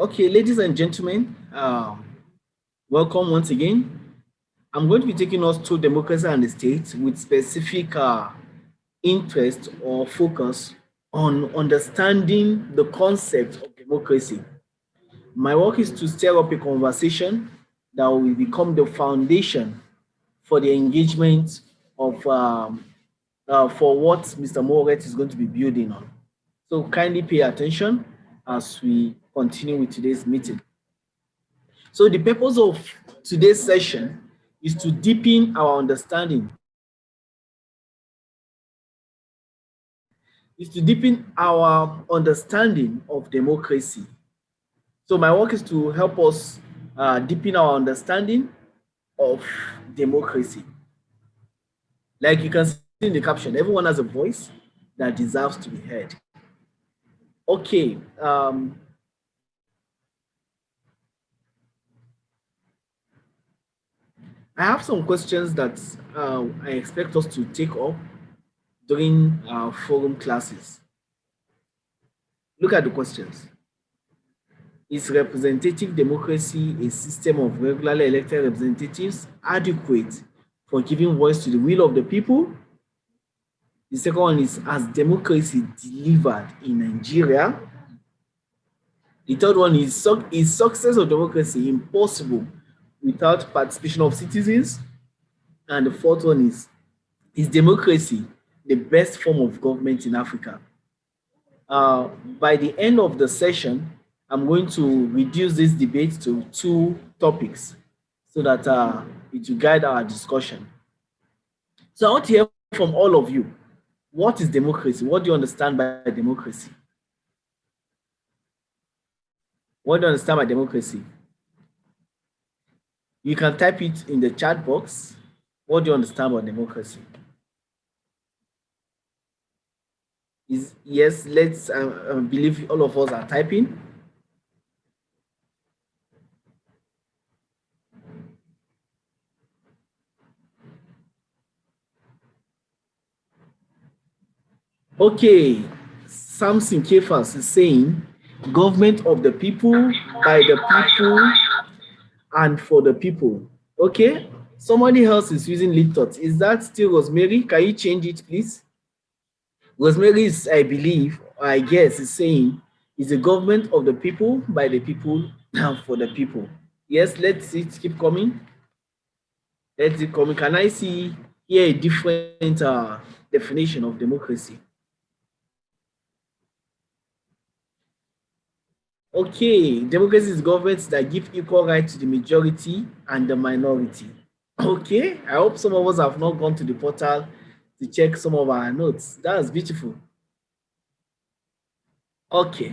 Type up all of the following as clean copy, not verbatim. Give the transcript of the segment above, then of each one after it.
Okay, ladies and gentlemen, welcome once again. I'm going to be taking us through democracy and the state with specific interest or focus on understanding the concept of democracy. My work is to stir up a conversation that will become the foundation for the engagement of for what Mr. Moret is going to be building on. So kindly pay attention as we continue with today's meeting. So the purpose of today's session is to deepen our understanding, of democracy. So my work is to help us deepen our understanding of democracy. Like you can see in the caption, everyone has a voice that deserves to be heard. Okay. I have some questions that I expect us to take up during our forum classes. Look at the questions. Is representative democracy a system of regularly elected representatives adequate for giving voice to the will of the people? The second one is, has democracy delivered in Nigeria? The third one is success of democracy impossible without participation of citizens? And the fourth one is democracy the best form of government in Africa? By the end of the session, I'm going to reduce this debate to two topics so that it will guide our discussion. So I want to hear from all of you. What is democracy? What do you understand by democracy? What do you understand by democracy? You can type it in the chat box. What do you understand about democracy? Yes, let's believe all of us are typing. Okay, Samson Kefas is saying government of the people, by the people, and for the people. Okay, somebody else is using Leadtots. Is that still Rosemary? Can you change it, please? Rosemary is, I believe, I guess, is saying is the government of the people, by the people, and for the people. Yes, let's see it keep coming. Let's see coming. Can I see here a different definition of democracy? Okay, democracy is governments that give equal rights to the majority and the minority. Okay, I hope some of us have not gone to the portal to check some of our notes. That's beautiful. Okay.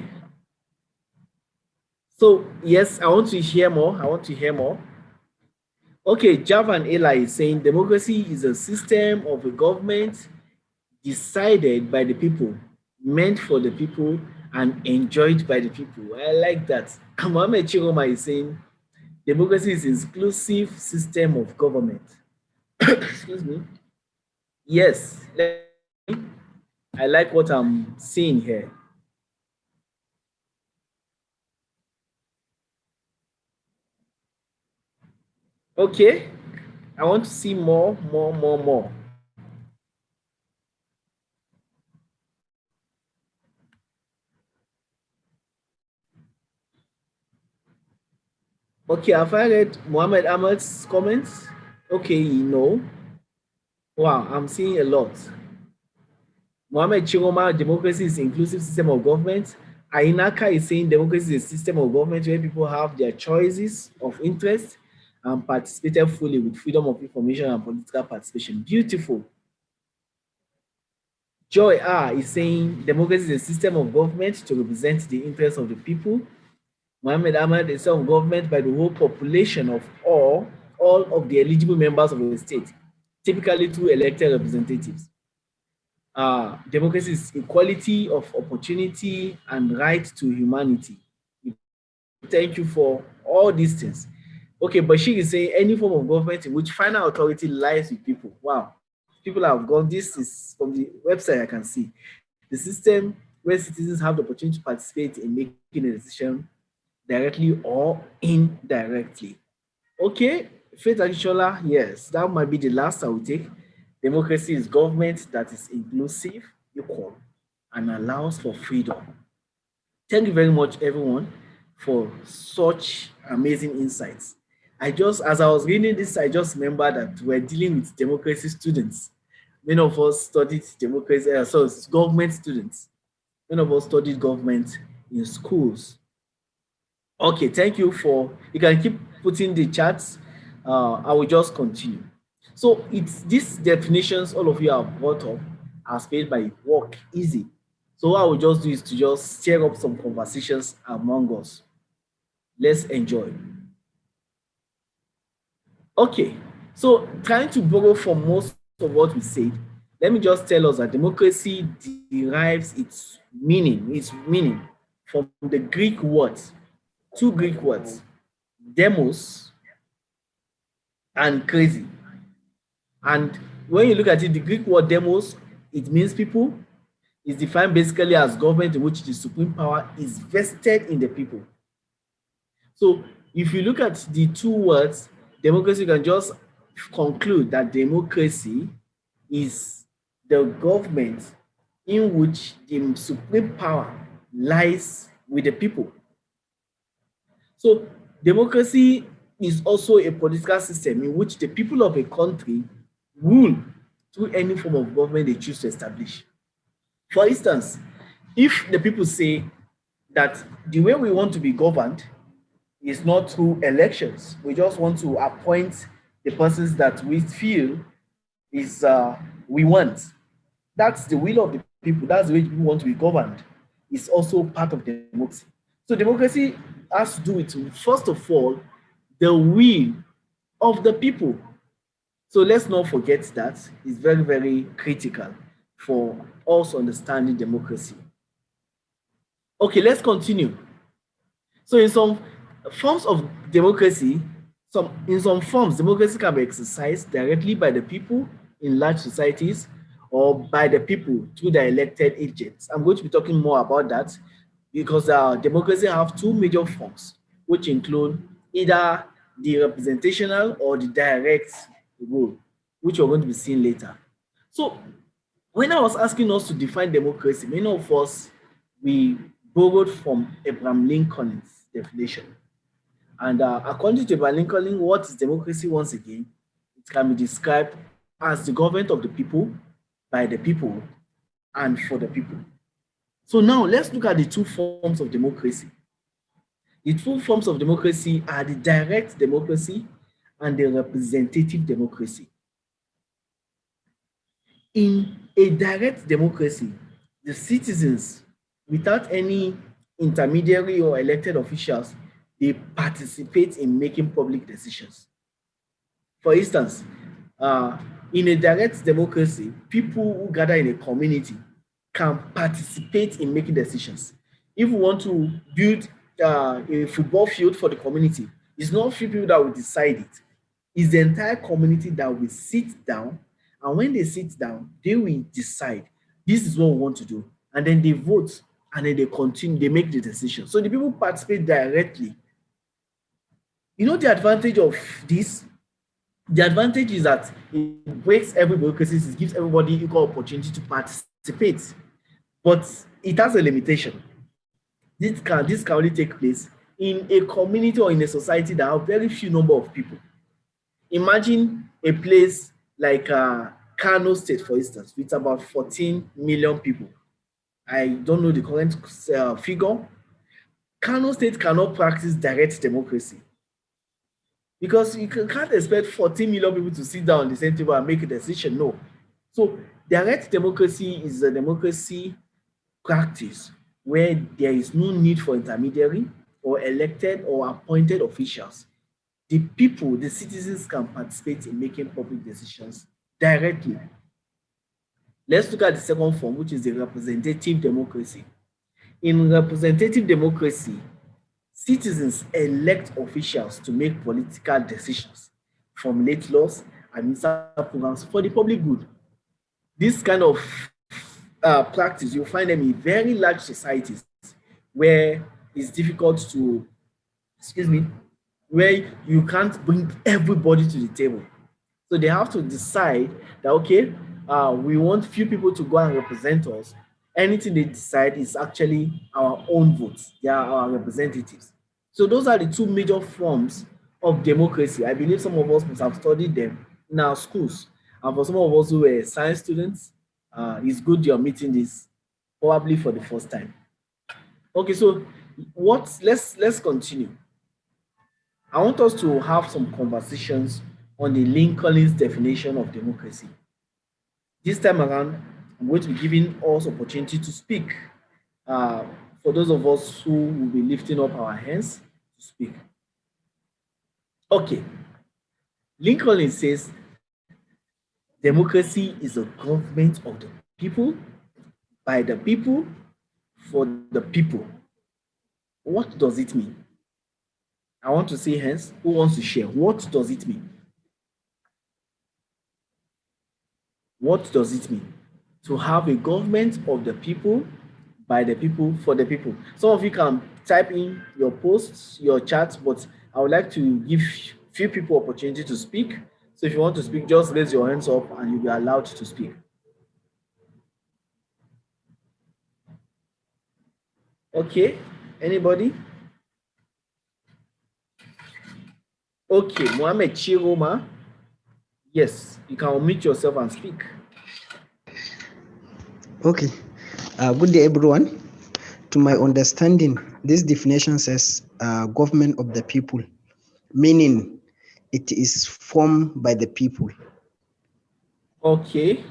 So, yes, I want to hear more. Okay, Java and Eli is saying democracy is a system of a government decided by the people, meant for the people, and enjoyed by the people. I like that. Mohamed Chiroma is saying democracy is an inclusive system of government. Excuse me. Yes, I like what I'm seeing here. Okay, I want to see more. Okay, have I read Mohammed Ahmed's comments? Okay, no. Wow, I'm seeing a lot. Mohammed Chiroma, democracy is an inclusive system of government. Ainaka is saying democracy is a system of government where people have their choices of interest and participated fully with freedom of information and political participation. Beautiful. Joy R is saying democracy is a system of government to represent the interests of the people. Mohammed Ahmed is a system of government by the whole population of all of the eligible members of the state, typically through elected representatives. Democracy is equality of opportunity and right to humanity. Thank you for all these things. Okay, Bashir is saying any form of government in which final authority lies with people. Wow, people have gone. This is from the website I can see. The system where citizens have the opportunity to participate in making a decision directly or indirectly. Okay, Faith Agishola, yes, that might be the last I will take. Democracy is government that is inclusive, equal, and allows for freedom. Thank you very much, everyone, for such amazing insights. As I was reading this, I just remember that we're dealing with democracy students. Many of us studied democracy, so it's government students. Many of us studied government in schools. Okay, thank you for, you can keep putting the charts. I will just continue. So it's these definitions all of you have brought up has made my work easy. So what I will just do is to just stir up some conversations among us. Let's enjoy. Okay, so trying to borrow from most of what we said, let me just tell us that democracy derives its meaning from the Greek words, two Greek words, demos and crazy. And when you look at it, the Greek word demos, it means people. It's defined basically as government in which the supreme power is vested in the people. So if you look at the two words, democracy, you can just conclude that democracy is the government in which the supreme power lies with the people. So democracy is also a political system in which the people of a country rule through any form of government they choose to establish. For instance, if the people say that the way we want to be governed is not through elections, we just want to appoint the persons that we feel is we want. That's the will of the people. That's the way people want to be governed. It's also part of democracy. So democracy has to do with, first of all, the will of the people. So let's not forget that. It's very, very critical for us understanding democracy. Okay, let's continue. So in some forms of democracy, in some forms, democracy can be exercised directly by the people in large societies or by the people through their elected agents. I'm going to be talking more about that because democracy have two major forms, which include either the representational or the direct rule, which we're going to be seeing later. So when I was asking us to define democracy, many of us, we borrowed from Abraham Lincoln's definition. And according to Abraham Lincoln, what is democracy once again? It can be described as the government of the people, by the people, and for the people. So now let's look at the two forms of democracy. The two forms of democracy are the direct democracy and the representative democracy. In a direct democracy, the citizens, without any intermediary or elected officials, they participate in making public decisions. For instance, in a direct democracy, people who gather in a community can participate in making decisions. If we want to build a football field for the community, it's not few people that will decide it. It's the entire community that will sit down, and when they sit down, they will decide this is what we want to do, and then they vote, and then they continue, they make the decision. So the people participate directly. You know the advantage of this? The advantage is that it breaks every bureaucracy, it gives everybody equal opportunity to participate, but it has a limitation. This can only take place in a community or in a society that have very few number of people. Imagine a place like Kano State, for instance, with about 14 million people. I don't know the current figure. Kano State cannot practice direct democracy because you can't expect 14 million people to sit down on the same table and make a decision. No. So direct democracy is a democracy practice where there is no need for intermediary or elected or appointed officials. The people, the citizens can participate in making public decisions directly. Let's look at the second form, which is the representative democracy. In representative democracy, citizens elect officials to make political decisions, formulate laws, and administer programs for the public good. This kind of practice, you'll find them in very large societies where it's difficult to excuse me, where you can't bring everybody to the table. So they have to decide that, okay, we want few people to go and represent us. Anything they decide is actually our own votes. They are our representatives. So those are the two major forms of democracy. I believe some of us must have studied them in our schools. And for some of us who were science students, it's good you're meeting this probably for the first time. Okay, so let's continue. I want us to have some conversations on the Lincoln's definition of democracy. This time around, I'm going to be giving us opportunity to speak. Uh, for those of us who will be lifting up our hands to speak. Okay, Lincoln says democracy is a government of the people, by the people, for the people. What does it mean? I want to see hands. Who wants to share? What does it mean? What does it mean to have a government of the people, by the people, for the people? Some of you can type in your posts, your chats, but I would like to give few people opportunity to speak. So if you want to speak, just raise your hands up and you'll be allowed to speak. Okay, anybody? Okay, Mohammed Chiroma. Yes, you can unmute yourself and speak. Okay, good day everyone. To my understanding, this definition says government of the people, meaning it is formed by the people. Okay.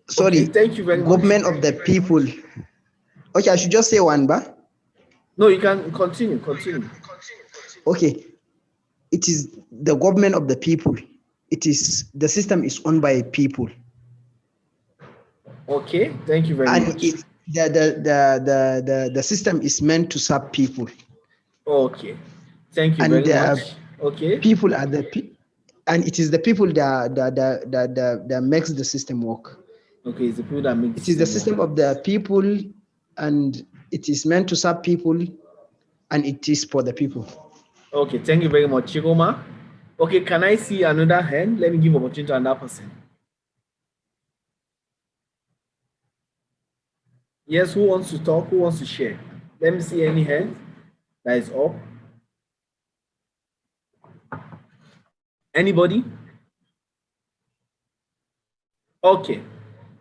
Sorry, okay, thank you very government much. of the people. Okay, I should just say one, ba? No, you can continue. Okay, it is the government of the people. It is the system is owned by people. Okay, thank you very and much. It, the system is meant to serve people. Okay, thank you And very much. Okay. People are and it is the people that makes the system work. Okay, it's the people that make It is the system of the people, and it is meant to serve people, and it is for the people. Okay, thank you very much, Chigoma. Okay, can I see another hand? Let me give opportunity to another person. Yes, who wants to talk? Who wants to share? Let me see any hand that is up. Anybody? Okay.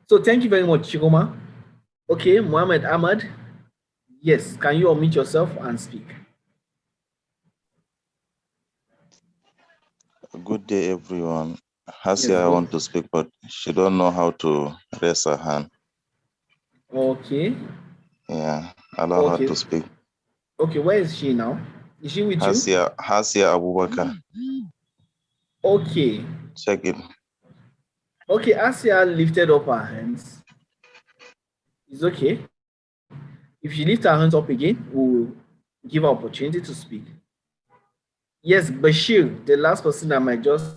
So thank you very much, Chigoma. Okay, Mohammed Ahmad. Yes, can you unmute yourself and speak? Good day, everyone. Yes, Hasia, I want to speak, but she don't know how to raise her hand. Okay. Yeah, allow her to speak. Okay, where is she now? Is she with you? Hasia Abubakar. Okay. Check it. Okay, Asia lifted up her hands. It's okay. If she lifts her hands up again, we'll give her opportunity to speak. Yes, Bashir, the last person I might just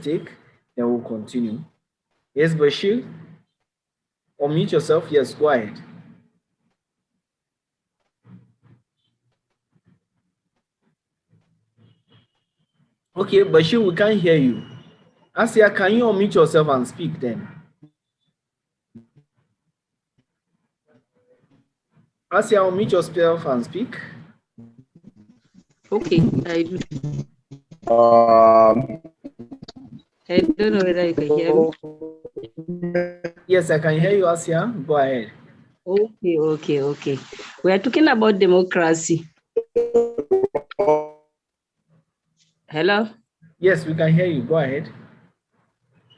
take, then we'll continue. Yes, Bashir, unmute yourself. Yes, go ahead. Okay, Bashir, we can't hear you. Asia, can you unmute yourself and speak then? Asia, unmute yourself and speak. Okay, I do. I don't know whether you can hear me. Yes, I can hear you, Asia. Go ahead. Okay. We are talking about democracy. Hello? Yes, we can hear you. Go ahead.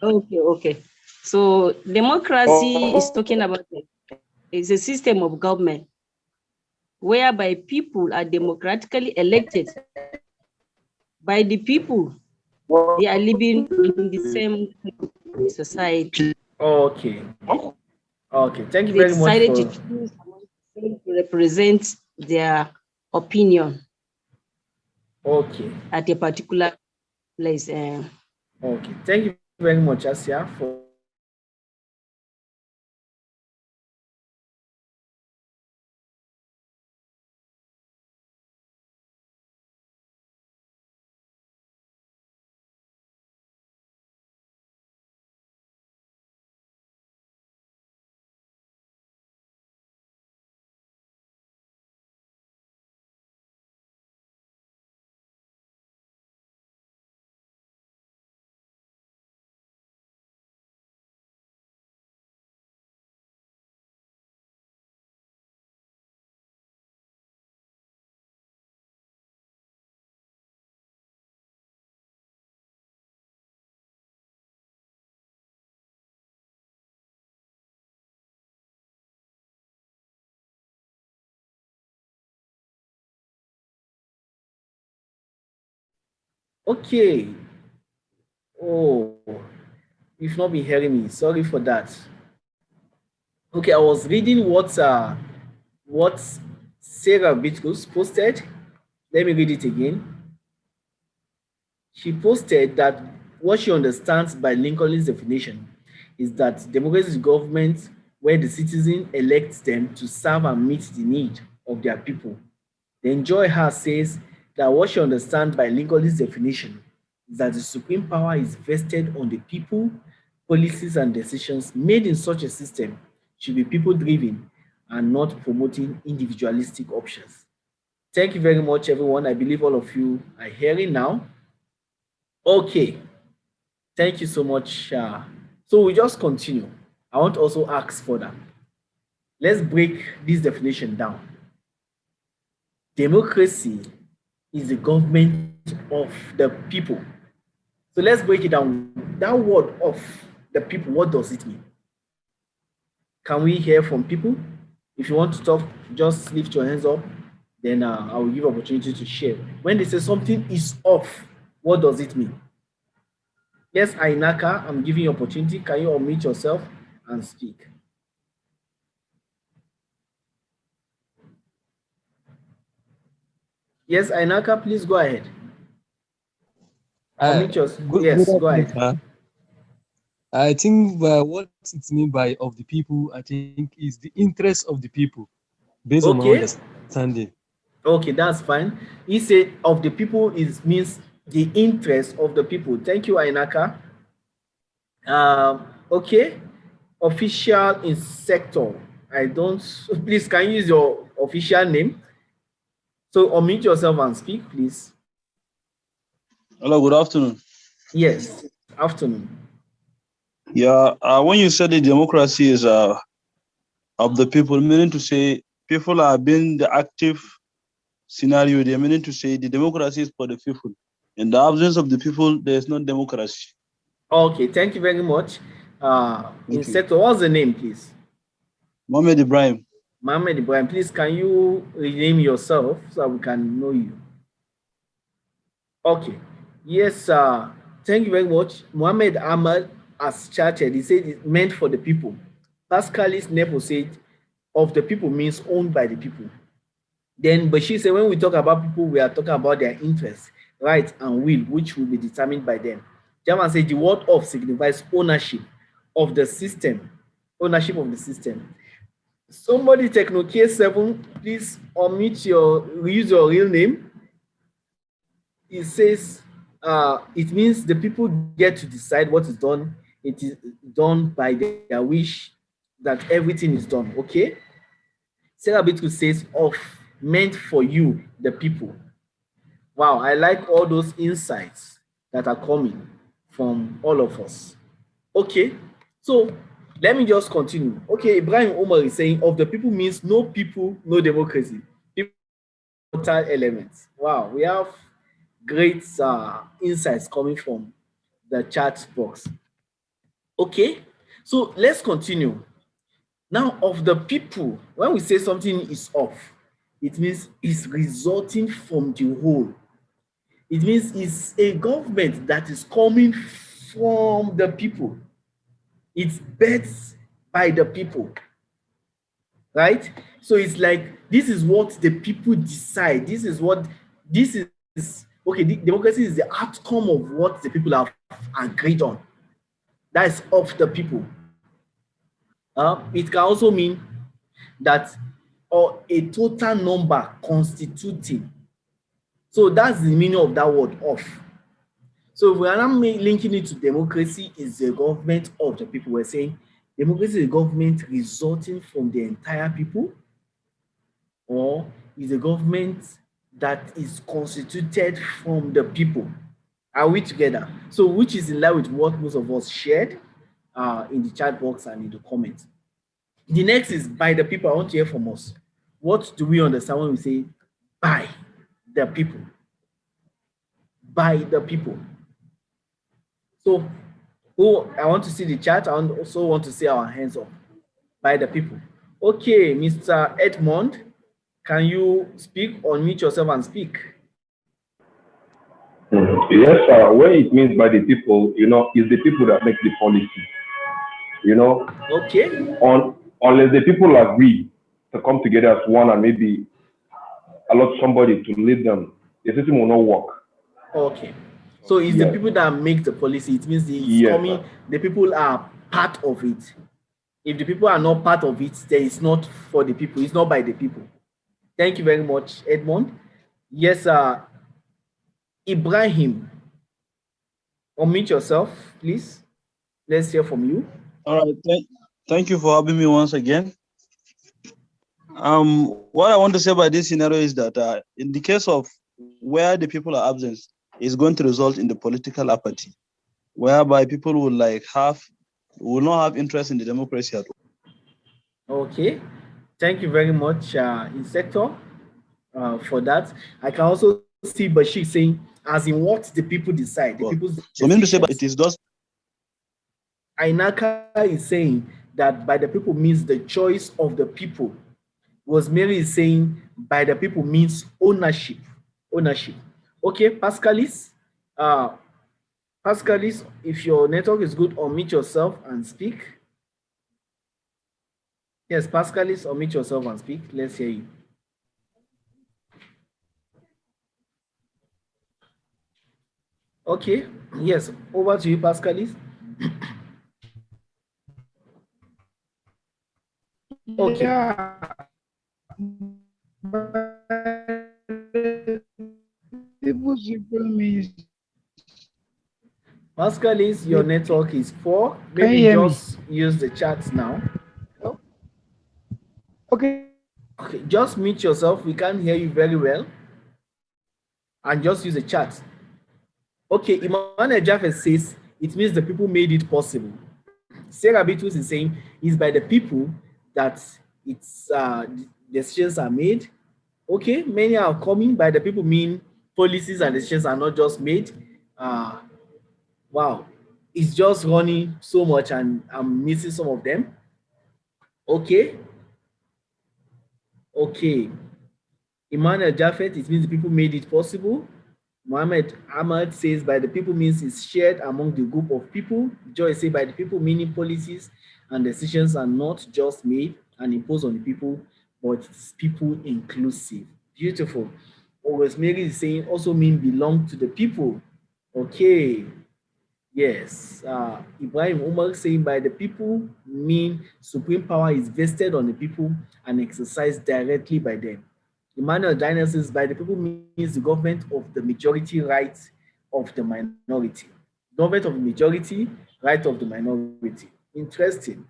Okay. So democracy is talking about it's a system of government whereby people are democratically elected by the people. They are living in the same society. Okay. Thank you They very much decided for to choose to represent their opinion. Okay. At a particular place. Okay. Thank you very much, Asia, for Okay. Oh, you've not been hearing me. Sorry for that. Okay, I was reading what Sarah Bitkus posted. Let me read it again. She posted that what she understands by Lincoln's definition is that democracy is government where the citizen elects them to serve and meet the need of their people. Then Joy Hart says that what she understands by Lincoln's definition is that the supreme power is vested on the people, policies and decisions made in such a system should be people-driven and not promoting individualistic options. Thank you very much, everyone. I believe all of you are hearing now. Okay, thank you so much. So we just continue. I want to also ask further. Let's break this definition down. Democracy is the government of the people. So let's break it down. That word of the people, what does it mean? Can we hear from people? If you want to talk, just lift your hands up. Then I will give opportunity to share. When they say something is off, what does it mean? Yes, Ainaka, I'm giving you opportunity. Can you unmute yourself and speak? Yes, Ainaka, please go ahead. Unmute yourself. Yes, go ahead. Sir. I think what it means by of the people, I think, is the interest of the people, based on my understanding. Okay, that's fine. He said of the people means the interest of the people. Thank you, Ainaka. Okay, official in sector. I don't, please, can you use your official name? So unmute yourself and speak, please. Hello, good afternoon. Yes, afternoon. Yeah, when you said the democracy is of the people, meaning to say people are being the active scenario, they meaning to say the democracy is for the people. In the absence of the people, there is no democracy. Okay, thank you very much. Inspector, what's the name, please? Mohammed Ibrahim. Mohammed Ibrahim, please, can you rename yourself so that we can know you? Okay. Yes, thank you very much. Mohammed Ahmad has charted. He said it's meant for the people. Pascalis Nepo said of the people means owned by the people. Then Bashir said when we talk about people, we are talking about their interests, rights, and will, which will be determined by them. German said the word of signifies ownership of the system. Ownership of the system. Somebody Techno K7, please use your real name. It says it means the people get to decide what is done. It is done by their wish that everything is done. Okay. Sarah Bitku says of meant for you, the people. Wow, I like all those insights that are coming from all of us. Okay, so let me just continue. Okay, Ibrahim Omar is saying of the people means no people, no democracy. People total elements. Wow, we have great insights coming from the chat box. Okay, so let's continue. Now, of the people, when we say something is off, it means it's resulting from the whole. It means it's a government that is coming from the people. It's birthed by the people, right? So it's like, this is what the people decide. This is, okay, democracy is the outcome of what the people have agreed on. That is of the people. It can also mean that or a total number constituting. So that's the meaning of that word of. So if we are now linking it to democracy is the government of the people, we're saying democracy is a government resulting from the entire people, or is a government that is constituted from the people. Are we together? So which is in line with what most of us shared in the chat box and in the comments. The next is by the people. I want to hear from us. What do we understand when we say by the people? By the people. So I want to see the chat. I also want to see our hands up. By the people. Okay, Mr. Edmond, can you speak? Unmute yourself and speak. Yes, what it means by the people, is the people that make the policy. Okay. Unless the people agree to come together as one and maybe allow somebody to lead them, the system will not work. Okay. So it's the Yes. people that make the policy. It means it's Yes, coming, sir. the people are part of it. If the people are not part of it, then it's not for the people, it's not by the people. Thank you very much, Edmond. Yes, Ibrahim, unmute yourself, please. Let's hear from you. All right. Thank you for having me once again. What I want to say about this scenario is that in the case of where the people are absent, is going to result in the political apathy, whereby people will not have interest in the democracy at all. Okay. Thank you very much, Inspector, for that. I can also see Bashir saying, as in what the people decide, the all. people's So meaning to say, decisions. but it is just Ainaka is saying that by the people means the choice of the people. Rosemary is saying by the people means ownership. Ownership. Okay, Pascalis. Pascalis, if your network is good, unmute yourself and speak. Yes, Pascalis, unmute yourself and speak. Let's hear you. Okay, yes, over to you, Pascalis. Okay. Yeah. People's means. Pascalis, your network is poor. Maybe just use the chat now. Oh. Okay. Okay, just mute yourself. We can't hear you very well. And just use the chat. Okay, Emmanuel Jaffe says it means the people made it possible. Sarah Bitrus is saying it's by the people that it's decisions are made. Okay, many are coming. By the people mean policies and decisions are not just made. Wow, it's just running so much and I'm missing some of them. Okay. Okay. Emmanuel Jaffet, it means the people made it possible. Mohammed Ahmad says by the people means it's shared among the group of people. Joy says by the people meaning policies and decisions are not just made and imposed on the people, but it's people inclusive. Beautiful. Always Mary is saying also mean belong to the people. Okay. Yes. Ibrahim Umar saying by the people mean supreme power is vested on the people and exercised directly by them. Emmanuel Diner says by the people means the government of the majority, rights of the minority. Government of the majority, right of the minority. Interesting.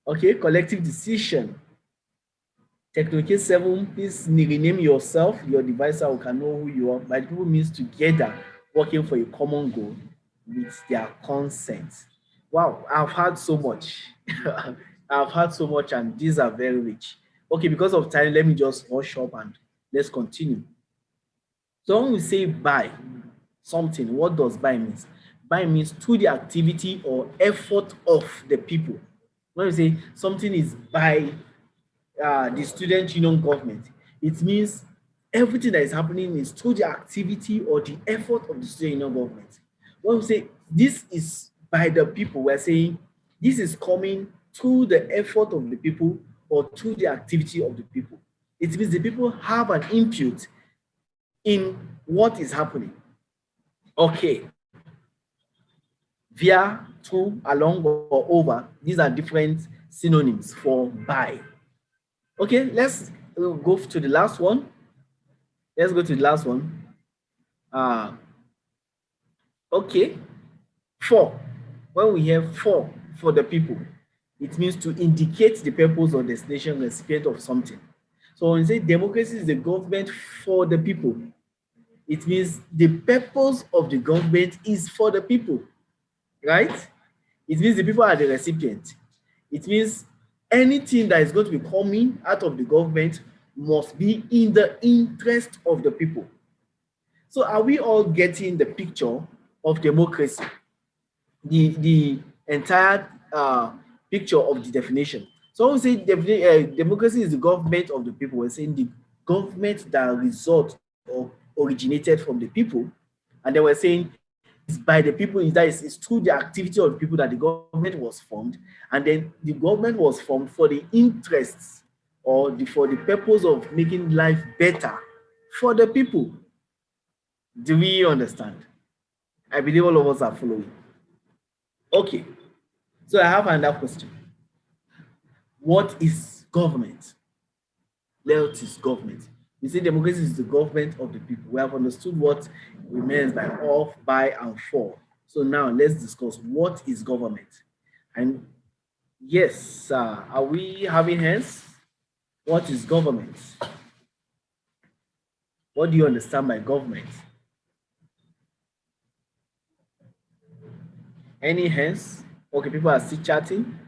Okay, collective decision. Technical 7, please rename yourself, your device, so we can know who you are. By the people means together working for a common goal with their consent. Wow, I've had so much. I've had so much, and these are very rich. Okay, because of time, let me just rush up and let's continue. So when we say by something, what does by means? By means through the activity or effort of the people. When we say something is by the student union government, it means everything that is happening is through the activity or the effort of the student union government. When we say this is by the people, we're saying this is coming through the effort of the people or through the activity of the people. It means the people have an input in what is happening. Okay. Via, through, along, or over, these are different synonyms for by. Okay, let's go to the last one. Let's go to the last one. Okay, for. When we have for the people, it means to indicate the purpose or destination recipient of something. So when we say democracy is the government for the people, it means the purpose of the government is for the people, right? It means the people are the recipient. It means anything that is going to be coming out of the government must be in the interest of the people. So are we all getting the picture of democracy? The entire picture of the definition. So when we say democracy is the government of the people, we're saying the government that results or originated from the people And they were saying it's by the people, it's through the activity of the people that the government was formed. And then the government was formed for the interests or for the purpose of making life better for the people. Do we understand? I believe all of us are following. Okay, so I have another question. What is government? What is government? We say democracy is the government of the people. We have understood what it means by of, by, and for. So now let's discuss what is government. And yes, are we having hands? What is government? What do you understand by government? Any hands? Okay, people are still chatting.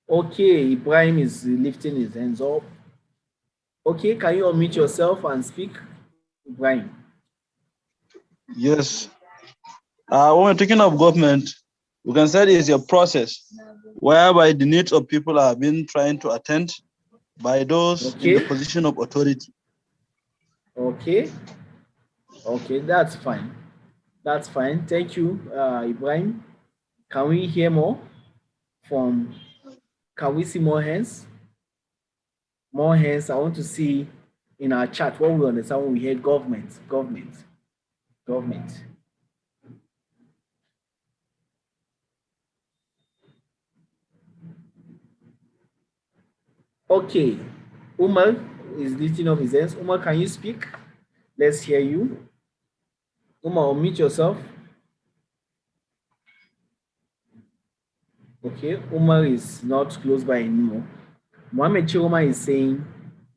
Okay, Ibrahim is lifting his hands up. Okay, can you unmute yourself and speak, Ibrahim? Yes. When we're talking of government, we can say it is a process whereby the needs of people are being trying to attend by those in the position of authority. Okay. Okay, that's fine. That's fine. Thank you, Ibrahim. Can we hear more from, can we see more hands? More hands. I want to see in our chat what we understand when we hear government, government, government. Okay, Umar is lifting up his hands. Umar, can you speak? Let's hear you. Umar, unmute yourself. Okay, Umar is not close by anymore. Mohammed Chiroma is saying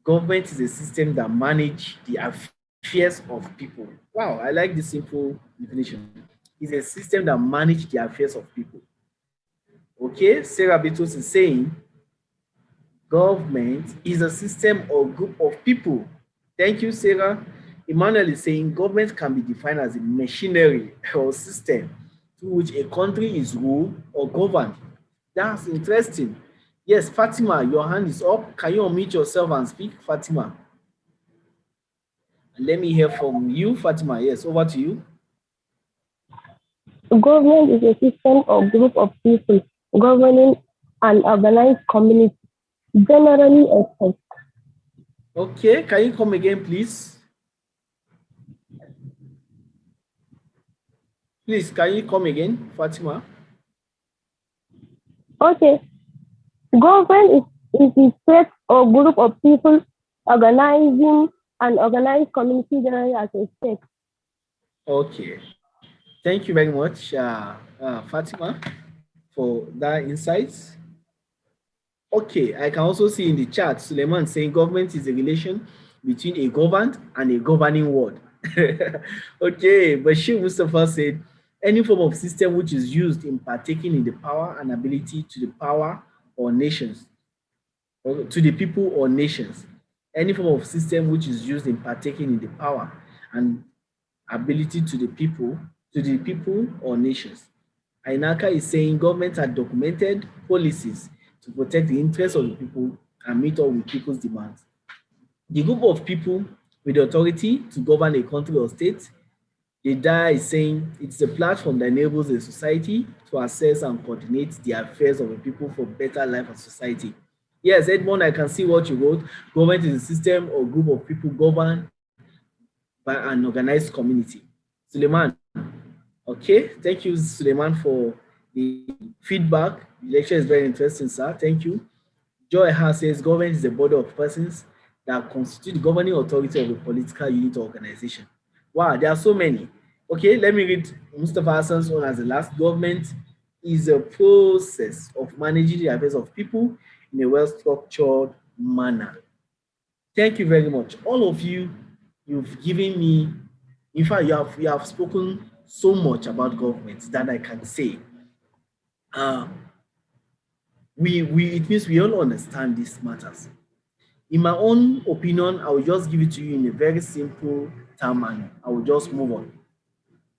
government is a system that manages the affairs of people. Wow, I like this simple definition. It's a system that manages the affairs of people. Okay, Sarah Bitos is saying government is a system or group of people. Thank you, Sarah. Emmanuel is saying government can be defined as a machinery or system through which a country is ruled or governed. That's interesting. Yes, Fatima, your hand is up. Can you unmute yourself and speak, Fatima? Let me hear from you, Fatima. Yes, over to you. Government is a system or group of people governing an organized community, generally a state. Okay, can you come again, please? Please, can you come again, Fatima? Okay. Government is a state or group of people organizing an organized community, generally as a state. Okay. Thank you very much, Fatima, for that insight. Okay, I can also see in the chat, Suleiman saying government is a relation between a governed and a governing word. Okay, Bashir Mustafa said, any form of system which is used in partaking in the power and ability to the power or nations, or to the people or nations. Any form of system which is used in partaking in the power and ability to the people or nations. Ainaka is saying governments are documented policies to protect the interests of the people and meet up with people's demands. The group of people with the authority to govern a country or state, Yeda is saying it's a platform that enables a society to assess and coordinate the affairs of the people for better life and society. Yes, Edmond, I can see what you wrote. Government is a system or group of people governed by an organized community. Suleiman, okay, thank you, Suleiman, for the feedback. The lecture is very interesting, sir. Thank you. Joy Has says government is a body of persons that constitute the governing authority of a political unit or organization. Wow, there are so many. Okay, let me read Mustafa Hassan's one as the last. Government is a process of managing the affairs of people in a well-structured manner. Thank you very much. All of you, you've given me, in fact, you have spoken so much about government that I can say. It means we all understand these matters. In my own opinion, I will just give it to you in a very simple term and I will just move on.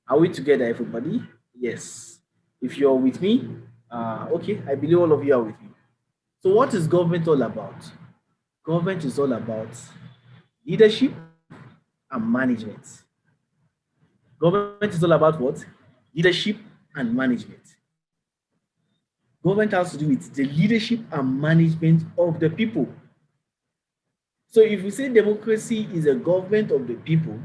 Are we together, everybody? Yes. If you're with me, okay, I believe all of you are with me. So what is government all about? Government is all about leadership and management. Government is all about what? Leadership and management. Government has to do with the leadership and management of the people. So if we say democracy is a government of the people,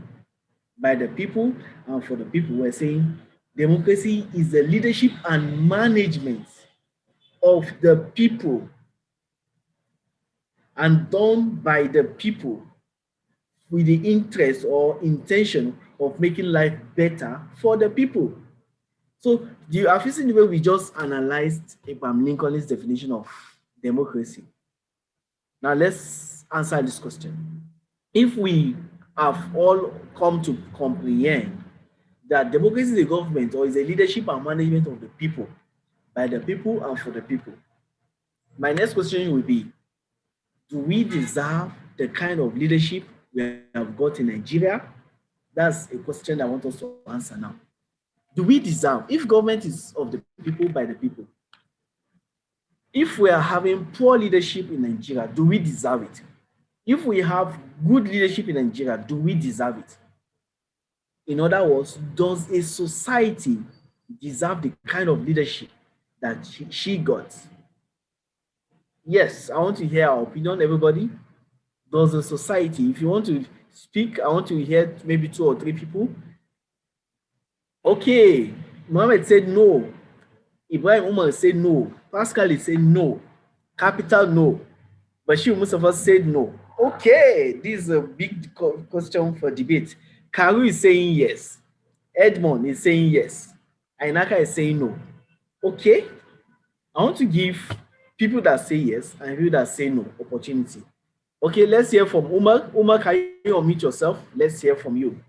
by the people, and for the people, we're saying democracy is the leadership and management of the people and done by the people with the interest or intention of making life better for the people. So you have seen the way we just analyzed Abraham Lincoln's definition of democracy. Now let's answer this question. If we have all come to comprehend that democracy is a government or is a leadership and management of the people, by the people and for the people, my next question will be, do we deserve the kind of leadership we have got in Nigeria? That's a question I want us to answer now. Do we deserve, if government is of the people, by the people, if we are having poor leadership in Nigeria, do we deserve it? If we have good leadership in Nigeria, do we deserve it? In other words, does a society deserve the kind of leadership that she got? Yes, I want to hear our opinion, everybody. Does a society, if you want to speak, I want to hear maybe 2 or 3 people. Okay, Mohammed said no. Ibrahim Umar said no. Pascal is saying no. Capital no. Bashir Mustafa said no. Okay, this is a big question for debate. Karu is saying yes. Edmond is saying yes. Ainaka is saying no. Okay, I want to give people that say yes and people that say no opportunity. Okay, let's hear from Umar. Umar, can you unmute yourself? Let's hear from you.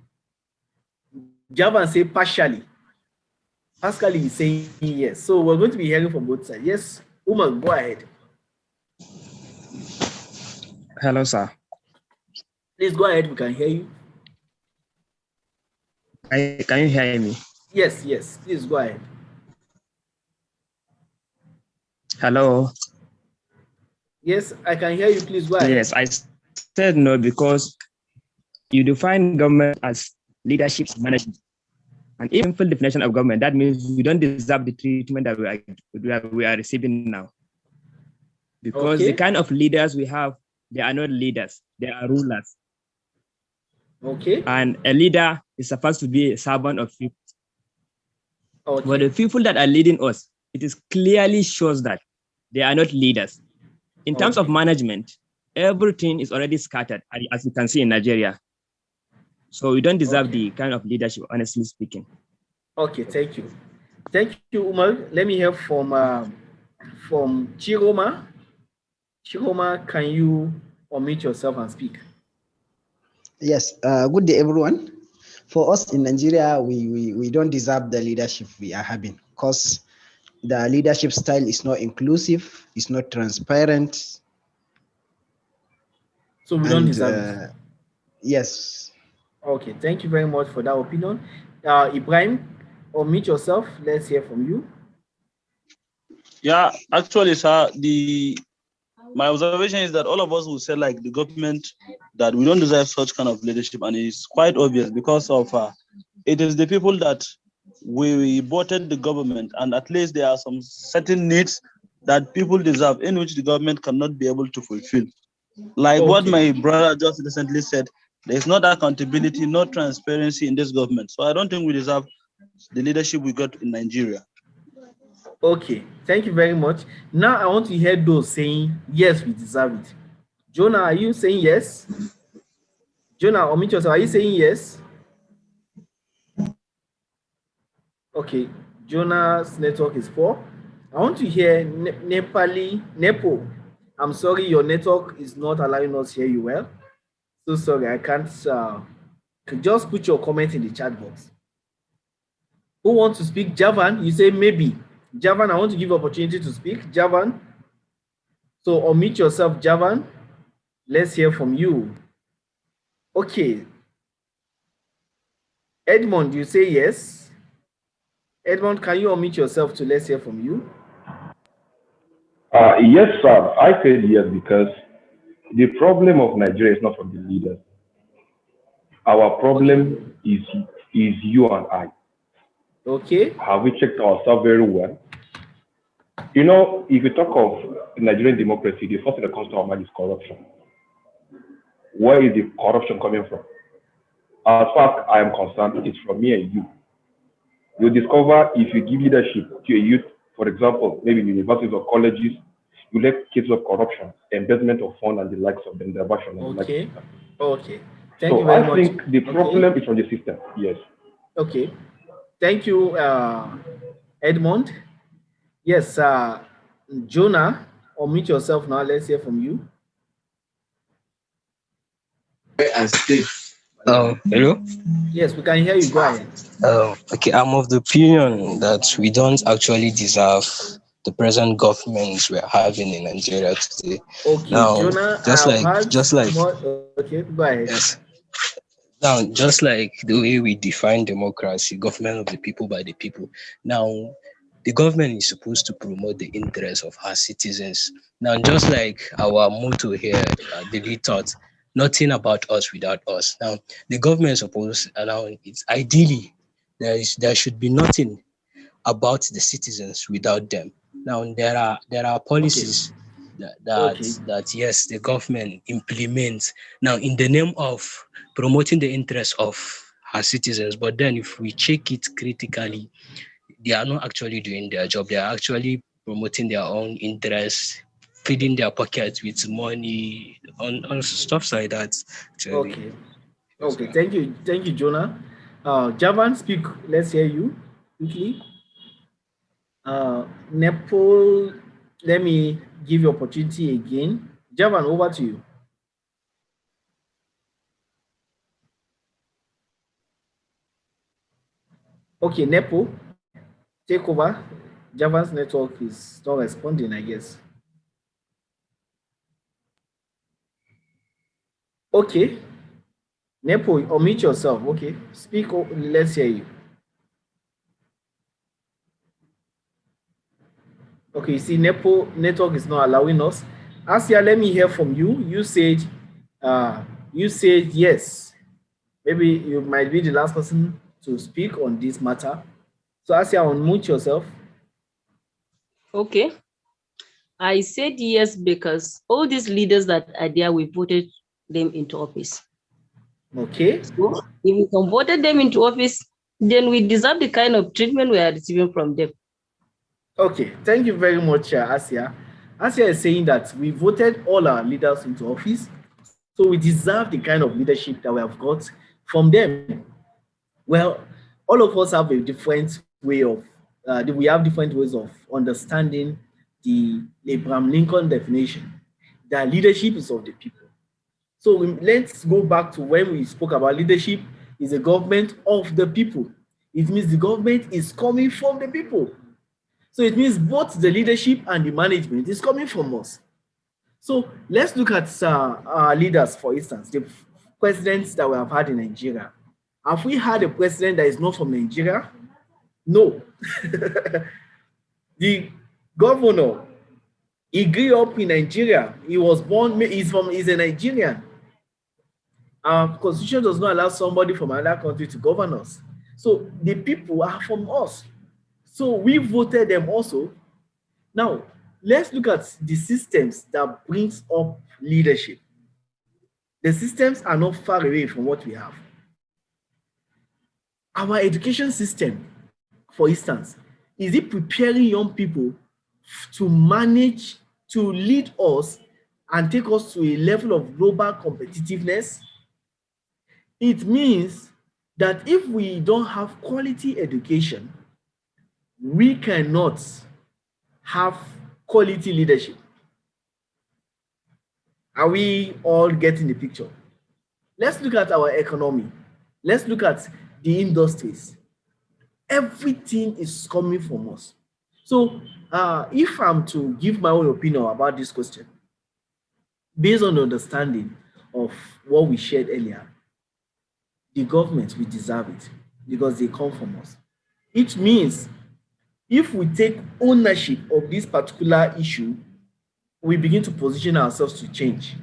Javan say partially. Pascal is saying yes. So we're going to be hearing from both sides. Yes, Umar, go ahead. Hello, sir. Please go ahead. We can hear you. Can you hear me? Yes, yes. Please go ahead. Hello. Yes, I can hear you. Please go ahead. Yes, I said no because you define government as leadership management. And even full definition of government, that means we don't deserve the treatment that we are receiving now. Because the kind of leaders we have, they are not leaders, they are rulers. Okay. And a leader is supposed to be a servant of people. Okay. But the people that are leading us, it is clearly shows that they are not leaders. In terms of management, everything is already scattered, as you can see in Nigeria. So we don't deserve the kind of leadership, honestly speaking. Okay, thank you. Thank you, Umar. Let me hear from Chiroma. Chiroma, can you unmute yourself and speak? Yes, good day, everyone. For us in Nigeria, we don't deserve the leadership we are having because the leadership style is not inclusive, it's not transparent. So we don't deserve it. Yes. Okay, thank you very much for that opinion. Ibrahim, unmute yourself. Let's hear from you. Yeah, actually, sir, my observation is that all of us will say, like the government, that we don't deserve such kind of leadership, and it's quite obvious because of it is the people that we voted the government, and at least there are some certain needs that people deserve, in which the government cannot be able to fulfill. Like what my brother just recently said, there is not accountability, no transparency in this government. So I don't think we deserve the leadership we got in Nigeria. Okay, thank you very much. Now I want to hear those saying, yes, we deserve it. Jonah, are you saying yes? Jonah, unmute yourself. Are you saying yes? Okay, Jonah's network is poor. I want to hear Nepo. I'm sorry, your network is not allowing us to hear you well. So sorry, I can't. Just put your comment in the chat box. Who wants to speak? Javan, you say maybe. Javan, I want to give opportunity to speak. Javan. So unmute yourself, Javan. Let's hear from you. Okay. Edmond, you say yes. Edmond, can you unmute yourself to let's hear from you? Yes, sir. I said yes because the problem of Nigeria is not from the leaders. Our problem is is you and I. Okay. Have we checked ourselves very well? You know, if you talk of Nigerian democracy, the first thing that comes to our mind is corruption. Where is the corruption coming from? As far as I am concerned, it's from me and you. You'll discover if you give leadership to a youth, for example, maybe in universities or colleges, you let cases of corruption, embezzlement of funds, and the likes of them, diversion and the likes of them. Okay. Thank you So very I much. think the problem is from the system. Yes. Okay. Thank you, Edmond. Yes, Jonah, unmute yourself now. Let's hear from you. Hello? Yes, we can hear you. Go ahead. Okay, I'm of the opinion that we don't actually deserve the present government we're having in Nigeria today. Okay, Now, Jonah, just like okay, go ahead. yes. Now, just like the way we define democracy, government of the people by the people. Now, the government is supposed to promote the interests of our citizens. Now, just like our motto here, the Leadtots, nothing about us without us. Now, the government is supposed, now it's ideally there should be nothing about the citizens without them. Now, there are policies that yes, the government implements now in the name of promoting the interests of our citizens. But then, if we check it critically, they are not actually doing their job. They are actually promoting their own interests, feeding their pockets with money on stuff like that. Actually. Okay. Okay. Thank you, Jonah. Javan, speak. Let's hear you quickly. Nepal, let me give you opportunity again. Javan, over to you. Okay, Nepal, take over. Javan's network is not responding, I guess. Okay. Nepo, unmute yourself. Okay. Speak. Let's hear you. Okay, you see, Nepo network is not allowing us. Asia, let me hear from you. You said yes. Maybe you might be the last person to speak on this matter. So Asia, unmute yourself. Okay. I said yes because all these leaders that are there, we voted them into office. Okay. So if we converted them into office, then we deserve the kind of treatment we are receiving from them. Okay, thank you very much, Asia. Asia is saying that we voted all our leaders into office, so we deserve the kind of leadership that we have got from them. Well, all of us have a different way of, we have different ways of understanding the Abraham Lincoln definition, that leadership is of the people. So let's go back to when we spoke about leadership is a government of the people. It means the government is coming from the people. So it means both the leadership and the management is coming from us. So let's look at our leaders, for instance, the presidents that we have had in Nigeria. Have we had a president that is not from Nigeria? No. The governor, he grew up in Nigeria. He was born, he's a Nigerian. Our constitution does not allow somebody from another country to govern us. So the people are from us. So we voted them also. Now, let's look at the systems that brings up leadership. The systems are not far away from what we have. Our education system, for instance, is it preparing young people to manage, to lead us and take us to a level of global competitiveness? It means that if we don't have quality education, we cannot have quality leadership. Are we all getting the picture? Let's look at our economy. Let's look at the industries. Everything is coming from us. So if I'm to give my own opinion about this question, based on the understanding of what we shared earlier, the government will deserve it because they come from us. It means if we take ownership of this particular issue, we begin to position ourselves to change.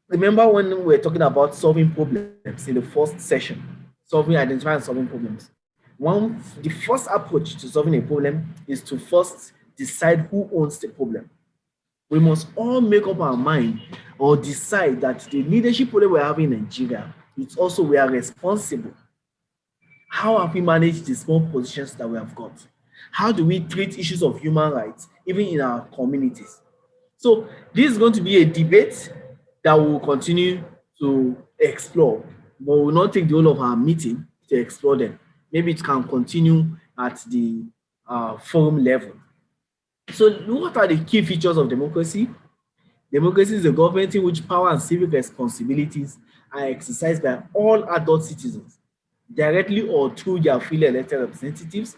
Remember when we were talking about solving problems in the first session? identifying and solving problems. The first approach to solving a problem is to first decide who owns the problem. We must all make up our mind or decide that the leadership problem we're having in Nigeria, it's also we are responsible. How have we managed the small positions that we have got? How do we treat issues of human rights, even in our communities? So this is going to be a debate that we will continue to explore, but we will not take the whole of our meeting to explore them. Maybe it can continue at the forum level. So what are the key features of democracy? Democracy is a government in which power and civic responsibilities are exercised by all adult citizens, directly or through their freely elected representatives.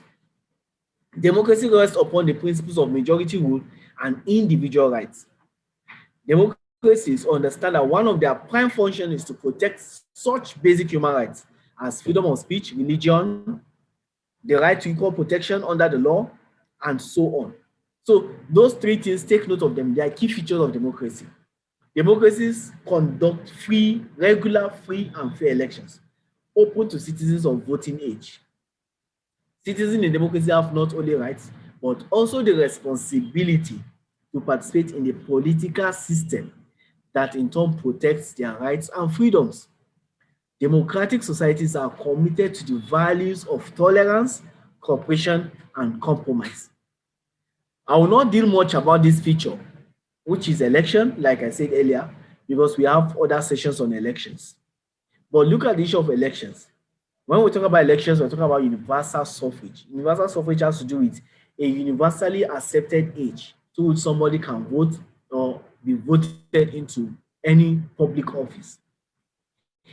Democracy rests upon the principles of majority rule and individual rights. Democracies understand that one of their prime functions is to protect such basic human rights as freedom of speech, religion, the right to equal protection under the law, and so on. So those three things, take note of them. They are key features of democracy. Democracies conduct regular, free, and fair elections, open to citizens of voting age. Citizens in democracy have not only rights, but also the responsibility to participate in the political system that in turn protects their rights and freedoms. Democratic societies are committed to the values of tolerance, cooperation, and compromise. I will not deal much about this feature, which is election, like I said earlier, because we have other sessions on elections. But look at the issue of elections. When we talk about elections, we're talking about universal suffrage. Universal suffrage has to do with a universally accepted age to which somebody can vote or be voted into any public office.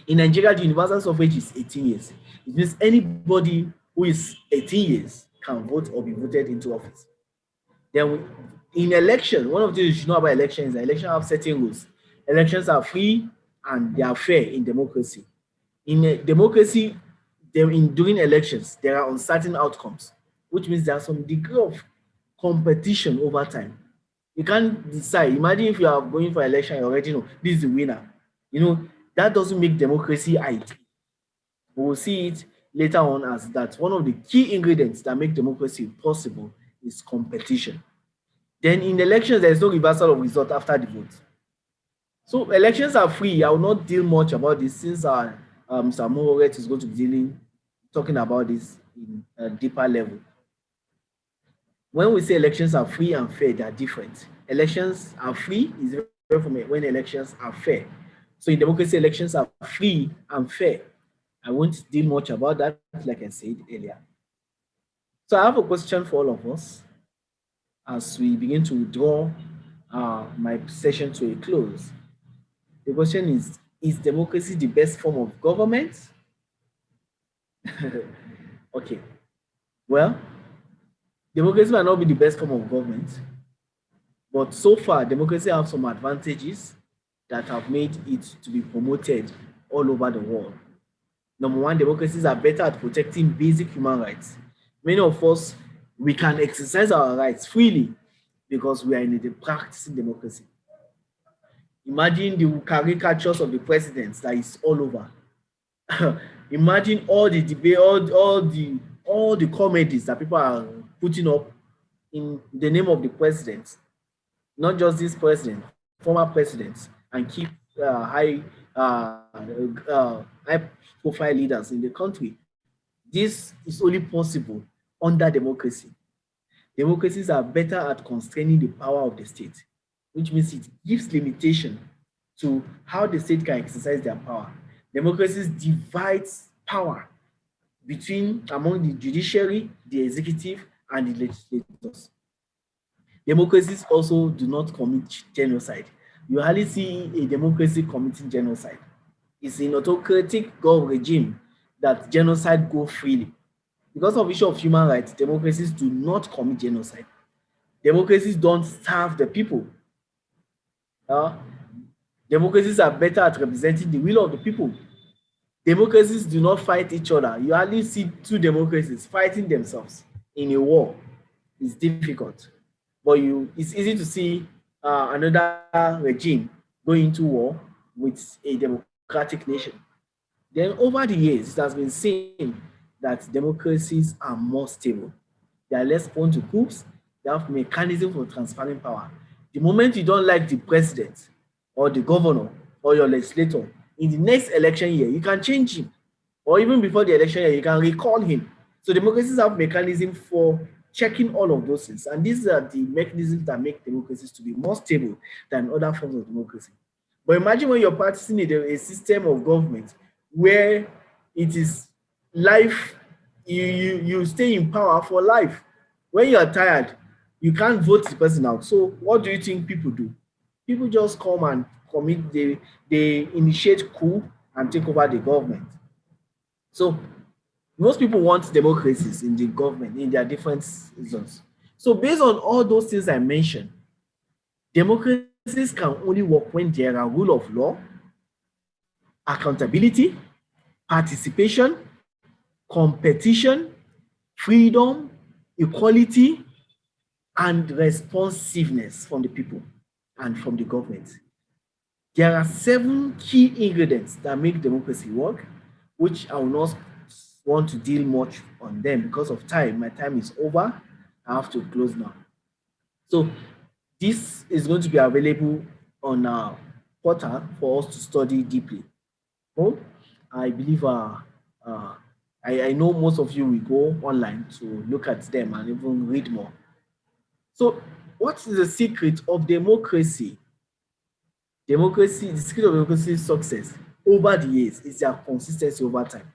In Nigeria, the universal suffrage is 18 years. It means anybody who is 18 years can vote or be voted into office. Then in election, one of the things you should know about elections is that elections have certain rules. Elections are free and they are fair in democracy. In a democracy, during elections, there are uncertain outcomes, which means there's some degree of competition over time. You can't decide. Imagine if you are going for election, you already know this is the winner. You know, that doesn't make democracy ideal. We'll see it later on as that one of the key ingredients that make democracy possible is competition. Then in elections, there is no reversal of result after the vote. So elections are free. I will not deal much about this since our Mr. Mohoret is going to be talking about this in a deeper level. When we say elections are free and fair, they are different. Elections are free is different from when elections are fair. So in democracy, elections are free and fair. I won't deal much about that, like I said earlier. So I have a question for all of us as we begin to draw my session to a close. The question is democracy the best form of government? Okay. Well, democracy might not be the best form of government, but so far, democracy has some advantages that have made it to be promoted all over the world. Number one, democracies are better at protecting basic human rights. Many of us, we can exercise our rights freely because we are in a practicing democracy. Imagine the caricatures of the presidents that is all over. Imagine all the debate, all the comedies that people are putting up in the name of the president. Not just this president, former presidents, and keep high profile leaders in the country. This is only possible under democracy. Democracies are better at constraining the power of the state, which means it gives limitation to how the state can exercise their power. Democracies divides power among the judiciary, the executive, and the legislators. Democracies also do not commit genocide. You hardly see a democracy committing genocide. It's an autocratic regime that genocide go freely. Because of issue of human rights, democracies do not commit genocide. Democracies don't starve the people. Democracies are better at representing the will of the people. Democracies do not fight each other. You hardly see two democracies fighting themselves in a war. It's difficult. But it's easy to see another regime going into war with a democratic nation. Then over the years, it has been seen that democracies are more stable. They are less prone to coups. They have mechanism for transferring power. The moment you don't like the president or the governor or your legislator, in the next election year, you can change him. Or even before the election year, you can recall him. So democracies have mechanism for checking all of those things. And these are the mechanisms that make democracies to be more stable than other forms of democracy. But imagine when you're practicing a system of government where it is life, you stay in power for life. When you are tired, you can't vote the person out. So what do you think people do? People just come and commit, they initiate coup and take over the government. So most people want democracies in the government in their different zones. So based on all those things I mentioned, democracies can only work when there are rule of law, accountability, participation, competition, freedom, equality, and responsiveness from the people and from the government. There are 7 key ingredients that make democracy work, which I will not want to deal much on them because of time. My time is over. I have to close now. So this is going to be available on our portal for us to study deeply. Oh, I believe I know most of you will go online to look at them and even read more. So what is the secret of democracy? The secret of democracy's success over the years is their consistency over time.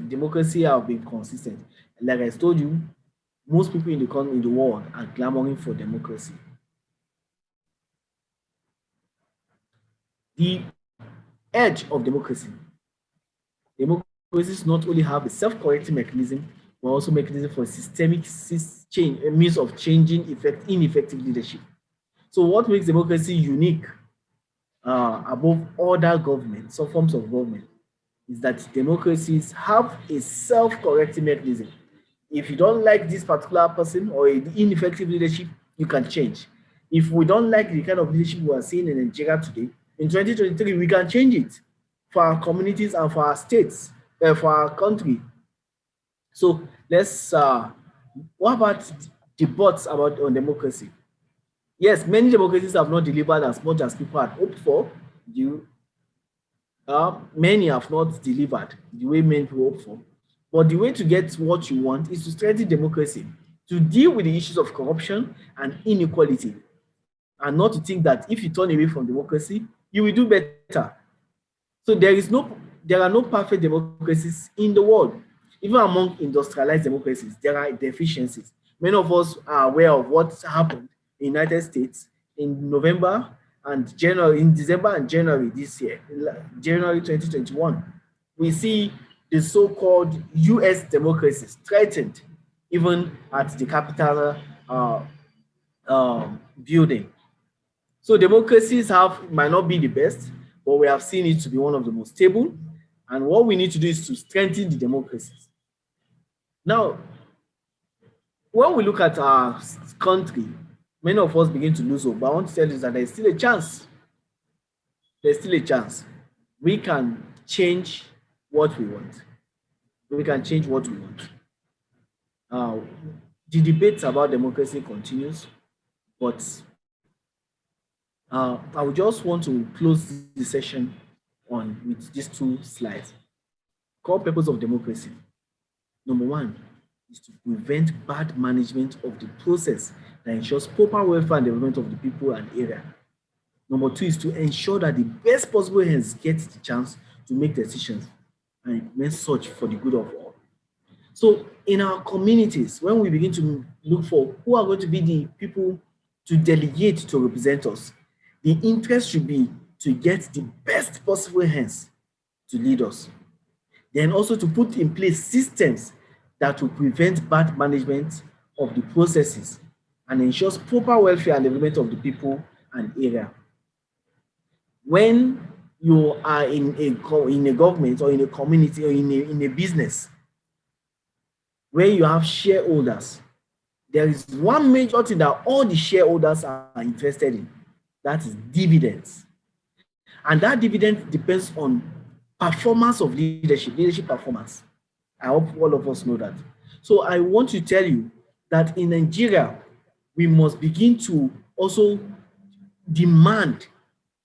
Democracy have been consistent. Like I told you, most people in the world are clamoring for democracy. The edge of democracy. Democracies not only have a self-correcting mechanism, but also mechanism for systemic change, a means of changing ineffective leadership. So what makes democracy unique above other governments or forms of government is that democracies have a self-correcting mechanism. If you don't like this particular person or ineffective leadership, you can change. If we don't like the kind of leadership we are seeing in Nigeria today, in 2023, we can change it for our communities and for our states, for our country. So let's, what about debates about on democracy? Yes, many democracies have not delivered as much as people had hoped for. Many have not delivered the way many people hope for. But the way to get what you want is to strengthen democracy, to deal with the issues of corruption and inequality, and not to think that if you turn away from democracy, you will do better. So there are no perfect democracies in the world. Even among industrialized democracies, there are deficiencies. Many of us are aware of what happened in the United States in December and January this year, January 2021. We see the so-called US democracies threatened, even at the Capitol building. So democracies might not be the best, but we have seen it to be one of the most stable. And what we need to do is to strengthen the democracies. Now, when we look at our country, many of us begin to lose hope. But I want to tell you that there's still a chance. There's still a chance. We can change what we want. We can change what we want. The debate about democracy continues, but I would just want to close the session with these 2 slides. Core purpose of democracy. Number 1 is to prevent bad management of the process that ensures proper welfare and development of the people and area. Number 2 is to ensure that the best possible hands get the chance to make decisions and implement such for the good of all. So in our communities, when we begin to look for who are going to be the people to delegate to represent us, the interest should be to get the best possible hands to lead us. Then also to put in place systems that will prevent bad management of the processes and ensures proper welfare and development of the people and area. When you are in a government or in a community or in a business where you have shareholders, there is one major thing that all the shareholders are interested in. That is dividends. And that dividend depends on performance of leadership performance. I hope all of us know that. So I want to tell you that in Nigeria, we must begin to also demand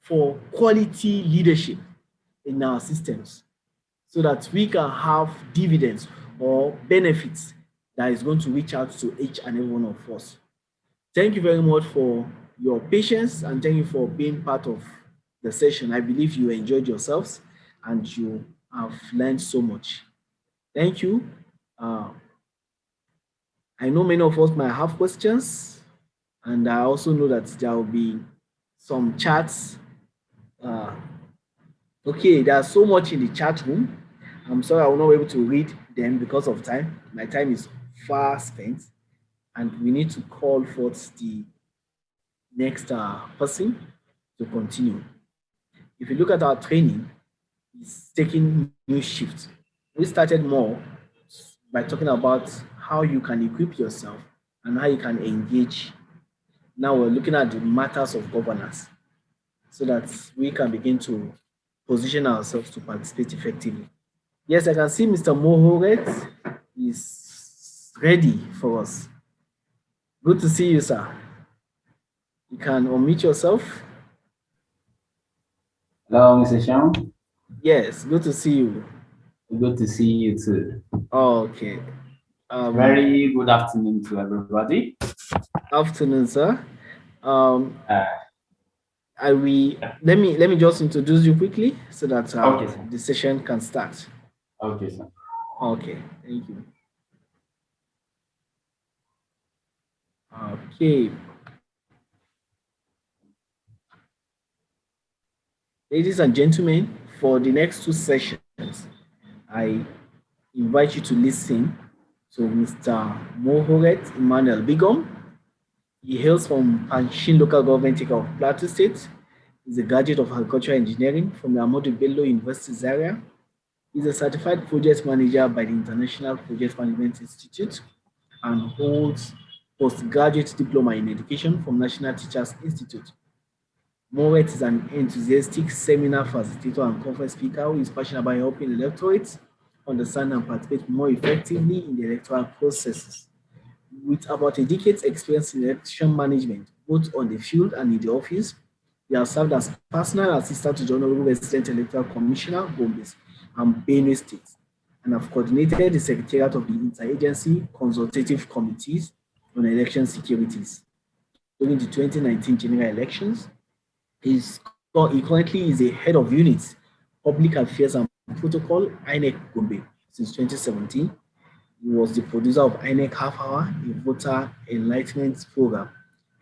for quality leadership in our systems so that we can have dividends or benefits that is going to reach out to each and every one of us. Thank you very much for your patience and thank you for being part of the session. I believe you enjoyed yourselves and you have learned so much. Thank you. I know many of us might have questions, and I also know that there will be some chats. Okay, there's so much in the chat room. I'm sorry I will not be able to read them because of time. My time is far spent, and we need to call forth the next person to continue. If you look at our training, it's taking new shifts. We started more by talking about how you can equip yourself and how you can engage. Now we're looking at the matters of governance so that we can begin to position ourselves to participate effectively. Yes, I can see Mr. Mohoret is ready for us. Good to see you, sir. You can unmute yourself. Hello, Mr. Sean. Yes, good to see you. Good to see you too. Okay. Very good afternoon to everybody. Afternoon, sir. Let me just introduce you quickly so that okay, the session can start. Okay, sir. Okay, thank you. Okay. Ladies and gentlemen, for the next two sessions, I invite you to listen to Mr. Mohoret Emmanuel Bigom. He hails from Panshin Local Government of Plateau State. He's a graduate of Agricultural Engineering from the Ahmadu Bello University Zaria. He's a certified project manager by the International Project Management Institute and holds postgraduate diploma in education from National Teachers Institute. Mohoret is an enthusiastic seminar facilitator and conference speaker who is passionate about helping electorates understand and participate more effectively in the electoral processes. With about a decade's experience in election management, both on the field and in the office, he has served as personal assistant to the Honorable Resident Electoral Commissioner, Gombe and Benue State, and have coordinated the Secretariat of the Interagency Consultative Committees on Election Securities. During the 2019 general elections, he currently is a head of units, Public Affairs and Protocol, INEC Gombe, since 2017. He was the producer of INEC Half Hour, a voter enlightenment program,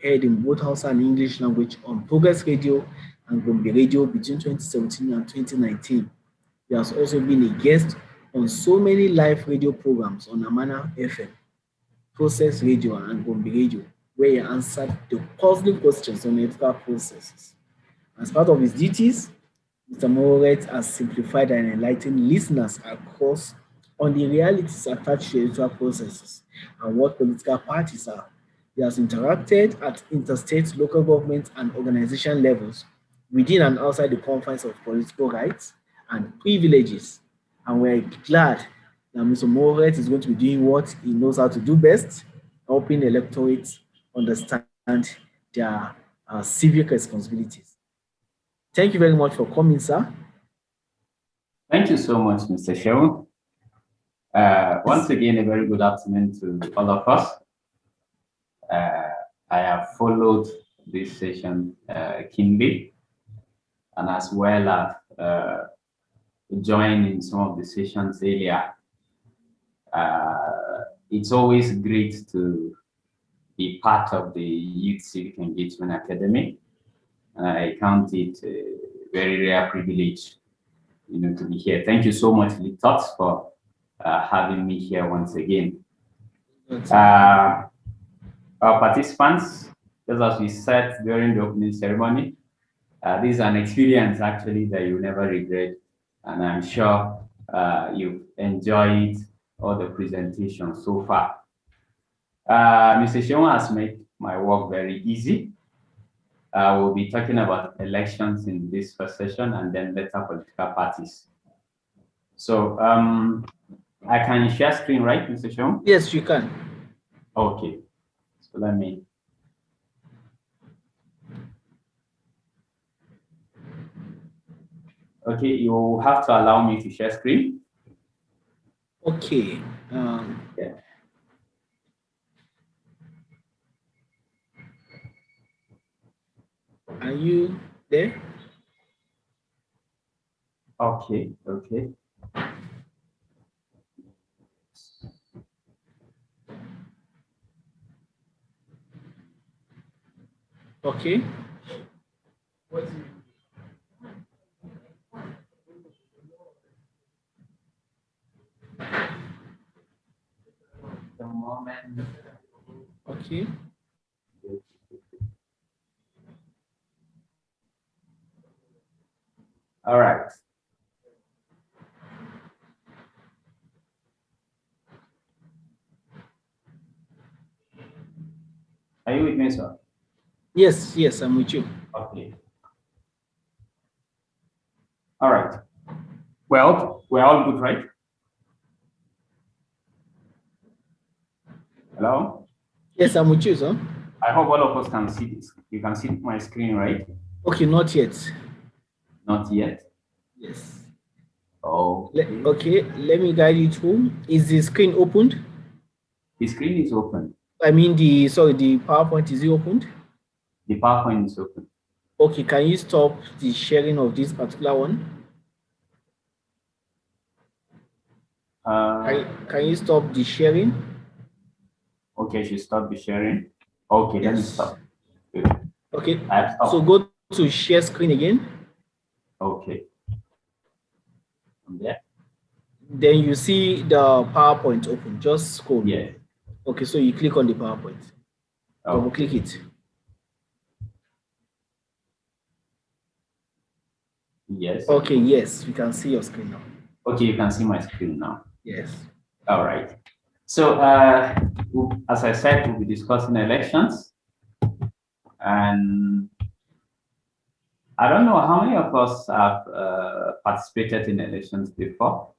aired in both Hausa and English language on Progress Radio and Gombe Radio between 2017 and 2019. He has also been a guest on so many live radio programs on Amana FM, Process Radio, and Gombe Radio, where he answered the puzzling questions on electoral processes. As part of his duties, Mr. Mohoret has simplified and enlightened listeners across on the realities attached to electoral processes and what political parties are. He has interacted at interstate, local government, and organization levels within and outside the confines of political rights and privileges. And we're glad that Mr. Mohoret is going to be doing what he knows how to do best, helping electorates understand their civic responsibilities. Thank you very much for coming, sir. Thank you so much, Mr. Shehu. Once again, a very good afternoon to all of us. I have followed this session keenly, and as well as joined in some of the sessions earlier. It's always great to be part of the Youth Civic Engagement Academy. I count it a very rare privilege, to be here. Thank you so much, Leadtots, for having me here once again. Our participants, just as we said during the opening ceremony, this is an experience actually that you'll never regret, and I'm sure you've enjoyed all the presentations so far. Mr. Shehu has made my work very easy. We'll be talking about elections in this first session and then later political parties. So I can share screen, right, Mr. Sean? Yes, you can. Okay. So let me. Okay, you have to allow me to share screen. Okay. Yeah. Are you there? Okay, okay. Okay. The moment. Okay. All right. Are you with me, sir? Yes, yes, I'm with you. Okay. All right. Well, we're all good, right? Hello? Yes, I'm with you, sir. I hope all of us can see this. You can see my screen, right? Okay, not yet. Not yet. Yes. Oh. Okay, let me guide you through. Is the screen opened? The screen is open. I mean, the PowerPoint, is it opened? The PowerPoint is open. Okay, can you stop the sharing of this particular one? Can you stop the sharing? Okay, she stopped the sharing. Okay, yes. Let me stop. Good. Okay, so go to share screen again. Okay. From there. Then you see the PowerPoint open. Just scroll. Yeah. Okay, so you click on the PowerPoint. Double click it. Yes. Okay, yes, we can see your screen now. Okay, you can see my screen now. Yes. All right. So, as I said, we'll be discussing elections. And I don't know how many of us have participated in elections before.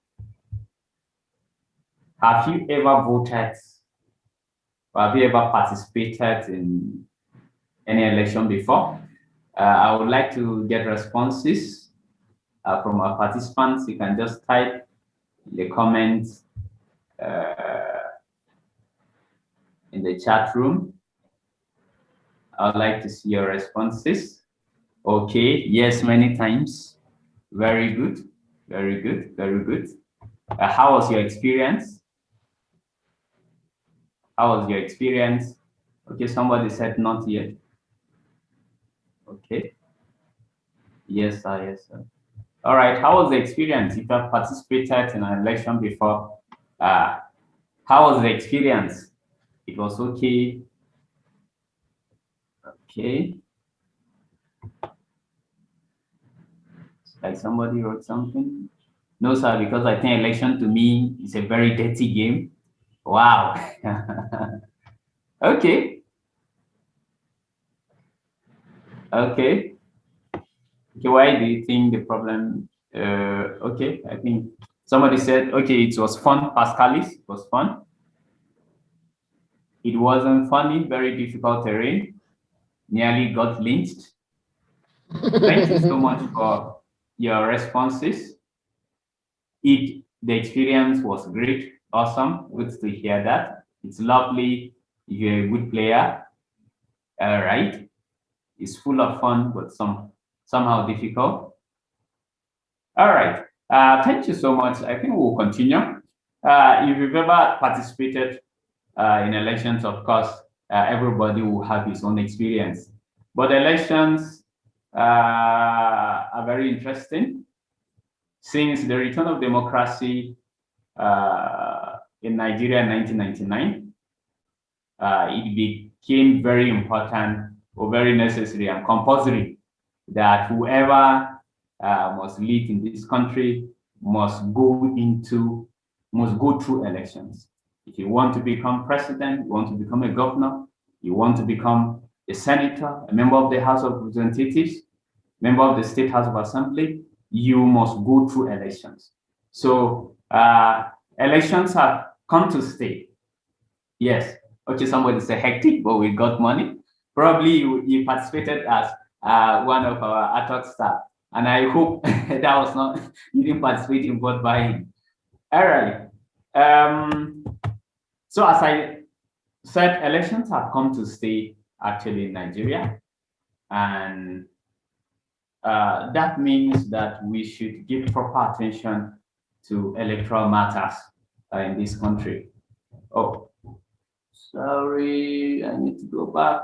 Have you ever voted or have you ever participated in any election before? I would like to get responses from our participants. You can just type in the comments in the chat room. I would like to see your responses. Okay, yes, many times. Very good, very good, very good. How was your experience? How was your experience? Okay, somebody said not yet. Okay. Yes, sir, yes, sir. All right, how was the experience? If you have participated in an election before, how was the experience? It was okay. Okay. Like somebody wrote something. No, sir, because I think election to me is a very dirty game. Wow. Okay. Okay. Okay, why do you think the problem? Okay, I think somebody said, okay, it was fun, Pascalis, it was fun. It wasn't funny, very difficult terrain, nearly got lynched. Thank you so much for your responses. The experience was great, awesome, good to hear that. It's lovely if you're a good player, right? It's full of fun, but somehow difficult. All right. Thank you so much. I think we'll continue. If you've ever participated in elections, of course, everybody will have his own experience. But elections are very interesting. Since the return of democracy in Nigeria in 1999, it became very important or very necessary and compulsory that whoever must lead in this country must go through elections. If you want to become president, you want to become a governor, you want to become a senator, a member of the House of Representatives, member of the State House of Assembly, you must go through elections. So elections have come to stay. Yes. Okay, somebody say hectic, but we got money. Probably you participated as one of our ad hoc staff. And I hope that was not, you didn't participate in vote buying. All right. So as I said, elections have come to stay actually in Nigeria. And that means that we should give proper attention to electoral matters in this country. Oh, sorry, I need to go back.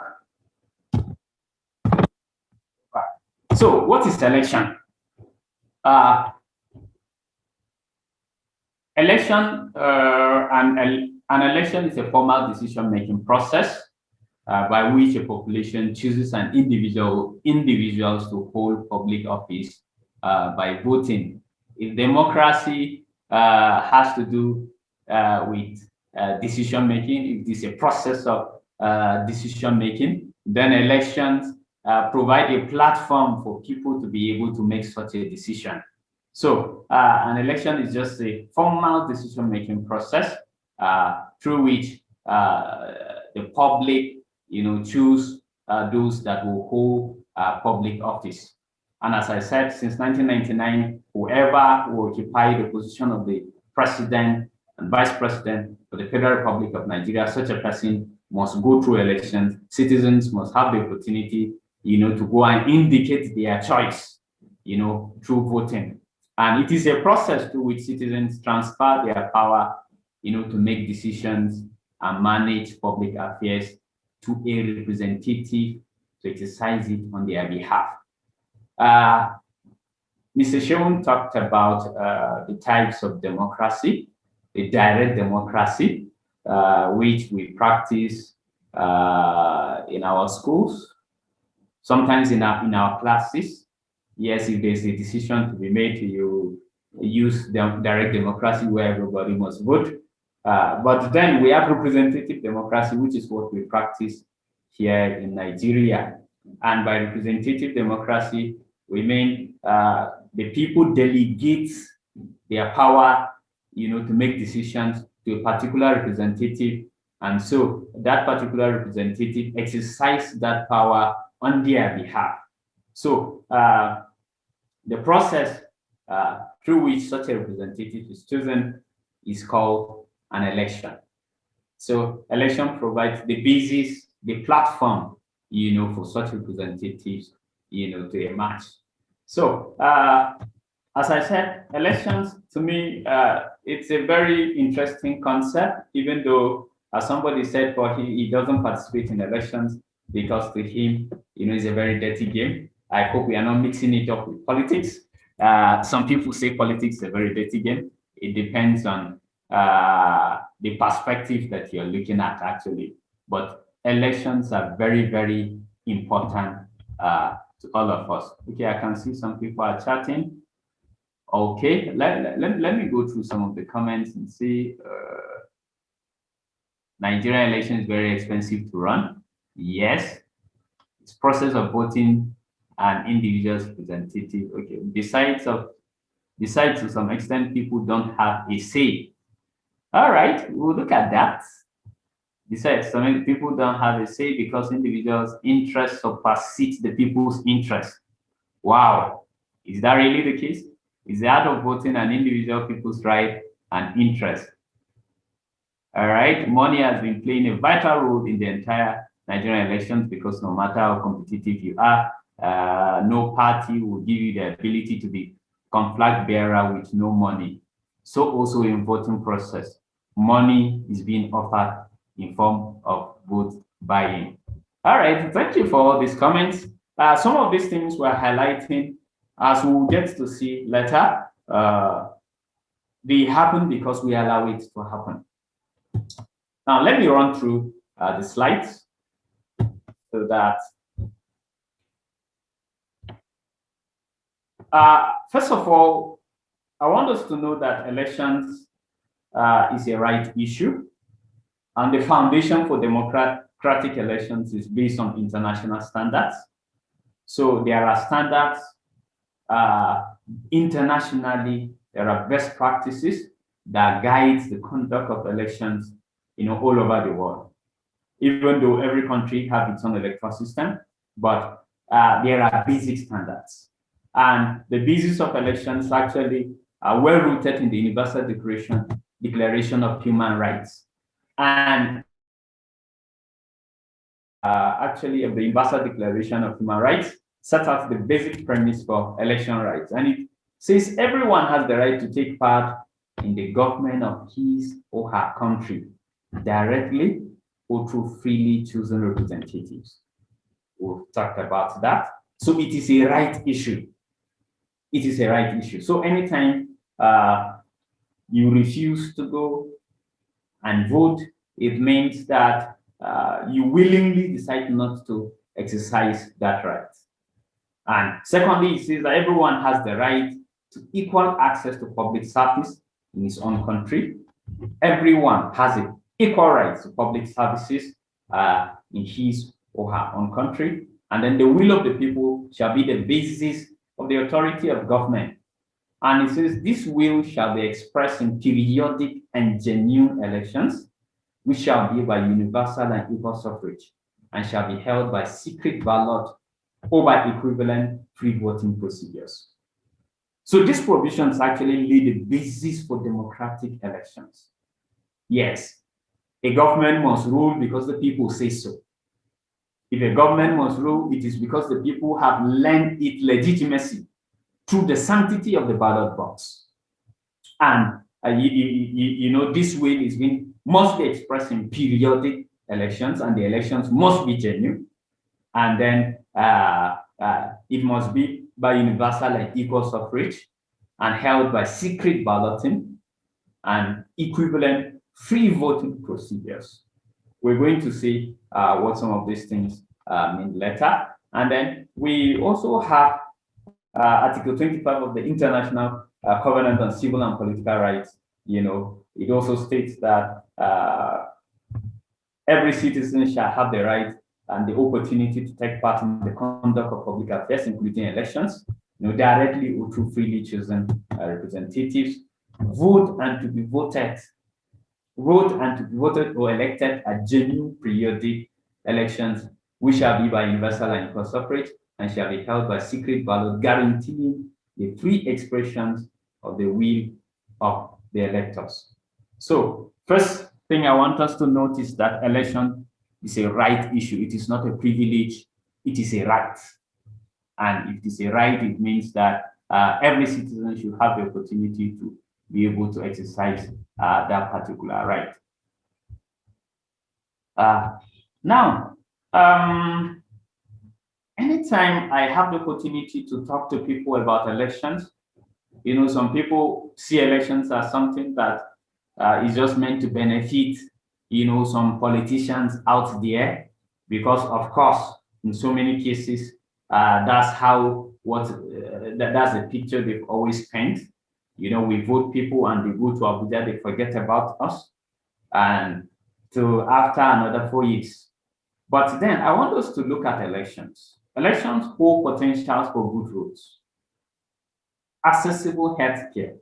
So what is election? An election is a formal decision-making process by which a population chooses an individuals to hold public office by voting. If democracy has to do with decision-making, if it is a process of decision-making, then elections provide a platform for people to be able to make such a decision. So an election is just a formal decision-making process through which the public, choose those that will hold public office. And as I said, since 1999, whoever will occupy the position of the president and vice president for the Federal Republic of Nigeria, such a person must go through elections. Citizens must have the opportunity, to go and indicate their choice, through voting. And it is a process through which citizens transfer their power, to make decisions and manage public affairs to a representative to exercise it on their behalf. Mr. Sheon talked about the types of democracy, the direct democracy, which we practice in our schools, sometimes in our classes. Yes, if there's a decision to be made, you use direct democracy where everybody must vote. But then we have representative democracy, which is what we practice here in Nigeria. And by representative democracy, we mean the people delegate their power, to make decisions to a particular representative. And so that particular representative exercises that power on their behalf. So the process through which such a representative is chosen is called an election. So election provides the basis, the platform, for such representatives, to emerge. So as I said, elections to me, it's a very interesting concept, even though as somebody said, but he doesn't participate in elections because to him, it's a very dirty game. I hope we are not mixing it up with politics. Some people say politics is a very dirty game. It depends on the perspective that you're looking at, actually. But elections are very, very important to all of us. Okay, I can see some people are chatting. Okay, let me go through some of the comments and see. Nigerian election is very expensive to run. Yes, it's process of voting an individual's representative. Okay, besides to some extent, people don't have a say. All right, we'll look at that. Besides, some people don't have a say because individuals' interests supersede the people's interests. Wow, is that really the case? Is the act of voting an individual people's right and interest? All right, money has been playing a vital role in the entire Nigerian elections because no matter how competitive you are, no party will give you the ability to be flag bearer with no money. So also in voting process, money is being offered in form of vote buying. All right, thank you for all these comments. Some of these things we're highlighting, as we'll get to see later, they happen because we allow it to happen. Now, let me run through the slides so that first of all, I want us to know that elections is a right issue, and the foundation for democratic elections is based on international standards. So there are standards internationally there are best practices that guide the conduct of elections, all over the world. Even though every country has its own electoral system, but there are basic standards. And the basis of elections actually are well rooted in the Universal Declaration of Human Rights. And actually, the Universal Declaration of Human Rights sets out the basic premise for election rights. And it says everyone has the right to take part in the government of his or her country directly or through freely chosen representatives. We've talked about that. So it is a right issue. It is a right issue. So anytime you refuse to go and vote, it means that you willingly decide not to exercise that right. And secondly, it says that everyone has the right to equal access to public service in his own country. Everyone has an equal right to public services in his or her own country. And then the will of the people shall be the basis of the authority of government. And it says this will shall be expressed in periodic and genuine elections, which shall be by universal and equal suffrage, and shall be held by secret ballot or by equivalent free voting procedures. So these provisions actually lay the basis for democratic elections. Yes, a government must rule because the people say so. If a government must rule, it is because the people have lent it legitimacy through the sanctity of the ballot box. And this will must be expressed in periodic elections, and the elections must be genuine. And then it must be by universal and equal suffrage and held by secret balloting and equivalent free voting procedures. We're going to see what some of these things mean later. And then we also have Article 25 of the International Covenant on Civil and Political Rights. It also states that every citizen shall have the right and the opportunity to take part in the conduct of public affairs, including elections, directly or through freely chosen representatives, vote and to be voted or elected at genuine periodic elections, which shall be by universal and equal suffrage and shall be held by secret ballot, guaranteeing the free expressions of the will of the electors. So first thing I want us to notice that election is a right issue. It is not a privilege, it is a right. And if it is a right, it means that every citizen should have the opportunity to be able to exercise that particular right. Now, anytime I have the opportunity to talk to people about elections, some people see elections as something that is just meant to benefit, some politicians out there, because of course, in so many cases, that's the picture they've always paint. We vote people and they go to Abuja, they forget about us, and after another 4 years. But then I want us to look at elections. Elections hold potentials for good roads, accessible healthcare.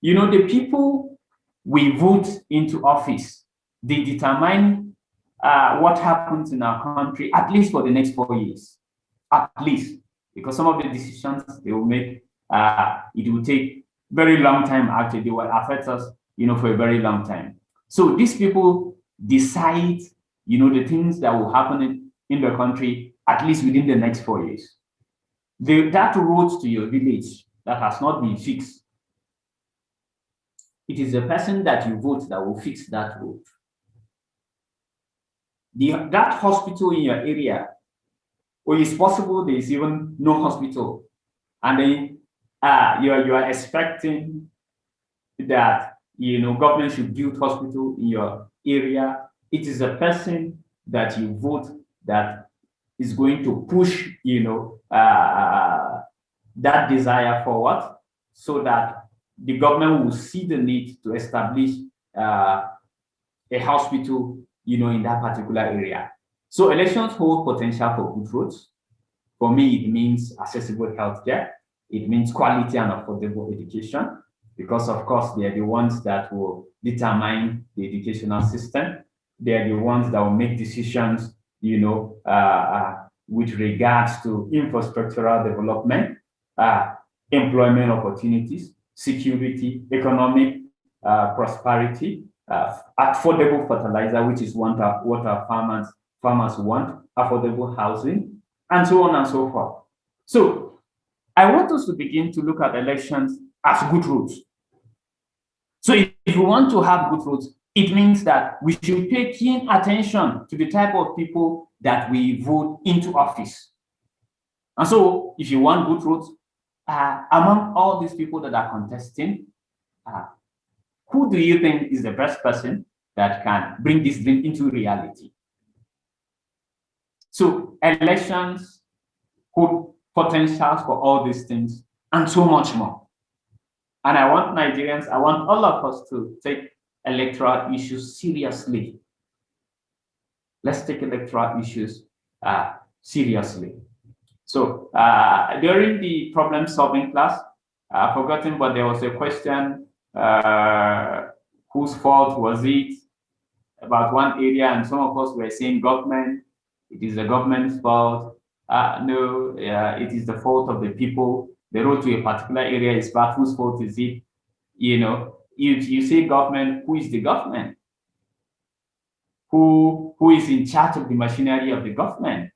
The people we vote into office, they determine what happens in our country, at least for the next 4 years, at least, because some of the decisions they will make, it will take very long time. Actually, they will affect us, for a very long time. So these people decide, the things that will happen in the country, at least within the next 4 years. That road to your village that has not been fixed, it is the person that you vote that will fix that road. That hospital in your area, or it's possible there is even no hospital, and then you are expecting that government should build hospital in your area. It is a person that you vote that is going to push that desire forward, so that the government will see the need to establish a hospital in that particular area. So elections hold potential for good roads. For me, it means accessible healthcare. It means quality and affordable education. because of course they are the ones that will determine the educational system. They are the ones that will make decisions, with regards to infrastructural development, employment opportunities, security, economic prosperity, affordable fertilizer, which is what our farmers want, affordable housing, and so on and so forth. So I want us to begin to look at elections as good roads. So if we want to have good roads, it means that we should pay keen attention to the type of people that we vote into office. And so if you want good roads, among all these people that are contesting, who do you think is the best person that can bring this dream into reality? So elections hold potentials for all these things and so much more. And I want Nigerians, I want all of us to take electoral issues seriously. Let's take electoral issues seriously. So during the problem solving class, I've forgotten, but there was a question, whose fault was it about one area, and some of us were saying government, it is the government's fault. No, it is the fault of the people. The road to a particular area is bad, whose fault is it? If you say government, who is the government? Who is in charge of the machinery of the government?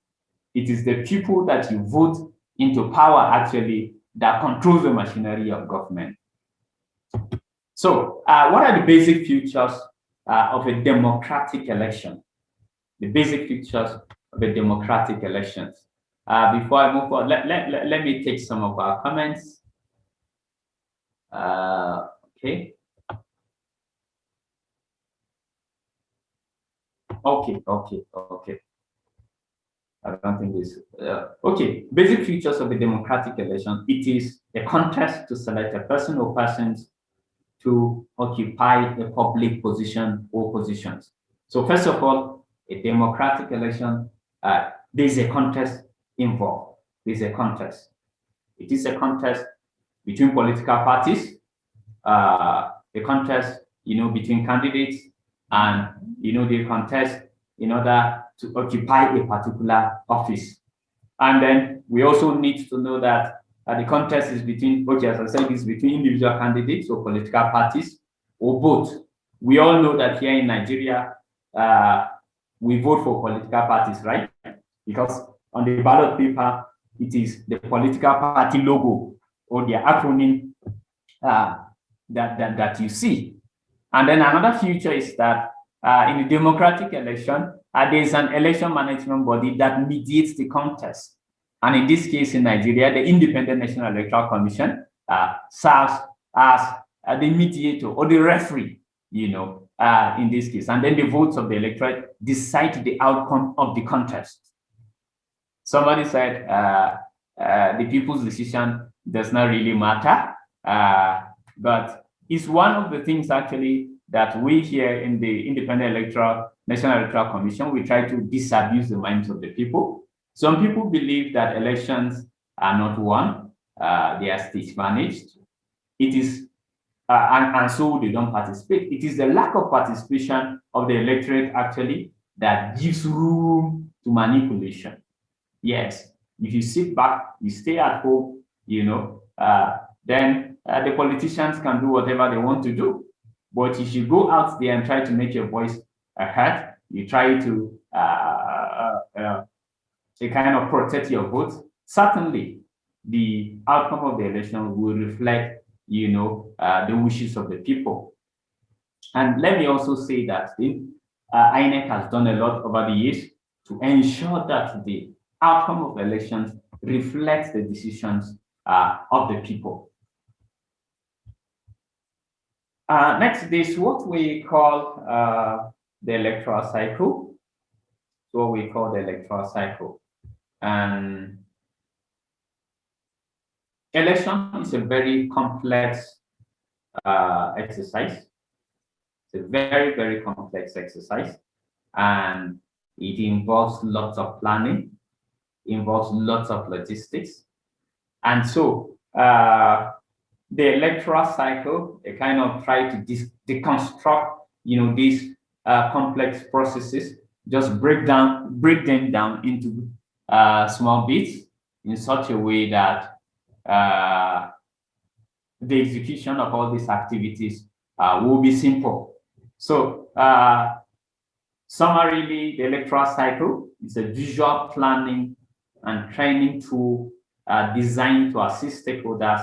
It is the people that you vote into power actually that controls the machinery of government. So what are the basic features of a democratic election? The basic features of a democratic election. Before I move on, let me take some of our comments. Okay. Okay. I don't think this. Okay, basic features of a democratic election. It is a contest to select a person or persons to occupy a public position or positions. So first of all, a democratic election, there's a contest involved. There's a contest. It is a contest between political parties, a contest, between candidates, and they contest in order to occupy a particular office. And then we also need to know that the contest is between, as I said, is between individual candidates or political parties or both. We all know that here in Nigeria, we vote for political parties, right? Because on the ballot paper, it is the political party logo or their acronym that you see. And then another feature is that in a democratic election, there is an election management body that mediates the contest. And in this case, in Nigeria, the Independent National Electoral Commission serves as the mediator or the referee, in this case. And then the votes of the electorate decide the outcome of the contest. Somebody said the people's decision does not really matter, but it's one of the things actually that we here in the National Electoral Commission, we try to disabuse the minds of the people. Some people believe that elections are not won, they are state managed. It is, and so they don't participate. It is the lack of participation of the electorate actually that gives room to manipulation. Yes, if you sit back, you stay at home, then the politicians can do whatever they want to do. But if you go out there and try to make your voice heard, you try to kind of protect your vote, certainly the outcome of the election will reflect, the wishes of the people. And let me also say that the INEC has done a lot over the years to ensure that the outcome of elections reflects the decisions of the people. Next is what we call the electoral cycle. So what we call the electoral cycle. And election is a very complex exercise. It's a very, very complex exercise. And it involves lots of planning, involves lots of logistics. And so the electoral cycle, they kind of try to deconstruct, these complex processes, just break them down into small bits in such a way that the execution of all these activities will be simple. So summarily, the electoral cycle is a visual planning and training tool designed to assist stakeholders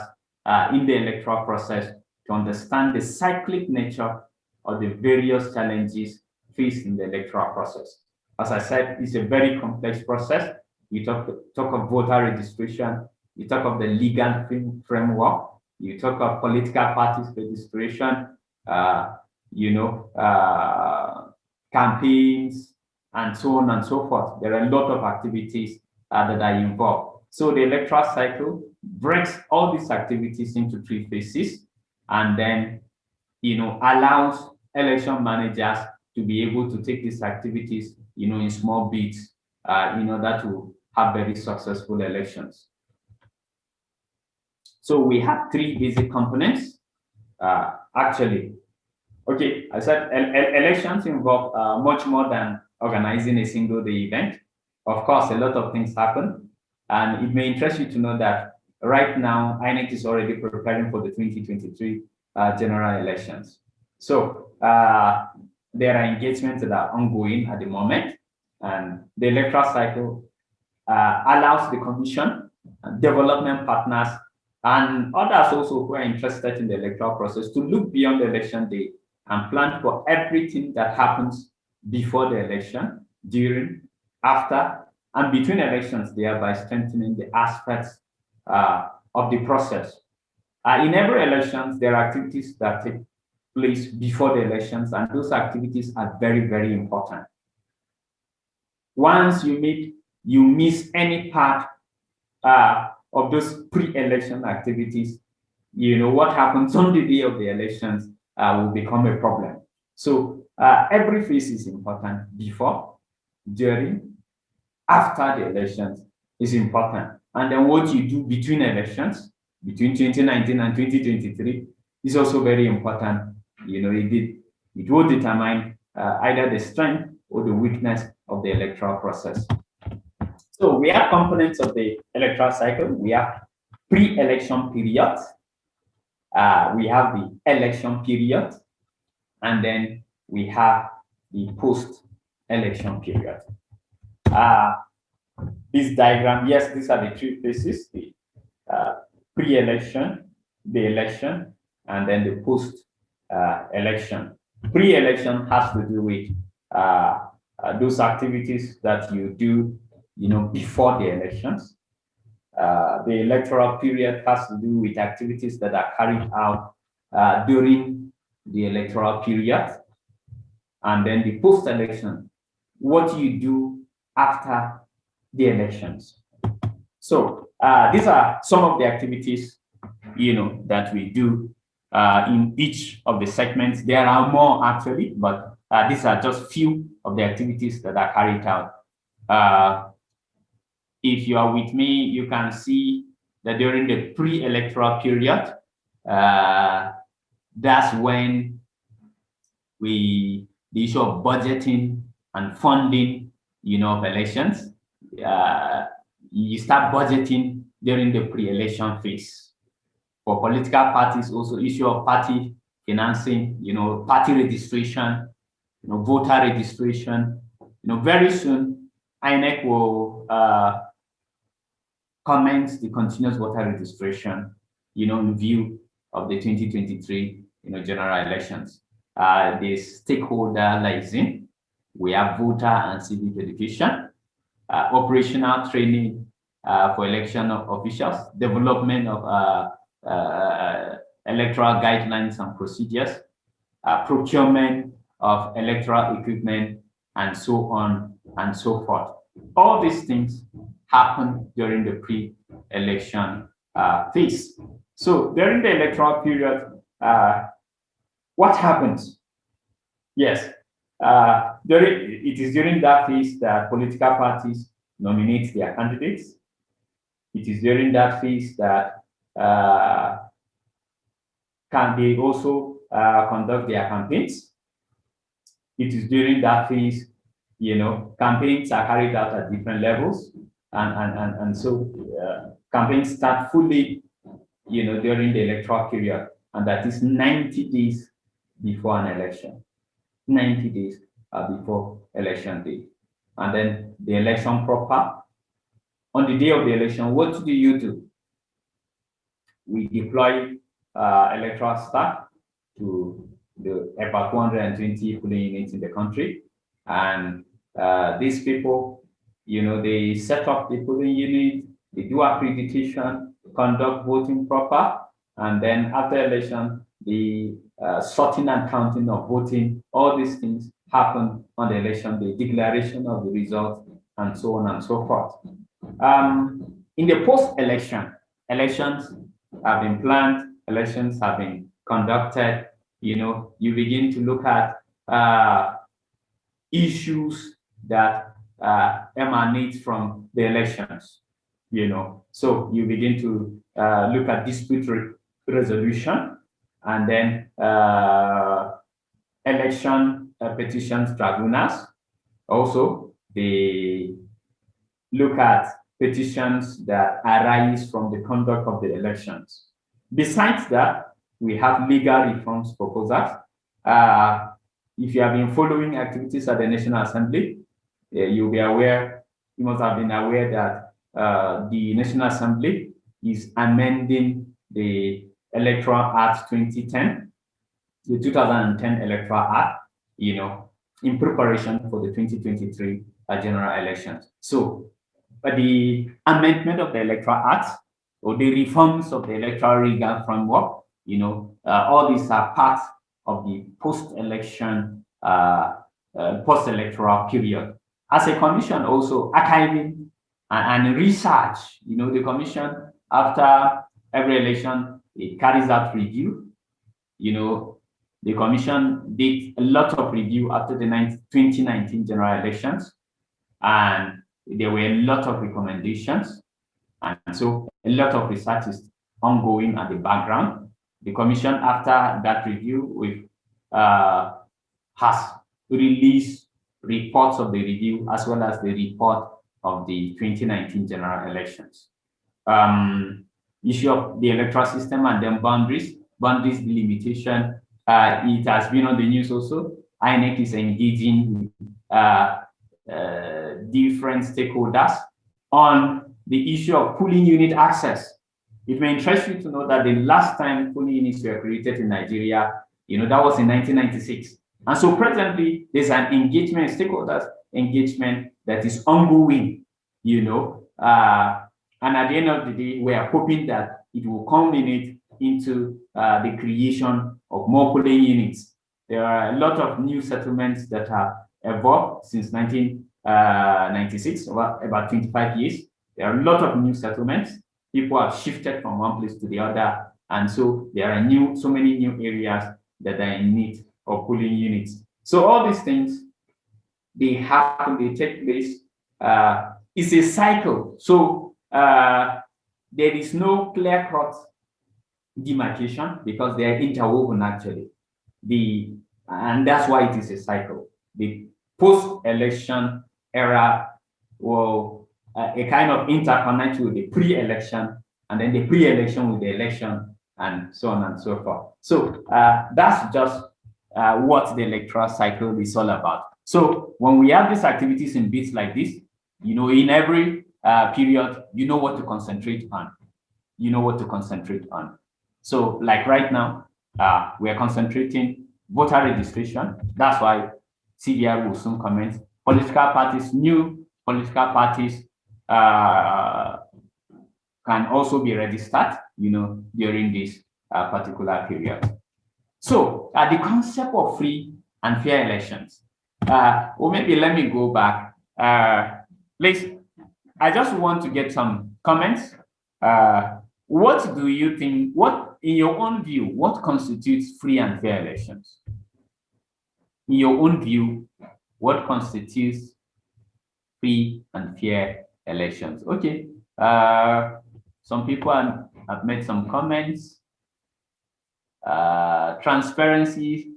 in the electoral process to understand the cyclic nature of the various challenges faced in the electoral process. As I said, it's a very complex process. We talk of voter registration, you talk of the legal framework, you talk of political parties registration, campaigns, and so on and so forth. There are a lot of activities that are involved. So the electoral cycle breaks all these activities into 3 phases, and then, allows election managers to be able to take these activities, in small bits, in order to have very successful elections. So we have 3 basic components, actually. Okay, I said elections involve much more than organizing a single day event. Of course, a lot of things happen, and it may interest you to know that right now, INEC is already preparing for the 2023 general elections. So there are engagements that are ongoing at the moment, and the electoral cycle allows the Commission, development partners, and others also who are interested in the electoral process to look beyond the election day and plan for everything that happens before the election, during, after, and between elections, thereby strengthening the aspects of the process. In every elections, there are activities that take place before the elections, and those activities are very, very important. Once you miss any part of those pre-election activities, what happens on the day of the elections will become a problem. So every phase is important: before, during, after the elections is important. And then what you do between elections, between 2019 and 2023, is also very important. It will determine either the strength or the weakness of the electoral process. So we have components of the electoral cycle. We have pre-election period. We have the election period, and then we have the post-election period. This diagram, yes, these are the 3 phases: the pre-election, the election, and then the post-election. Pre-election has to do with those activities that you do, before the elections. The electoral period has to do with activities that are carried out during the electoral period. And then the post-election, what you do after the elections. So these are some of the activities, that we do in each of the segments. There are more actually, but these are just few of the activities that are carried out. If you are with me, you can see that during the pre-electoral period, that's when the issue of budgeting and funding, of elections, you start budgeting during the pre-election phase. For political parties, also issue of party financing, party registration, voter registration. Very soon, INEC will commence the continuous voter registration, in view of the 2023, general elections. The stakeholder liaison, we have voter and civic education, operational training for election of officials, development of electoral guidelines and procedures, procurement of electoral equipment, and so on and so forth. All these things happen during the pre-election phase. So during the electoral period, what happens? Yes, it is during that phase that political parties nominate their candidates. It is during that phase that can they also conduct their campaigns? It is during that phase, campaigns are carried out at different levels, and so campaigns start fully, during the electoral period, and that is 90 days before an election. 90 days before election day. And then the election proper. On the day of the election, what do you do? We deploy electoral staff to about 120 polling units in the country. And these people, they set up the polling unit, they do accreditation, conduct voting proper, and then after election, the sorting and counting of voting, all these things happen on the election day, declaration of the results, and so on and so forth. In the post-election, elections have been planned, elections have been conducted, you begin to look at issues that emanate from the elections, So you begin to look at dispute resolution, and then election petitions tribunals. Also, they look at petitions that arise from the conduct of the elections. Besides that, we have legal reforms proposals. If you have been following activities at the National Assembly, you must have been aware that the National Assembly is amending the Electoral Act 2010, the 2010 Electoral Act, in preparation for the 2023 general elections. So, the amendment of the Electoral Act or the reforms of the electoral legal framework, all these are parts of the post-election, post-electoral period. As a commission, also archiving and research, the commission, after every election, it carries out review. The commission did a lot of review after the 2019 general elections, and there were a lot of recommendations. And so a lot of research is ongoing at the background. The commission, after that review, has released reports of the review as well as the report of the 2019 general elections. Issue of the electoral system and then boundaries delimitation. It has been on the news also. INEC is engaging different stakeholders on the issue of polling unit access. It may interest you to know that the last time polling units were created in Nigeria, that was in 1996. And so presently, there's an engagement, stakeholders engagement that is ongoing, and at the end of the day, we are hoping that it will culminate into the creation of more polling units. There are a lot of new settlements that have evolved since 1996, about 25 years. There are a lot of new settlements. People have shifted from one place to the other. And so there are so many new areas that are in need of polling units. So all these things, they happen, they take place. It's a cycle. So there is no clear-cut demarcation because they are interwoven actually. And that's why it is a cycle. The post-election era will a kind of interconnect with the pre-election, and then the pre-election with the election, and so on and so forth. So that's just what the electoral cycle is all about. So when we have these activities in bits like this, in every period, what to concentrate on. What to concentrate on. So like right now, we are concentrating voter registration. That's why CBR will soon comment. Political parties, new political parties can also be registered, during this particular period. So the concept of free and fair elections. Or maybe let me go back. I just want to get some comments. What do you think, in your own view, what constitutes free and fair elections? In your own view, what constitutes free and fair elections? Okay, some people have made some comments. Transparency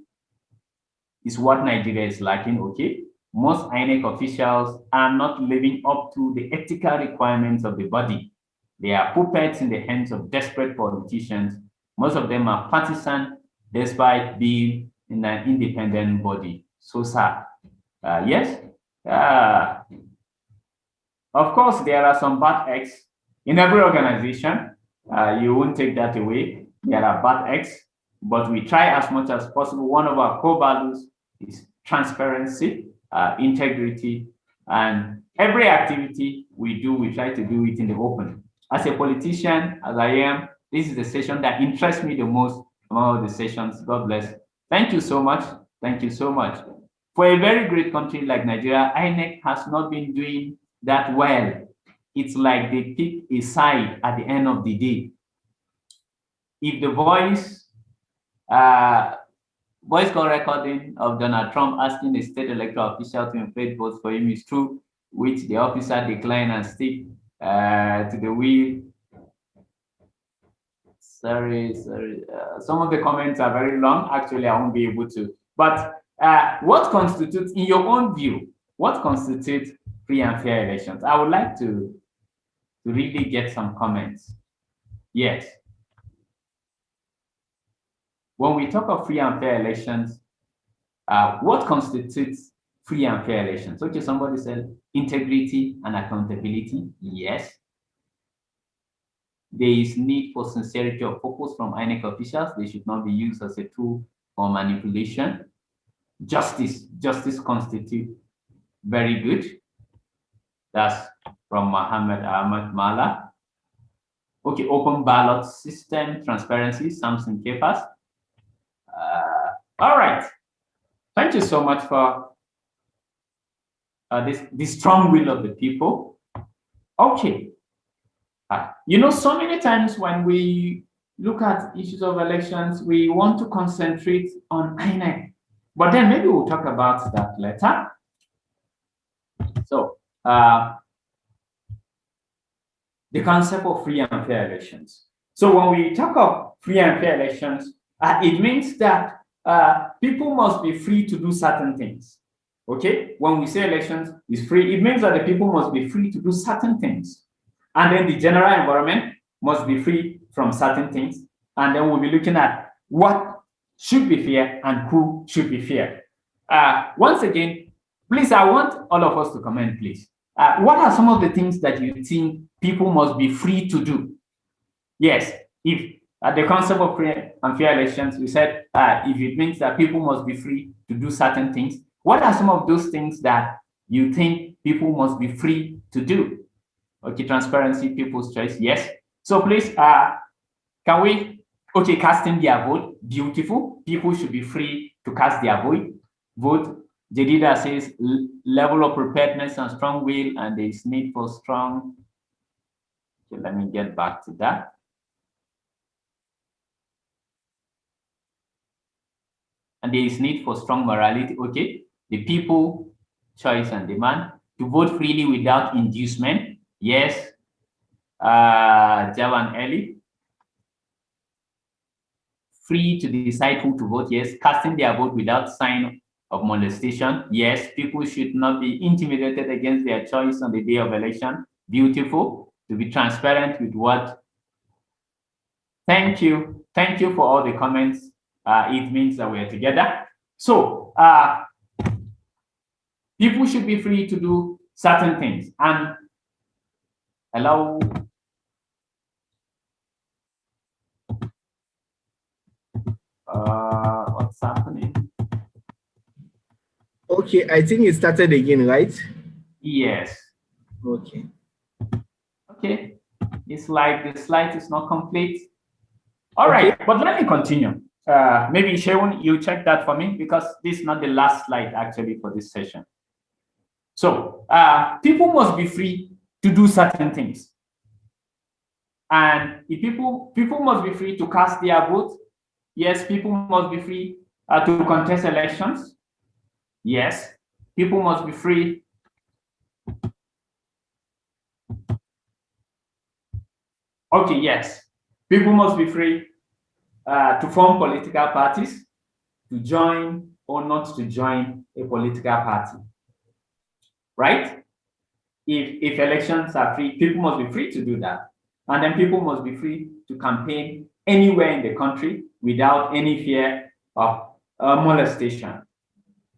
is what Nigeria is lacking, okay? Most INEC officials are not living up to the ethical requirements of the body. They are puppets in the hands of desperate politicians. Most of them are partisan despite being in an independent body. So sad. Yes. Of course, there are some bad eggs in every organization. You won't take that away. There are bad eggs, but we try as much as possible. One of our core values is transparency, integrity, and every activity we do, we try to do it in the open. As a politician, as I am, this is the session that interests me the most among all the sessions. God bless. Thank you so much. Thank you so much. For a very great country like Nigeria, INEC has not been doing that well. It's like they pick a side at the end of the day. If the voice call recording of Donald Trump asking a state electoral official to inflate votes for him is true, which the officer declined and stick to the wheel. Sorry. Some of the comments are very long. Actually, I won't be able to. But what constitutes, in your own view, what constitutes free and fair elections? I would like to really get some comments. Yes. When we talk of free and fair elections, what constitutes free and fair elections? Okay, somebody said integrity and accountability. Yes. There is need for sincerity of purpose from INEC officials. They should not be used as a tool for manipulation. Justice constitutes very good. That's from Mohammed Ahmad Mala. Okay, open ballot system, transparency, Samson Kepas. All right. Thank you so much for this strong will of the people. Okay. So many times when we look at issues of elections, we want to concentrate on INEC, but then maybe we'll talk about that later. So, the concept of free and fair elections. So when we talk of free and fair elections, it means that people must be free to do certain things. Okay, when we say elections is free, it means that the people must be free to do certain things. And then the general environment must be free from certain things. And then we'll be looking at what should be fair and who should be fair. Once again, please, I want all of us to comment, please. What are some of the things that you think people must be free to do? Yes, if the concept of free and fair elections, we said if it means that people must be free to do certain things, what are some of those things that you think people must be free to do? Okay, transparency, people's choice, yes. So please, can we, okay, casting their vote, beautiful. People should be free to cast their vote. Jedida says level of preparedness and strong will, and there is need for strong. Okay, let me get back to that. And there is need for strong morality. Okay, the people, choice and demand to vote freely without inducement. Yes, Javan Eli. Free to decide who to vote. Yes, casting their vote without sign of molestation. Yes, people should not be intimidated against their choice on the day of election. Beautiful. To be transparent with what. Thank you for all the comments. It means that we're together. So people should be free to do certain things and allow. What's happening? Okay, I think it started again, right? Yes. Okay. Okay. It's like the slide is not complete. All right, but let me continue. Maybe Shewon, you check that for me because this is not the last slide actually for this session. So people must be free to do certain things. And if people must be free to cast their vote. Yes, people must be free to contest elections. Yes, people must be free. Okay, yes, people must be free to form political parties, to join or not to join a political party, right? If elections are free, people must be free to do that. And then people must be free to campaign anywhere in the country without any fear of molestation.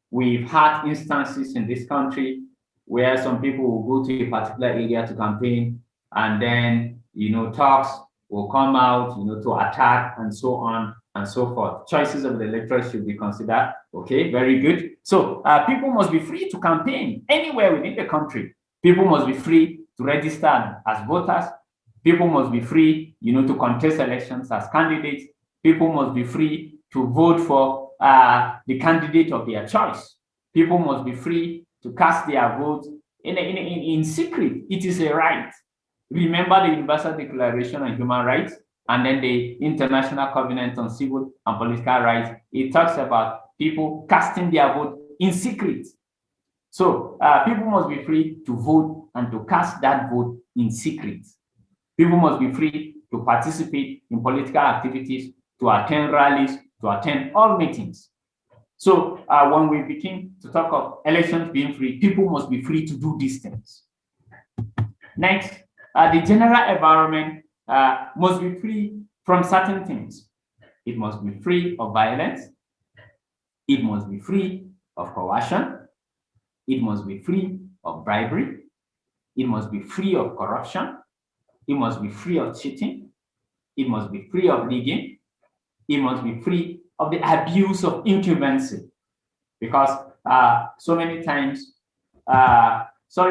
We've had instances in this country where some people will go to a particular area to campaign, and then, talks will come out, to attack and so on and so forth. Choices of the electorate should be considered. Okay, very good. So people must be free to campaign anywhere within the country. People must be free to register as voters. People must be free, to contest elections as candidates. People must be free to vote for the candidate of their choice. People must be free to cast their vote in secret. It is a right. Remember the Universal Declaration on Human Rights and then the International Covenant on Civil and Political Rights. It talks about people casting their vote in secret. So people must be free to vote and to cast that vote in secret. People must be free to participate in political activities, to attend rallies, to attend all meetings. So when we begin to talk of elections being free, people must be free to do these things. Next, the general environment must be free from certain things. It must be free of violence. It must be free of coercion. It must be free of bribery. It must be free of corruption. It must be free of cheating. It must be free of rigging. It must be free of the abuse of incumbency. Because so many times, so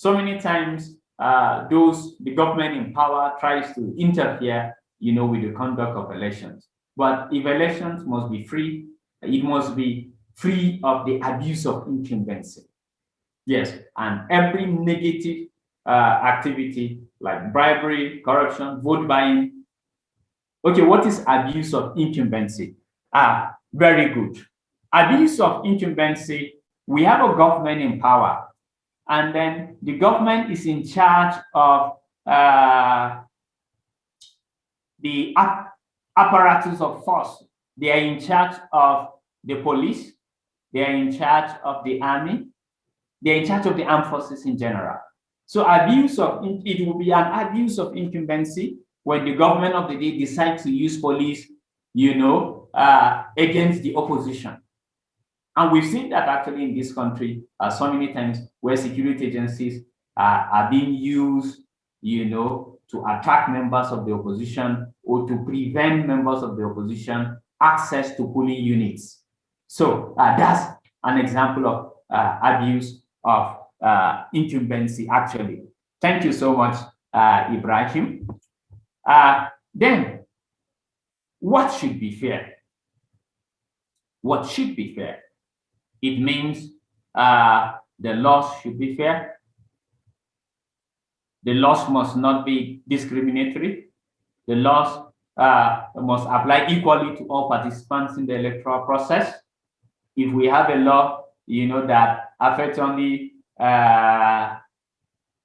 many times the government in power tries to interfere, with the conduct of elections. But if elections must be free, it must be free of the abuse of incumbency. Yes, and every negative activity like bribery, corruption, vote buying. Okay, what is abuse of incumbency? Very good. Abuse of incumbency, we have a government in power, and then the government is in charge of the apparatus of force. They are in charge of the police. They are in charge of the army. They are in charge of the armed forces in general. So it will be an abuse of incumbency when the government of the day decides to use police, against the opposition. And we've seen that actually in this country so many times where security agencies are being used, to attack members of the opposition or to prevent members of the opposition access to polling units. So that's an example of abuse of incumbency, actually. Thank you so much, Ibrahim. Then, what should be fair? What should be fair? It means the laws should be fair. The laws must not be discriminatory. The laws must apply equally to all participants in the electoral process. If we have a law, that affects only the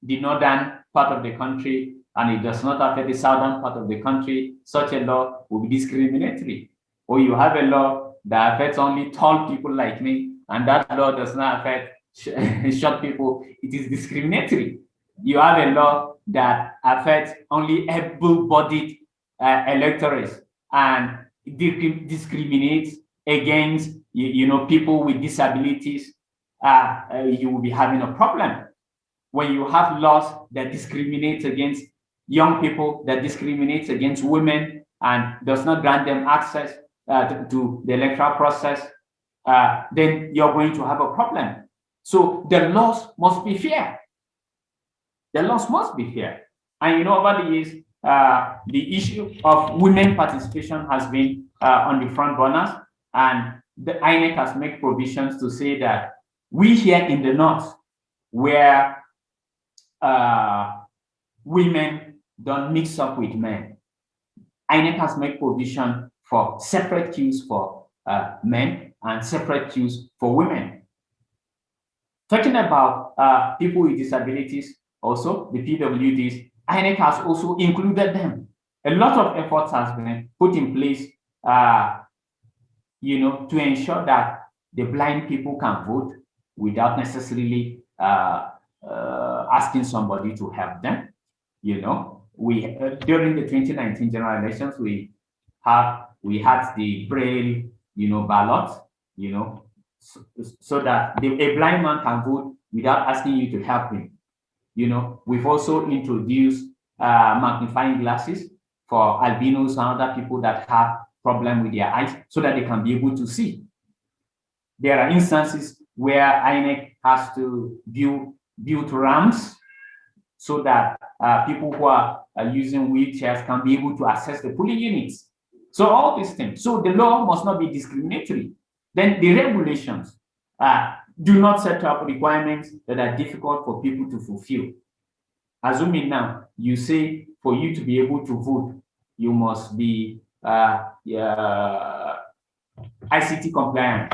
northern part of the country and it does not affect the southern part of the country, such a law will be discriminatory. Or you have a law that affects only tall people like me, and that law does not affect short people, it is discriminatory. You have a law that affects only able-bodied electorates and discriminates against people with disabilities, you will be having a problem. When you have laws that discriminate against young people, that discriminates against women and does not grant them access to the electoral process, then you're going to have a problem. So the laws must be fair. The laws must be fair. And over the years, the issue of women participation has been on the front burners, and the INEC has made provisions to say that we here in the north, where women don't mix up with men, INEC has made provision for separate queues for men and separate queues for women. Talking about people with disabilities, also the PWDs, INEC has also included them. A lot of efforts has been put in place, to ensure that the blind people can vote without necessarily asking somebody to help them. We during the 2019 general elections, we had the braille, ballot, so that a blind man can vote without asking you to help him. We've also introduced magnifying glasses for albinos and other people that have problem with their eyes, so that they can be able to see. There are instances where INEC has to build ramps so that people who are using wheelchairs can be able to access the polling units. So all these things. So the law must not be discriminatory. Then the regulations do not set up requirements that are difficult for people to fulfill. Assuming now, you say for you to be able to vote, you must be ICT compliant.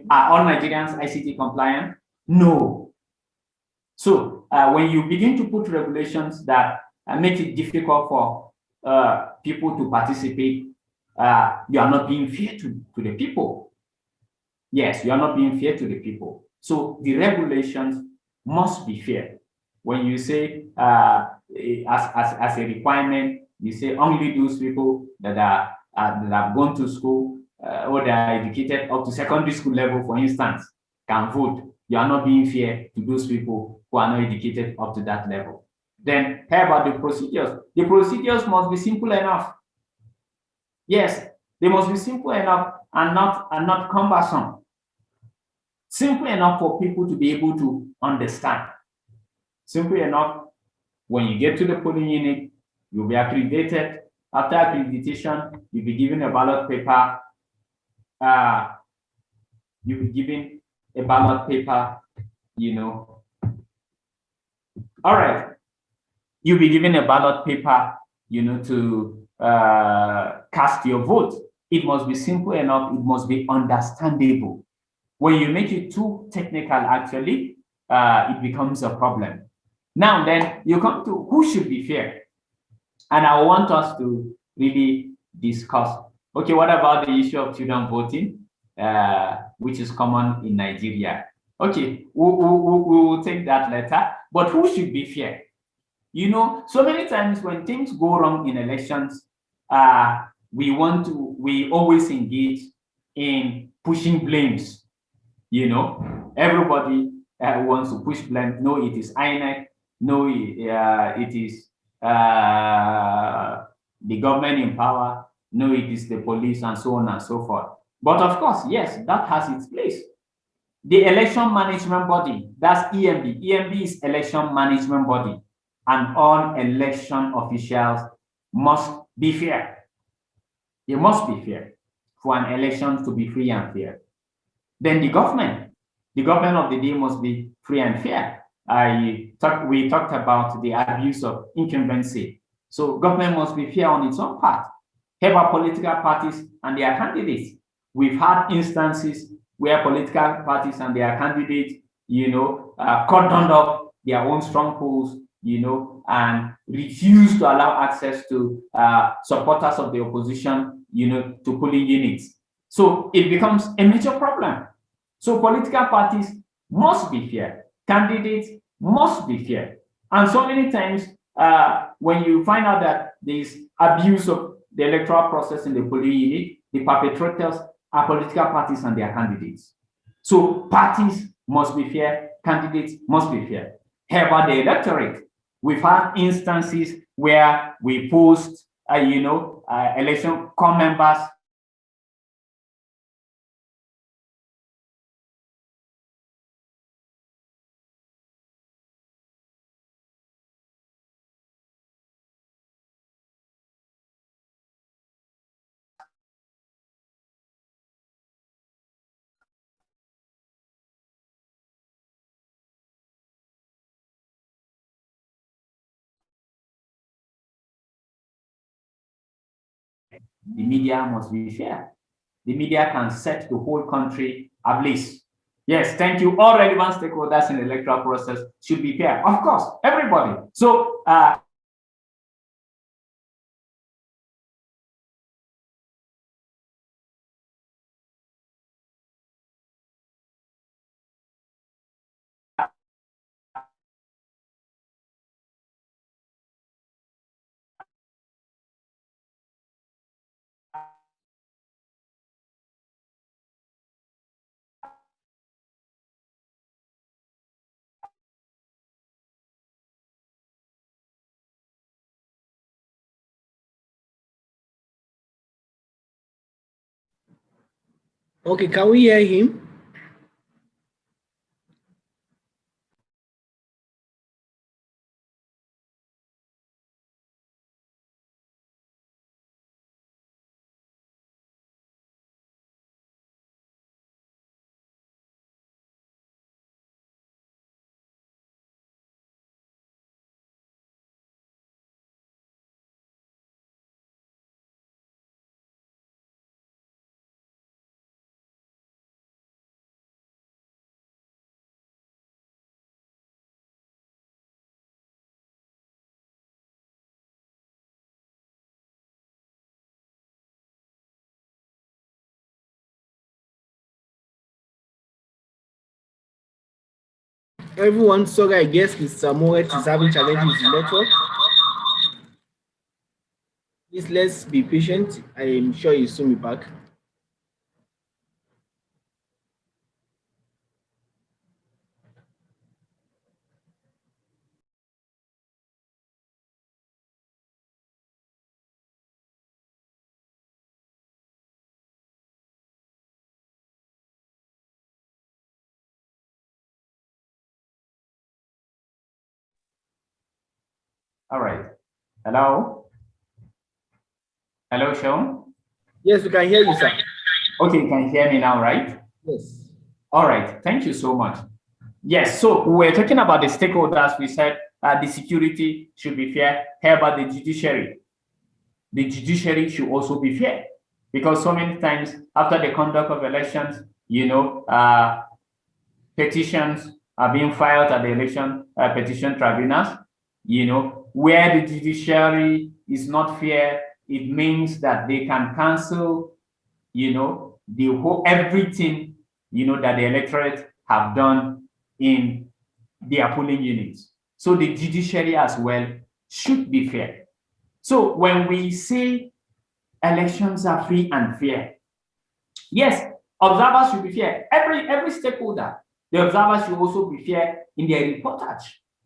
Are all Nigerians ICT compliant? No. So when you begin to put regulations that make it difficult for people to participate, you are not being fair to the people. Yes, you are not being fair to the people. So the regulations must be fair. When you say as a requirement, you say only those people that have gone to school or that are educated up to secondary school level, for instance, can vote. You are not being fair to those people who are not educated up to that level. Then how about the procedures? The procedures must be simple enough. Yes, they must be simple enough and not cumbersome. Simple enough for people to be able to understand. Simple enough, when you get to the polling unit, you'll be accredited. After accreditation, you'll be given a ballot paper. You'll be given a ballot paper, All right. You'll be given a ballot paper, to cast your vote. It must be simple enough. It must be understandable. When you make it too technical, actually, it becomes a problem. Now then, you come to who should be fair. And I want us to really discuss, okay, what about the issue of children voting, which is common in Nigeria? Okay, we will take that later, but who should be fair? So many times when things go wrong in elections, we always engage in pushing blames. Everybody wants to push blame. No, it is INEC. No, it is the government in power. No, it is the police, and so on and so forth. But of course, yes, that has its place. The election management body, that's EMB. EMB is election management body, and all election officials must be fair. They must be fair for an election to be free and fair. Then the government of the day must be free and fair. We talked about the abuse of incumbency. So government must be fair on its own part. How about political parties and their candidates? We've had instances where political parties and their candidates, cordoned up their own strongholds, and refuse to allow access to supporters of the opposition, to polling units. So it becomes a major problem. So political parties must be fair. Candidates must be fair. And so many times, when you find out that there is abuse of the electoral process in the polling unit, the perpetrators are political parties and their candidates. So parties must be fair, candidates must be fair. How about the electorate? We've had instances where we post, election core members the media must be fair. The media can set the whole country ablaze. Yes, thank you. All relevant stakeholders in the electoral process should be fair. Of course, everybody. So, Okay, can we hear him? Everyone, sorry, I guess Mr. Moret is having challenges with the network. Please, let's be patient. I am sure he'll soon be back. all right. Hello? Hello, Sean? Yes, we can hear you, sir. Okay, you can hear me now, right? Yes. All right, thank you so much. Yes, so we're talking about the stakeholders. We said the security should be fair. How about the judiciary? The judiciary should also be fair, because so many times after the conduct of elections, petitions are being filed at the election petition tribunals, where the judiciary is not fair. It means that they can cancel, the whole everything, that the electorate have done in their polling units. So the judiciary as well should be fair. So when we say elections are free and fair, yes, observers should be fair. Every stakeholder, the observers should also be fair in their reportage.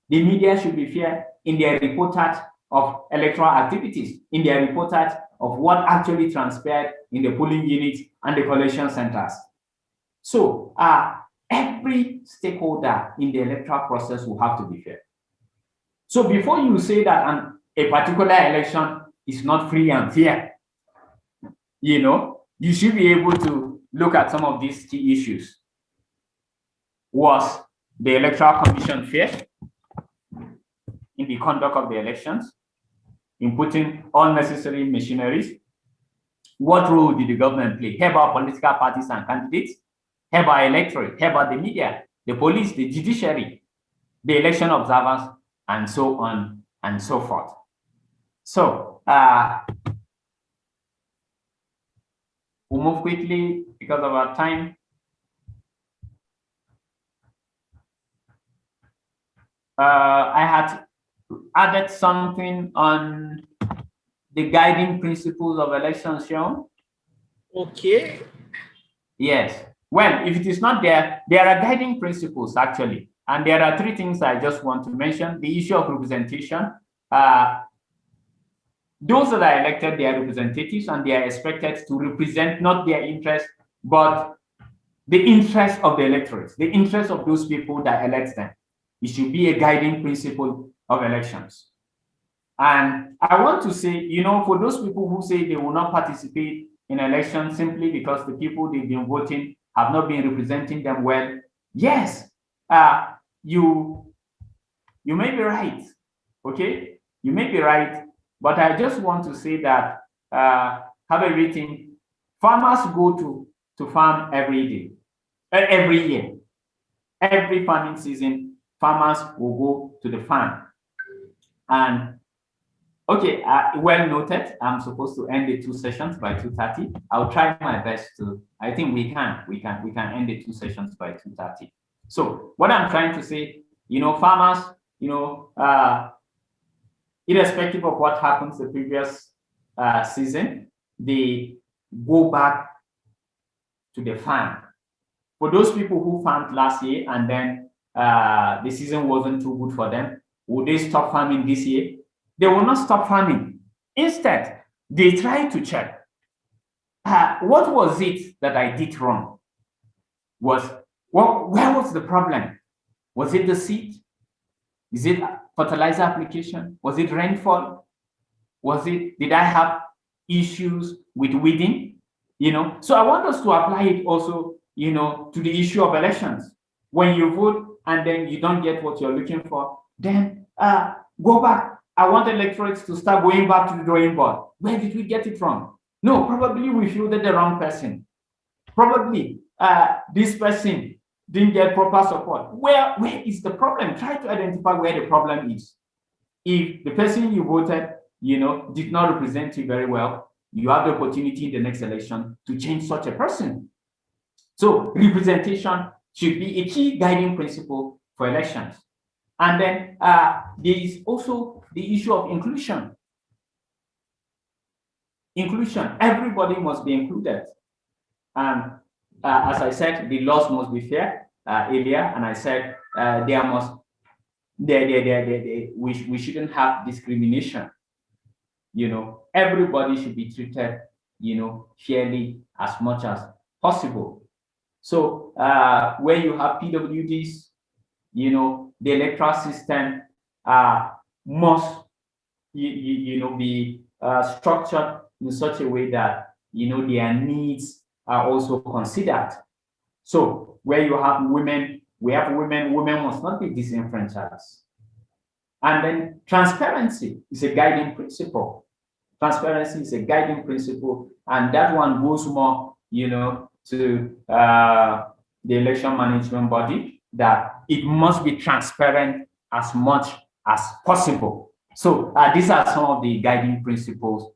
The media should be fair in their reportage of electoral activities, in their reportage of what actually transpired in the polling units and the collation centers. So every stakeholder in the electoral process will have to be fair. So before you say that a particular election is not free and fair, you should be able to look at some of these key issues. Was the Electoral Commission fair in the conduct of the elections, in putting all necessary machineries? What role did the government play? How about political parties and candidates? How about electorate? How about the media, the police, the judiciary, the election observers, and so on and so forth? So we'll move quickly because of our time. I had added something on the guiding principles of elections, Sean. Okay. Yes. Well, if it is not there, there are guiding principles actually. And there are three things I just want to mention. The issue of representation. Those that are elected, they are representatives and they are expected to represent not their interest, but the interest of the electorate, the interest of those people that elect them. It should be a guiding principle of elections. And I want to say, for those people who say they will not participate in elections simply because the people they've been voting have not been representing them well, yes, you may be right, okay? You may be right, but I just want to say that, have everything, farmers go to farm every day, every year. every farming season, farmers will go to the farm. And okay, well noted. I'm supposed to end the 2 sessions by 2:30. I'll try my best to. I think we can end the 2 sessions by 2:30. So what I'm trying to say, farmers, irrespective of what happens the previous season, they go back to the farm. For those people who farmed last year and then the season wasn't too good for them, would they stop farming this year? They will not stop farming. Instead, they try to check, what was it that I did wrong? Where was the problem? Was it the seed? Is it fertilizer application? Was it rainfall? Did I have issues with weeding? So I want us to apply it also, to the issue of elections. When you vote and then you don't get what you're looking for, then go back. I want electorates to start going back to the drawing board. Where did we get it wrong? No, probably we fielded the wrong person. Probably this person didn't get proper support. Where is the problem? Try to identify where the problem is. If the person you voted, did not represent you very well, you have the opportunity in the next election to change such a person. So representation should be a key guiding principle for elections. And then there is also the issue of inclusion. Inclusion, everybody must be included. And as I said, the laws must be fair earlier, and I said we shouldn't have discrimination. Everybody should be treated, fairly as much as possible. So where you have PWDs, the electoral system must, be structured in such a way that, their needs are also considered. So where you have women, women must not be disenfranchised. And then transparency is a guiding principle. Transparency is a guiding principle, and that one goes more, to the election management body, that it must be transparent as much as possible. So these are some of the guiding principles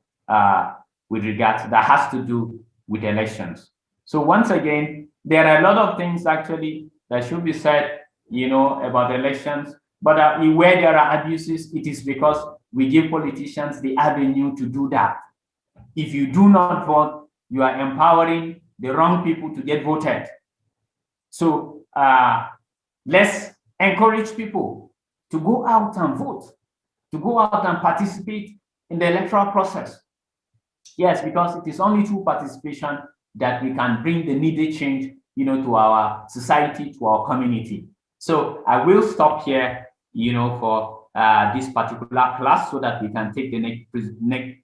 with regard to that has to do with elections. So once again, there are a lot of things actually that should be said, about elections, but where there are abuses, it is because we give politicians the avenue to do that. If you do not vote, you are empowering the wrong people to get voted. So let's encourage people to go out and vote, to go out and participate in the electoral process. Yes, because it is only through participation that we can bring the needed change, to our society, to our community. So I will stop here, for this particular class so that we can take the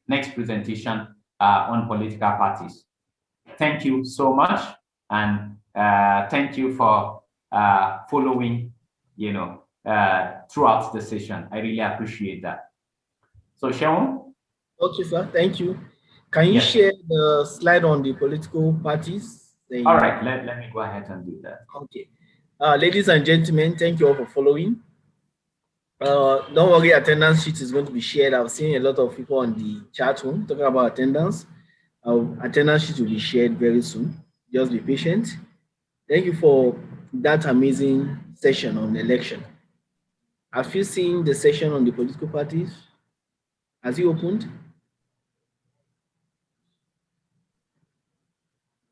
next presentation on political parties. Thank you so much, and thank you for following, throughout the session. I really appreciate that. So Sharon? Okay, sir. Thank you. Can you share the slide on the political parties? All right, let me go ahead and do that. Okay. Ladies and gentlemen, thank you all for following. Don't worry, attendance sheet is going to be shared. I've seen a lot of people on the chat room talking about attendance. Attendance sheet will be shared very soon. Just be patient. Thank you for that amazing session on election. Have you seen the session on the political parties? Has it opened?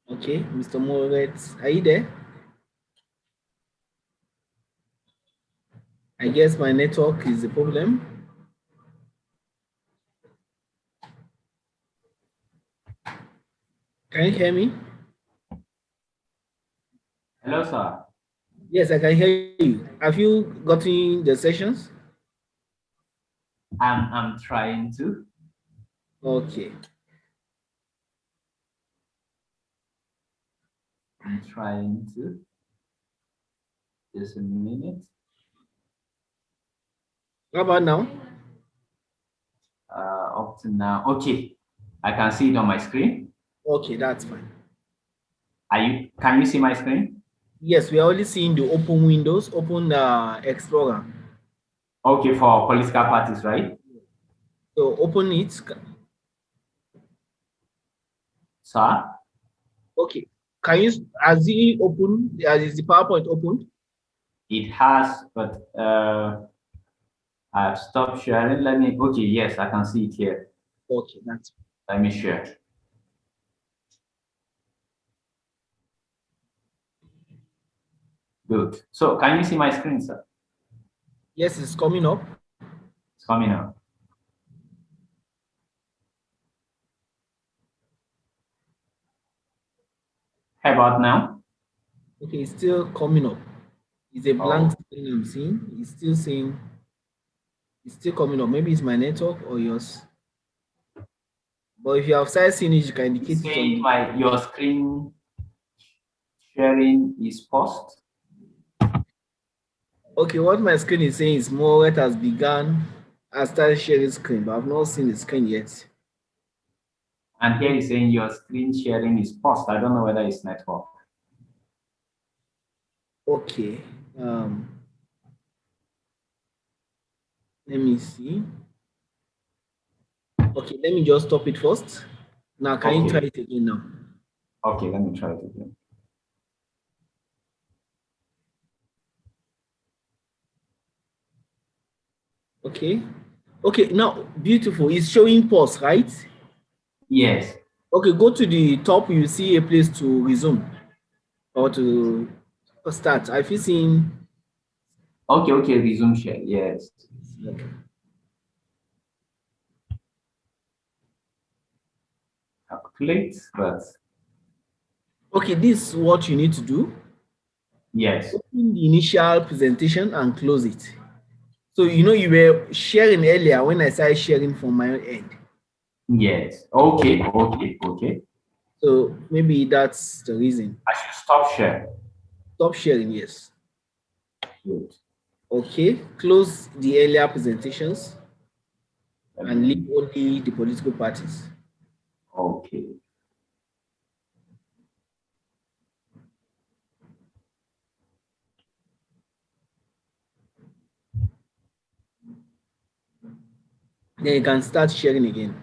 Okay, Mr. Moritz, are you there? I guess my network is the problem. Can you hear me? Hello, sir. Yes, I can hear you. Have you gotten the sessions? I'm trying to. Okay. I'm trying to. Just a minute. How about now? Up to now. Okay. I can see it on my screen. Okay, that's fine. Can you see my screen? Yes, we are only seeing the open windows, open Explorer. Okay, for political parties, right? So open it. Sir? Okay. Can you, has it open? Is the PowerPoint open? It has, but I've stopped sharing. Let me, okay, yes, I can see it here. Okay, that's. Let me share. Good. So can you see my screen, sir? Yes, it's coming up. It's coming up. How about now? Okay, it's still coming up. It's a blank screen I'm seeing. It's still saying, it's still coming up. Maybe it's my network or yours. But if you have started seeing it, you can indicate It's it on saying your screen sharing is paused. Okay, what my screen is saying is more it has begun. I started sharing screen, but I've not seen the screen yet. And here it's saying your screen sharing is paused. I don't know whether it's network. Okay. Let me see. Okay, let me just stop it first. Now, can you try it again now? Okay, let me try it again. Okay. Okay, now, beautiful. It's showing pause, right? Yes. Okay, go to the top. You see a place to resume or to start. Have you seen? Okay, resume share. Yes. Okay. Calculate, but. Okay, this is what you need to do. Yes. Open the initial presentation and close it. So, you know, you were sharing earlier when I started sharing from my end. Yes. Okay. So maybe that's the reason. I should stop sharing. Stop sharing, yes. Good. Okay, close the earlier presentations and leave only the political parties. Okay. Then you can start sharing again.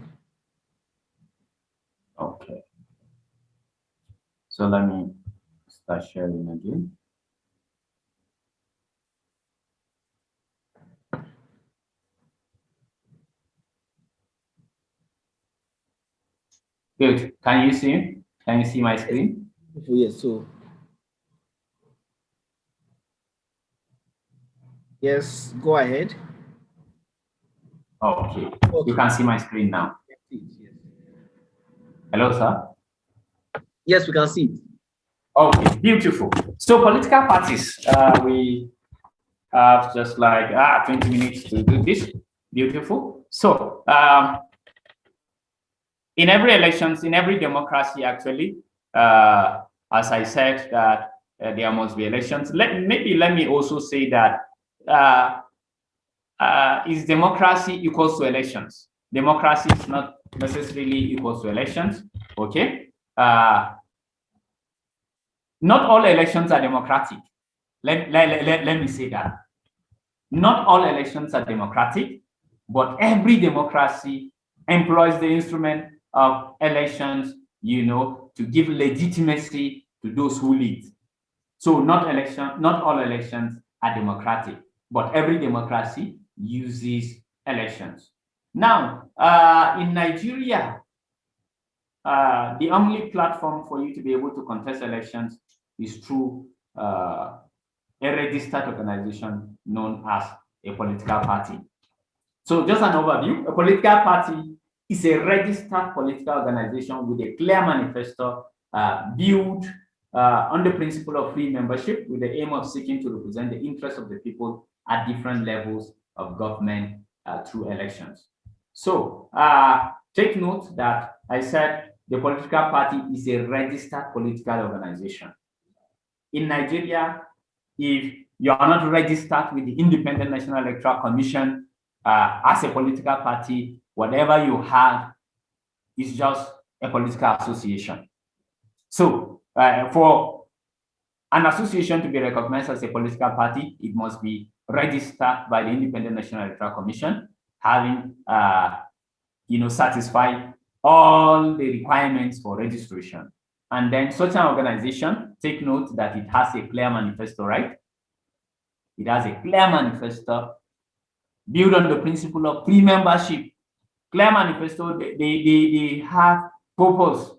Okay. So let me start sharing again. Good. Can you see? Can you see my screen? Yes. So yes, go ahead. Okay. You can see my screen now. Hello, sir. Yes, we can see it. Okay, beautiful. So political parties, we have just like 20 minutes to do this. Beautiful. So in every elections, in every democracy, actually, as I said, that there must be elections. Let me also say that is democracy equals to elections? Democracy is not necessarily equals to elections. Okay. Not all elections are democratic. Let me say that. Not all elections are democratic, but every democracy employs the instrument of elections, you know, to give legitimacy to those who lead. So not all elections are democratic, but every democracy uses elections. Now, in Nigeria, the only platform for you to be able to contest elections is through a registered organization known as a political party. So just an overview, a political party is a registered political organization with a clear manifesto built on the principle of free membership with the aim of seeking to represent the interests of the people at different levels of government through elections. So take note that I said the political party is a registered political organization. In Nigeria, if you are not registered with the Independent National Electoral Commission as a political party, whatever you have is just a political association. So for An association to be recognized as a political party, it must be registered by the Independent National Electoral Commission, having satisfied all the requirements for registration. And then such an organization, take note that it has a clear manifesto, right? It has a clear manifesto built on the principle of free membership. Clear manifesto, they have purpose.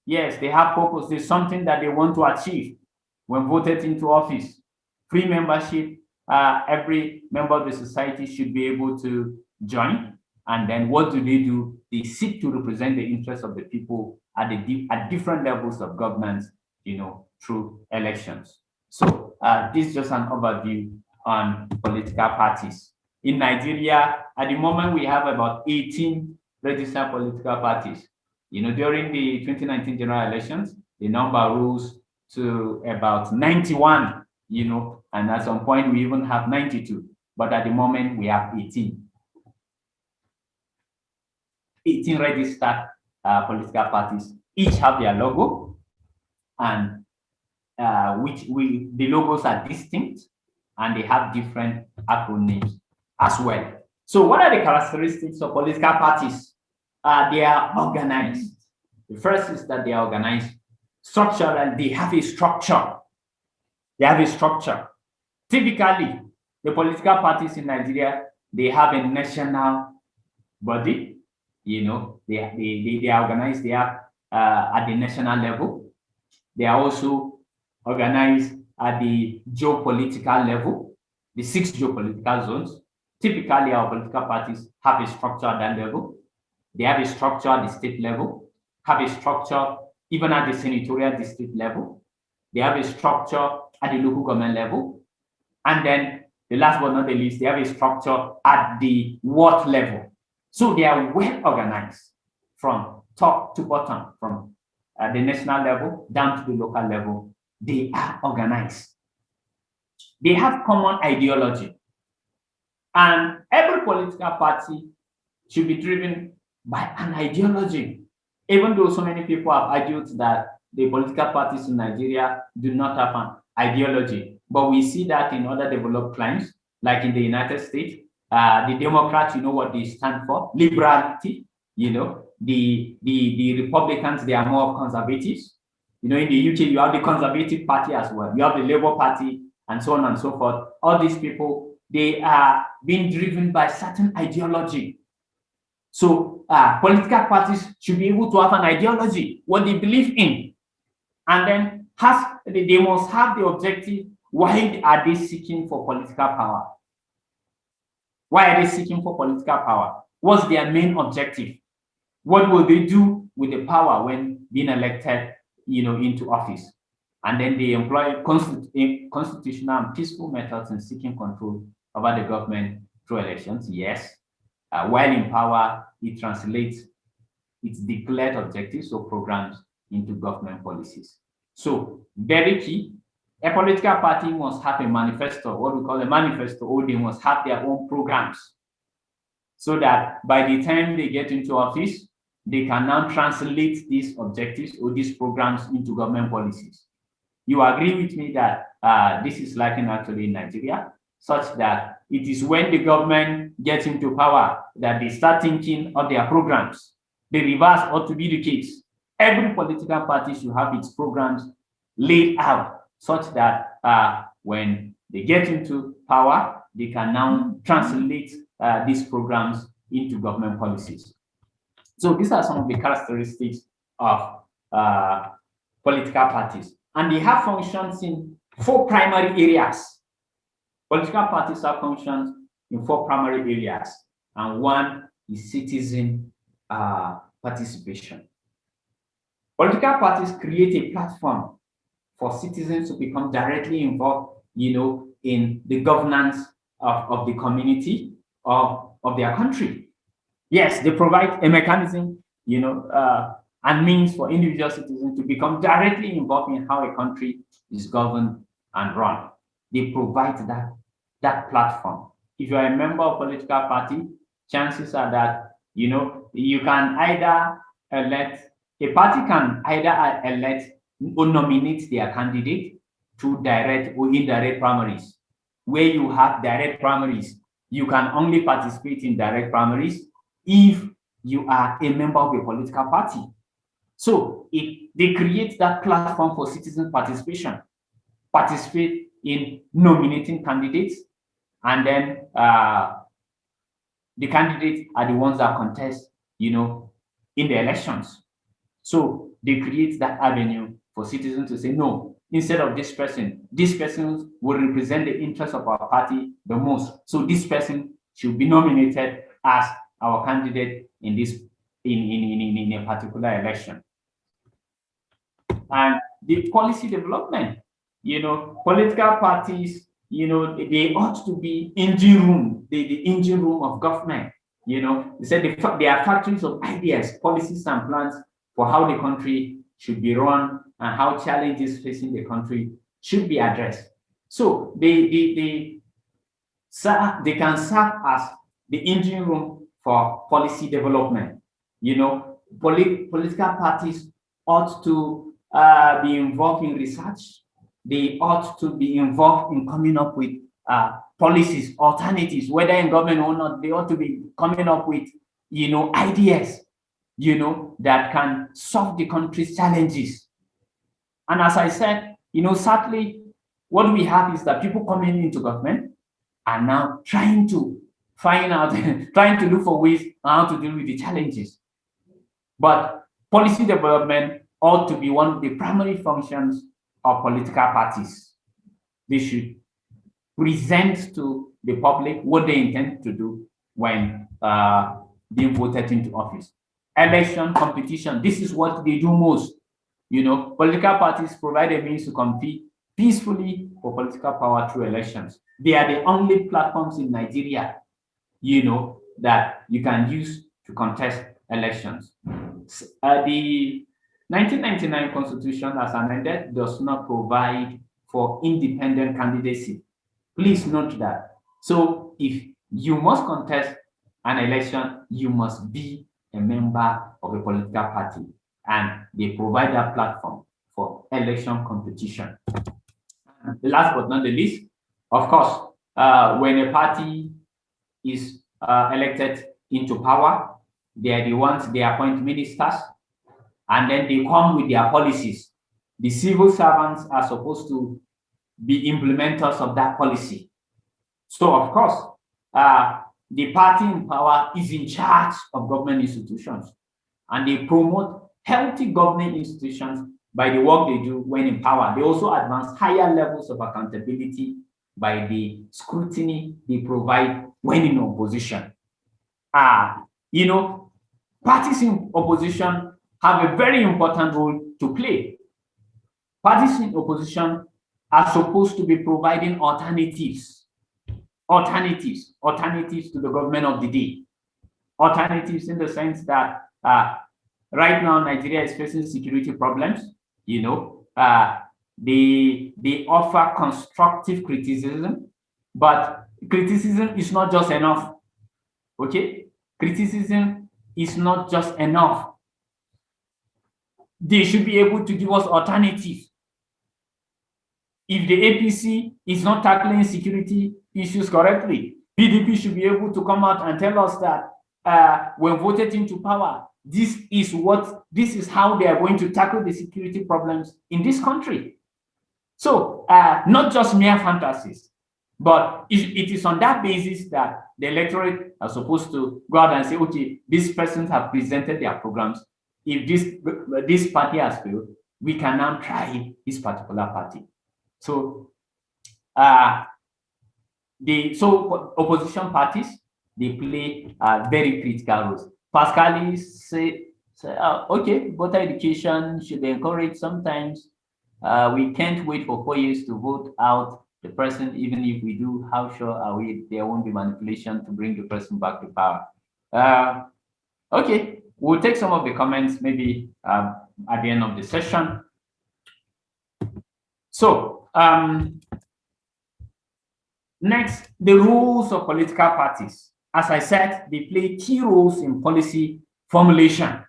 Yes, they have purpose. There's something that they want to achieve when voted into office. Free membership, every member of the society should be able to join. And then what do? They seek to represent the interests of the people at different levels of governance, through elections. So this is just an overview on political parties. In Nigeria, at the moment, we have about 18 registered political parties. During the 2019 general elections, the number rose to about 91, and at some point we even have 92. But at the moment, we have 18. 18 registered political parties, each have their logo, and the logos are distinct, and they have different acronyms as well. So what are the characteristics of political parties? They are organized. The first is that they are organized structurally. They have a structure. They have a structure. Typically, the political parties in Nigeria, they have a national body. They are organized. They are at the national level. They are also organized at the geopolitical level, the 6 geopolitical zones. Typically, our political parties have a structure at that level. They have a structure at the state level, have a structure even at the senatorial district level. They have a structure at the local government level. And then the last but not the least, they have a structure at the ward level. So they are well organized from top to bottom, from the national level down to the local level. They are organized. They have common ideology. And every political party should be driven by an ideology. Even though so many people have argued that the political parties in Nigeria do not have an ideology, but we see that in other developed climes, like in the United States, the Democrats, what they stand for, liberality. The Republicans, they are more of conservatives. In the UK, you have the Conservative Party as well. You have the Labour Party, and so on and so forth. All these people, they are being driven by certain ideology. So political parties should be able to have an ideology, what they believe in. And then they must have the objective, why are they seeking for political power? Why are they seeking for political power? What's their main objective? What will they do with the power when being elected, into office? And then they employ constitutional and peaceful methods in seeking control over the government through elections. Yes. While in power, it translates its declared objectives or programs into government policies. So very key, a political party must have a manifesto, what we call a manifesto, or they must have their own programs, so that by the time they get into office, they can now translate these objectives or these programs into government policies. You agree with me that this is lacking actually in Nigeria, such that it is when the government gets into power that they start thinking of their programs. The reverse ought to be the case. Every political party should have its programs laid out such that when they get into power, they can now translate these programs into government policies. So these are some of the characteristics of political parties. And they have functions in 4 primary areas. Political parties have functions in 4 primary areas, and one is citizen participation. Political parties create a platform for citizens to become directly involved, in the governance of the community of their country. Yes, they provide a mechanism, and means for individual citizens to become directly involved in how a country is governed and run. They provide that platform. If you are a member of a political party, chances are that, you can either elect, a party can either elect nominate their candidate through direct or indirect primaries. Where you have direct primaries, you can only participate in direct primaries if you are a member of a political party. So they create that platform for citizen participation, participate in nominating candidates, and then the candidates are the ones that contest, in the elections. So they create that avenue for citizens to say, no, instead of this person will represent the interests of our party the most. So this person should be nominated as our candidate in this in a particular election. And the policy development, political parties, they ought to be engine room, the engine room of government. They said they are factories of ideas, policies, and plans for how the country should be run and how challenges facing the country should be addressed. So they can serve as the engine room for policy development. Political parties ought to be involved in research. They ought to be involved in coming up with policies, alternatives, whether in government or not. They ought to be coming up with, ideas, that can solve the country's challenges. And as I said, sadly, what we have is that people coming into government are now trying to find out, trying to look for ways on how to deal with the challenges. But policy development ought to be one of the primary functions of political parties. They should present to the public what they intend to do when being voted into office. Election competition, this is what they do most. Political parties provide a means to compete peacefully for political power through elections. They are the only platforms in Nigeria, that you can use to contest elections. The 1999 Constitution, as amended, does not provide for independent candidacy. Please note that. So if you must contest an election, you must be a member of a political party, and they provide that platform for election competition. The last but not the least, of course, when a party is elected into power, they are the ones, they appoint ministers, and then they come with their policies. The civil servants are supposed to be implementers of that policy. So, of course, the party in power is in charge of government institutions, and they promote healthy governing institutions by the work they do when in power. They also advance higher levels of accountability by the scrutiny they provide when in opposition. Parties in opposition have a very important role to play. Parties in opposition are supposed to be providing alternatives to the government of the day. Alternatives in the sense that right now Nigeria is facing security problems. They offer constructive criticism, but criticism is not just enough. Okay, criticism is not just enough. They should be able to give us alternatives. If the APC is not tackling security issues correctly, PDP should be able to come out and tell us that when voted into power, this is how they are going to tackle the security problems in this country. So not just mere fantasies, but it is on that basis that the electorate are supposed to go out and say, okay, these persons have presented their programs. If this party has failed, we can now try this particular party. So opposition parties, they play very critical roles. Pascalis say okay, voter education should be encouraged. Sometimes we can't wait for 4 years to vote out the person. Even if we do, how sure are we there won't be manipulation to bring the person back to power? Okay, we'll take some of the comments maybe at the end of the session. So next, the roles of political parties. As I said, they play key roles in policy formulation.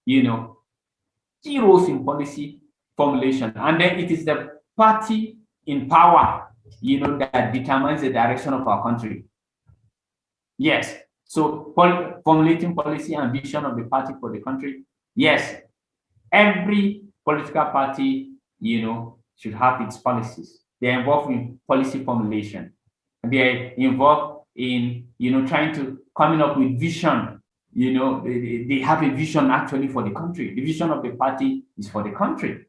Key roles in policy formulation. And then it is the party in power, that determines the direction of our country. Yes. So formulating policy and vision of the party for the country. Yes. Every political party, should have its policies. They're involved in policy formulation. They're involved in, trying to coming up with vision. They have a vision actually for the country. The vision of the party is for the country.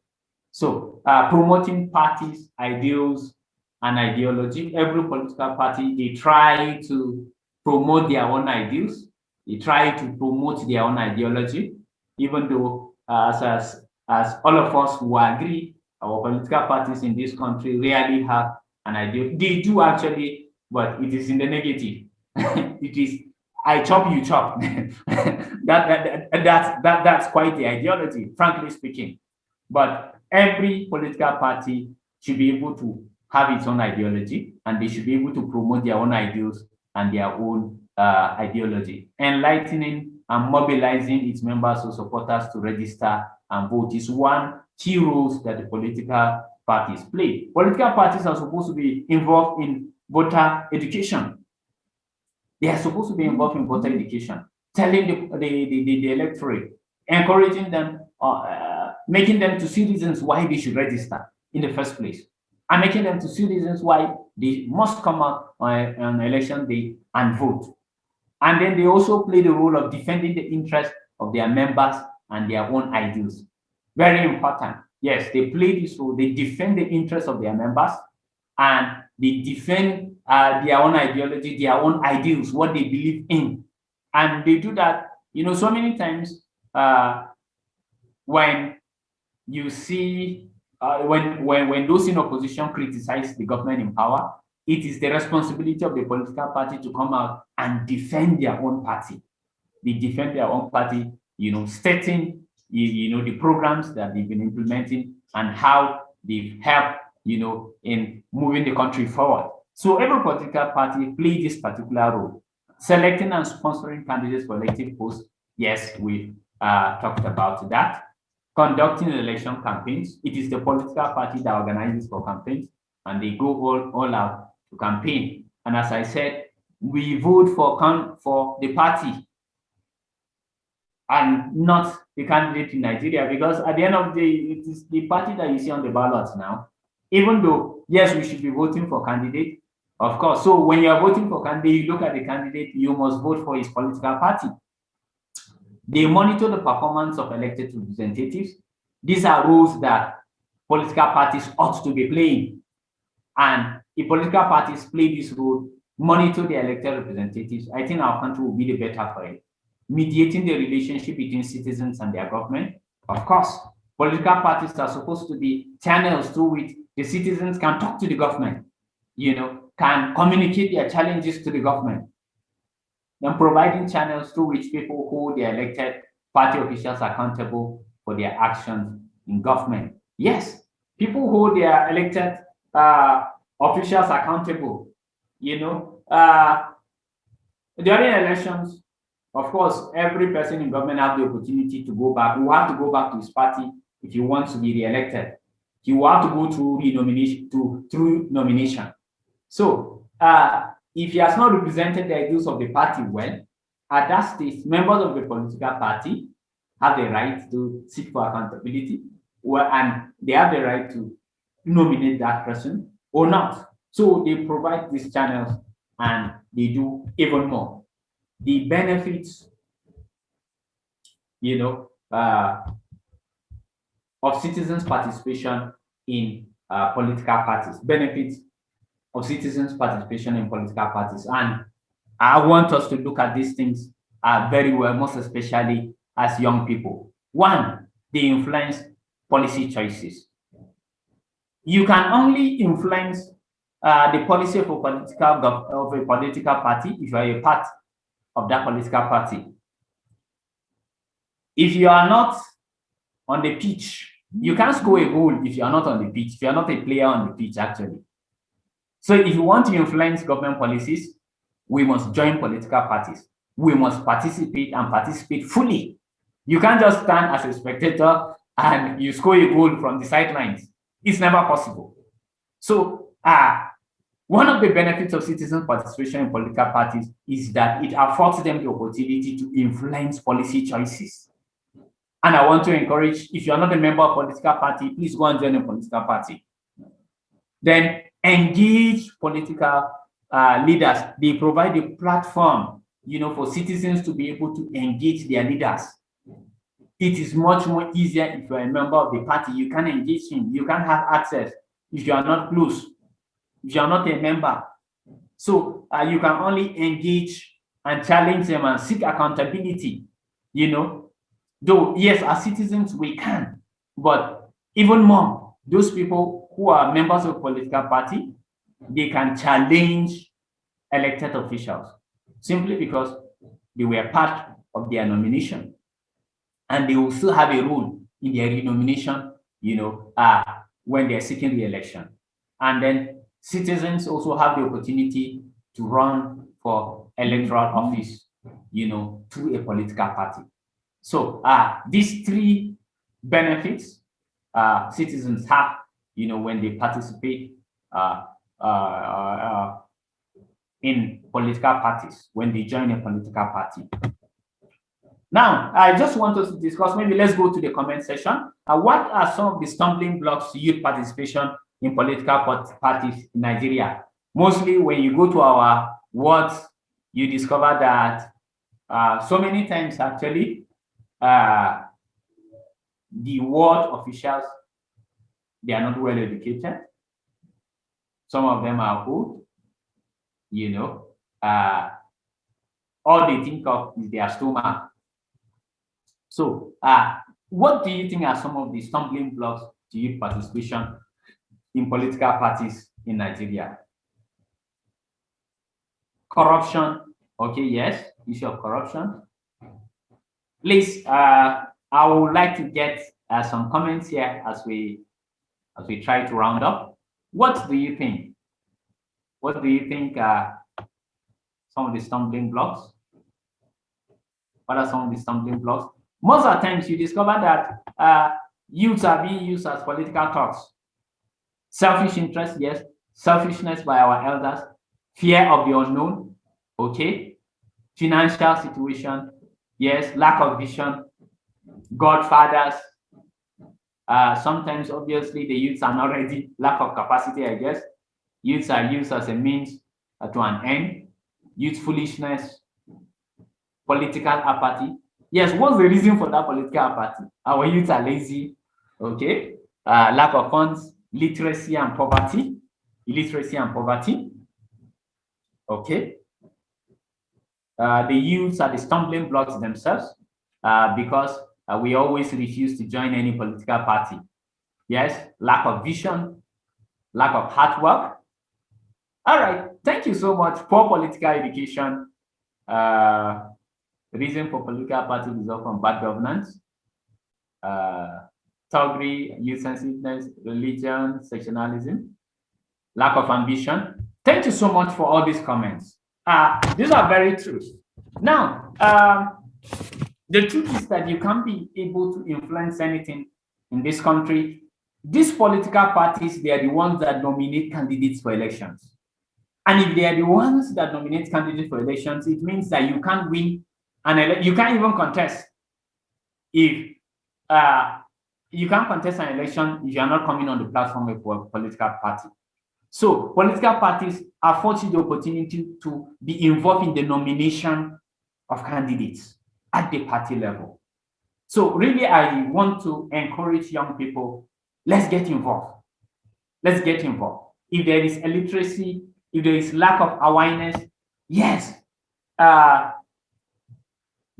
So promoting parties, ideals, and ideology. Every political party, they try to promote their own ideals. They try to promote their own ideology, even though as all of us who agree, our political parties in this country rarely have an ideal. They do actually, but it is in the negative. It is I chop, you chop. That's quite the ideology, frankly speaking. But every political party should be able to have its own ideology, and they should be able to promote their own ideals and their own ideology. Enlightening and mobilizing its members or supporters to register and vote is one key roles that the political parties play. Political parties are supposed to be involved in voter education. They are supposed to be involved in voter education, telling the electorate, encouraging them, making them to see reasons why they should register in the first place, and making them to see reasons why they must come out on election day and vote. And then they also play the role of defending the interests of their members and their own ideals. Very important. Yes, they play this role. They defend the interests of their members, and they defend their own ideology, their own ideals, what they believe in. And they do that, so many times when you see, when those in opposition criticize the government in power, it is the responsibility of the political party to come out and defend their own party. They defend their own party, stating, the programs that they've been implementing and how they've helped, in moving the country forward. So every political party play this particular role. Selecting and sponsoring candidates for elective posts. Yes, we talked about that. Conducting election campaigns. It is the political party that organizes for campaigns, and they go all out to campaign. And as I said, we vote for the party and not the candidate in Nigeria, because at the end of the day, it is the party that you see on the ballots now. Even though, yes, we should be voting for candidate, of course. So when you are voting for candidate, you look at the candidate, you must vote for his political party. They monitor the performance of elected representatives. These are roles that political parties ought to be playing. And if political parties play this role, monitor the elected representatives, I think our country will be the better for it. Mediating the relationship between citizens and their government. Of course, political parties are supposed to be channels through which the citizens can talk to the government, can communicate their challenges to the government. Then providing channels through which people hold their elected party officials accountable for their actions in government. Yes, people hold their elected officials accountable. During elections, of course, every person in government has the opportunity to go back. You have to go back to his party if you want to be re-elected. You have to go through nomination. So if he has not represented the ideals of the party well, at that stage, members of the political party have the right to seek for accountability, and they have the right to nominate that person or not. So they provide these channels, and they do even more. The benefits, of citizens' participation in political parties, benefits of citizens' participation in political parties. And I want us to look at these things very well, most especially as young people. One, they influence policy choices. You can only influence the policy of a political party if you are a part of that political party. If you are not on the pitch, you can't score a goal if you are not on the pitch, if you are not a player on the pitch, actually. So if you want to influence government policies, we must join political parties. We must participate and participate fully. You can't just stand as a spectator and you score a goal from the sidelines. It's never possible. So one of the benefits of citizen participation in political parties is that it affords them the opportunity to influence policy choices. And I want to encourage, if you're not a member of a political party, please go and join a political party. Then engage political leaders. They provide a platform, for citizens to be able to engage their leaders. It is much more easier if you're a member of the party. You can engage him. You can have access if you are not close, if you are not a member. So you can only engage and challenge them and seek accountability, Though, yes, as citizens, we can. But even more, those people who are members of a political party, they can challenge elected officials simply because they were part of their nomination. And they will still have a role in their renomination, when they're seeking re-election. And then citizens also have the opportunity to run for electoral office, through a political party. So these three benefits citizens have, when they participate in political parties, when they join a political party. Now, I just want us to discuss, maybe let's go to the comment section. What are some of the stumbling blocks to youth participation in political parties in Nigeria? Mostly when you go to our wards, you discover that so many times actually, the ward officials, they are not well educated. Some of them are old, all they think of is their stomach. So what do you think are some of the stumbling blocks to youth participation in political parties in Nigeria? Corruption. Okay, yes, issue of corruption. Please, I would like to get some comments here as we try to round up. What do you think? What do you think are some of the stumbling blocks? What are some of the stumbling blocks? Most of the times you discover that youths are being used as political talks. Selfish interest, yes. Selfishness by our elders. Fear of the unknown, okay. Financial situation, yes. Lack of vision. Godfathers. Sometimes, obviously, the youths are not ready. Lack of capacity, I guess. Youths are used as a means to an end. Youth foolishness. Political apathy. Yes, what's the reason for that political apathy? Our youth are lazy, okay? Lack of funds, literacy and poverty. Illiteracy and poverty, okay? The youths are the stumbling blocks themselves because we always refuse to join any political party. Yes, lack of vision, lack of hard work. All right, thank you so much. Poor political education. Reason for political party result from bad governance, thuggery, youth sensitiveness, religion, sectionalism, lack of ambition. Thank you so much for all these comments. These are very true. Now, the truth is that you can't be able to influence anything in this country. These political parties, they are the ones that nominate candidates for elections. And if they are the ones that nominate candidates for elections, it means that you can't win and you can't even contest if you can't contest an election if you are not coming on the platform of a political party. So political parties afford you the opportunity to be involved in the nomination of candidates at the party level. So really, I want to encourage young people, let's get involved. Let's get involved. If there is illiteracy, if there is lack of awareness, yes,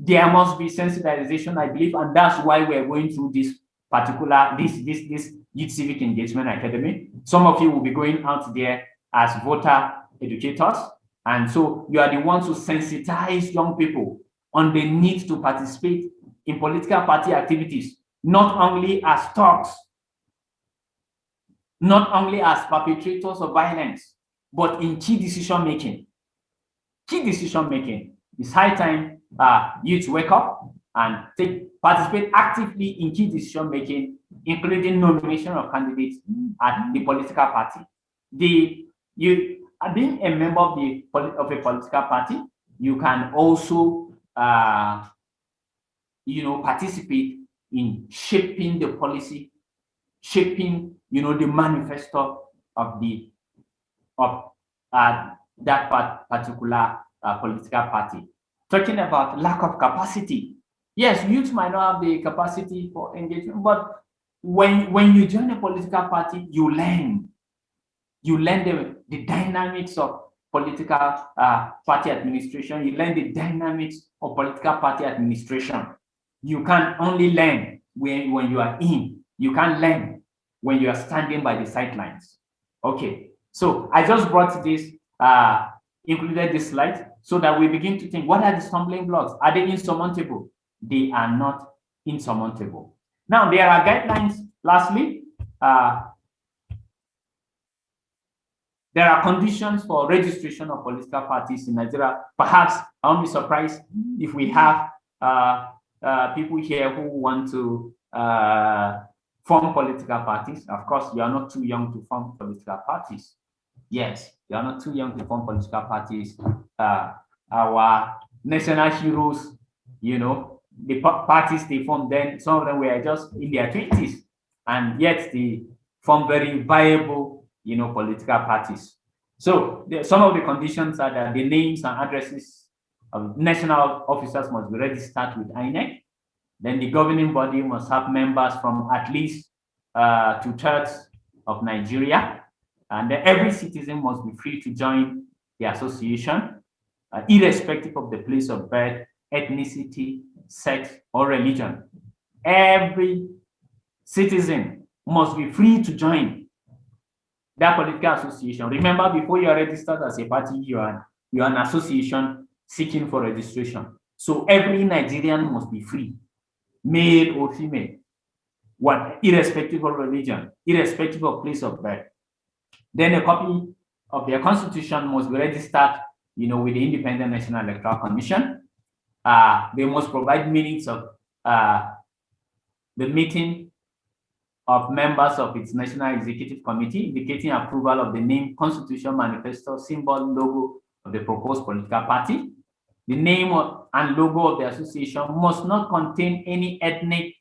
there must be sensitization, I believe, and that's why we're going through this particular, this Youth Civic Engagement Academy. Some of you will be going out there as voter educators, and so you are the ones who sensitize young people on the need to participate in political party activities, not only as thugs, not only as perpetrators of violence, but in key decision making. Key decision making. It's high time youth wake up and participate actively in key decision making, including nomination of candidates at the political party. Being a member of a political party, you can also participate in shaping the policy, shaping the manifesto of that particular political party. Talking about lack of capacity. Yes, youth might not have the capacity for engagement, but when you join a political party, you learn the dynamics of political party administration. You learn the dynamics of political party administration. You can only learn when you are in. You can't learn when you are standing by the sidelines. Okay, so I just brought this, included this slide, so that we begin to think, what are the stumbling blocks? Are they insurmountable? They are not insurmountable. Now, there are guidelines. Lastly, there are conditions for registration of political parties in Nigeria. Perhaps I won't be surprised if we have people here who want to form political parties. Of course, you are not too young to form political parties. Yes, you are not too young to form political parties. Our national heroes, the parties they formed then, some of them were just in their 20s, and yet they form very viable political parties. So some of the conditions are that the names and addresses of national officers must be registered with INEC. Then the governing body must have members from at least 2/3 of Nigeria. And then every citizen must be free to join the association, irrespective of the place of birth, ethnicity, sex, or religion. Every citizen must be free to join that political association. Remember, before you are registered as a party, you are an association seeking for registration. So every Nigerian must be free, male or female, irrespective of religion, irrespective of place of birth. Then a copy of their constitution must be registered, with the Independent National Electoral Commission. They must provide minutes of the meeting of members of its National Executive Committee, indicating approval of the name, constitution, manifesto, symbol, logo of the proposed political party. The name and logo of the association must not contain any ethnic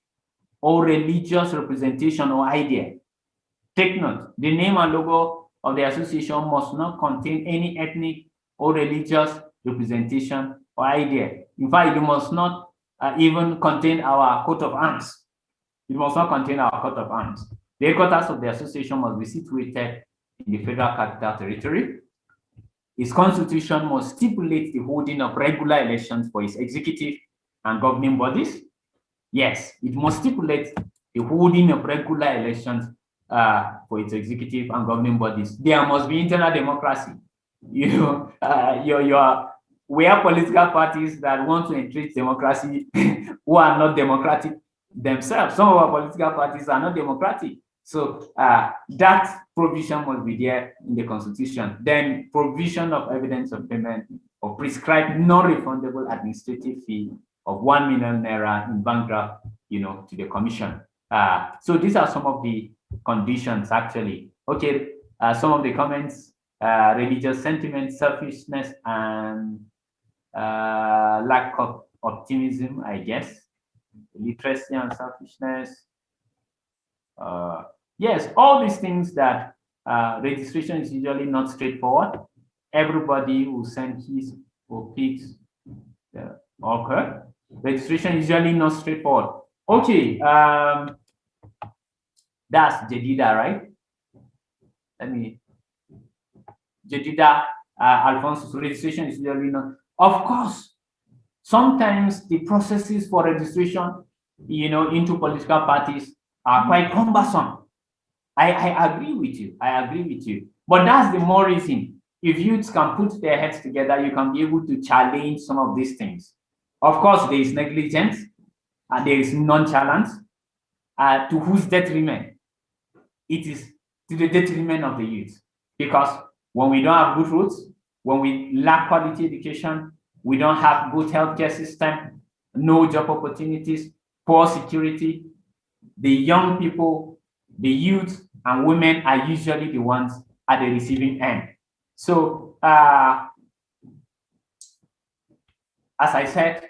or religious representation or idea. Take note, the name and logo of the association must not contain any ethnic or religious representation or idea. In fact, it must not even contain our coat of arms. It must not contain our coat of arms. The headquarters of the association must be situated in the Federal Capital Territory. Its constitution must stipulate the holding of regular elections for its executive and governing bodies. Yes, it must stipulate the holding of regular elections for its executive and governing bodies. There must be internal democracy. We are political parties that want to entrench democracy who are not democratic themselves. Some of our political parties are not democratic. So that provision must be there in the constitution. Then provision of evidence of payment or prescribed non-refundable administrative fee of 1 million naira in bank draft, to the commission. So these are some of the conditions actually. Okay, some of the comments, religious sentiment, selfishness, and lack of optimism, I guess. Literacy and selfishness. Yes, all these things that registration is usually not straightforward. Everybody will send his or his okay. Registration is usually not straightforward. Okay, that's Jedida, right? Jedida, Alphonse, registration is usually not. Of course, sometimes the processes for registration, into political parties are quite cumbersome. I agree with you. I agree with you. But that's the more reason. If youths can put their heads together, you can be able to challenge some of these things. Of course, there is negligence and there is nonchalance, to whose detriment? It is to the detriment of the youth. Because when we don't have good roads, when we lack quality education, we don't have good healthcare system, no job opportunities, poor security. The young people, the youth and women are usually the ones at the receiving end. So as I said,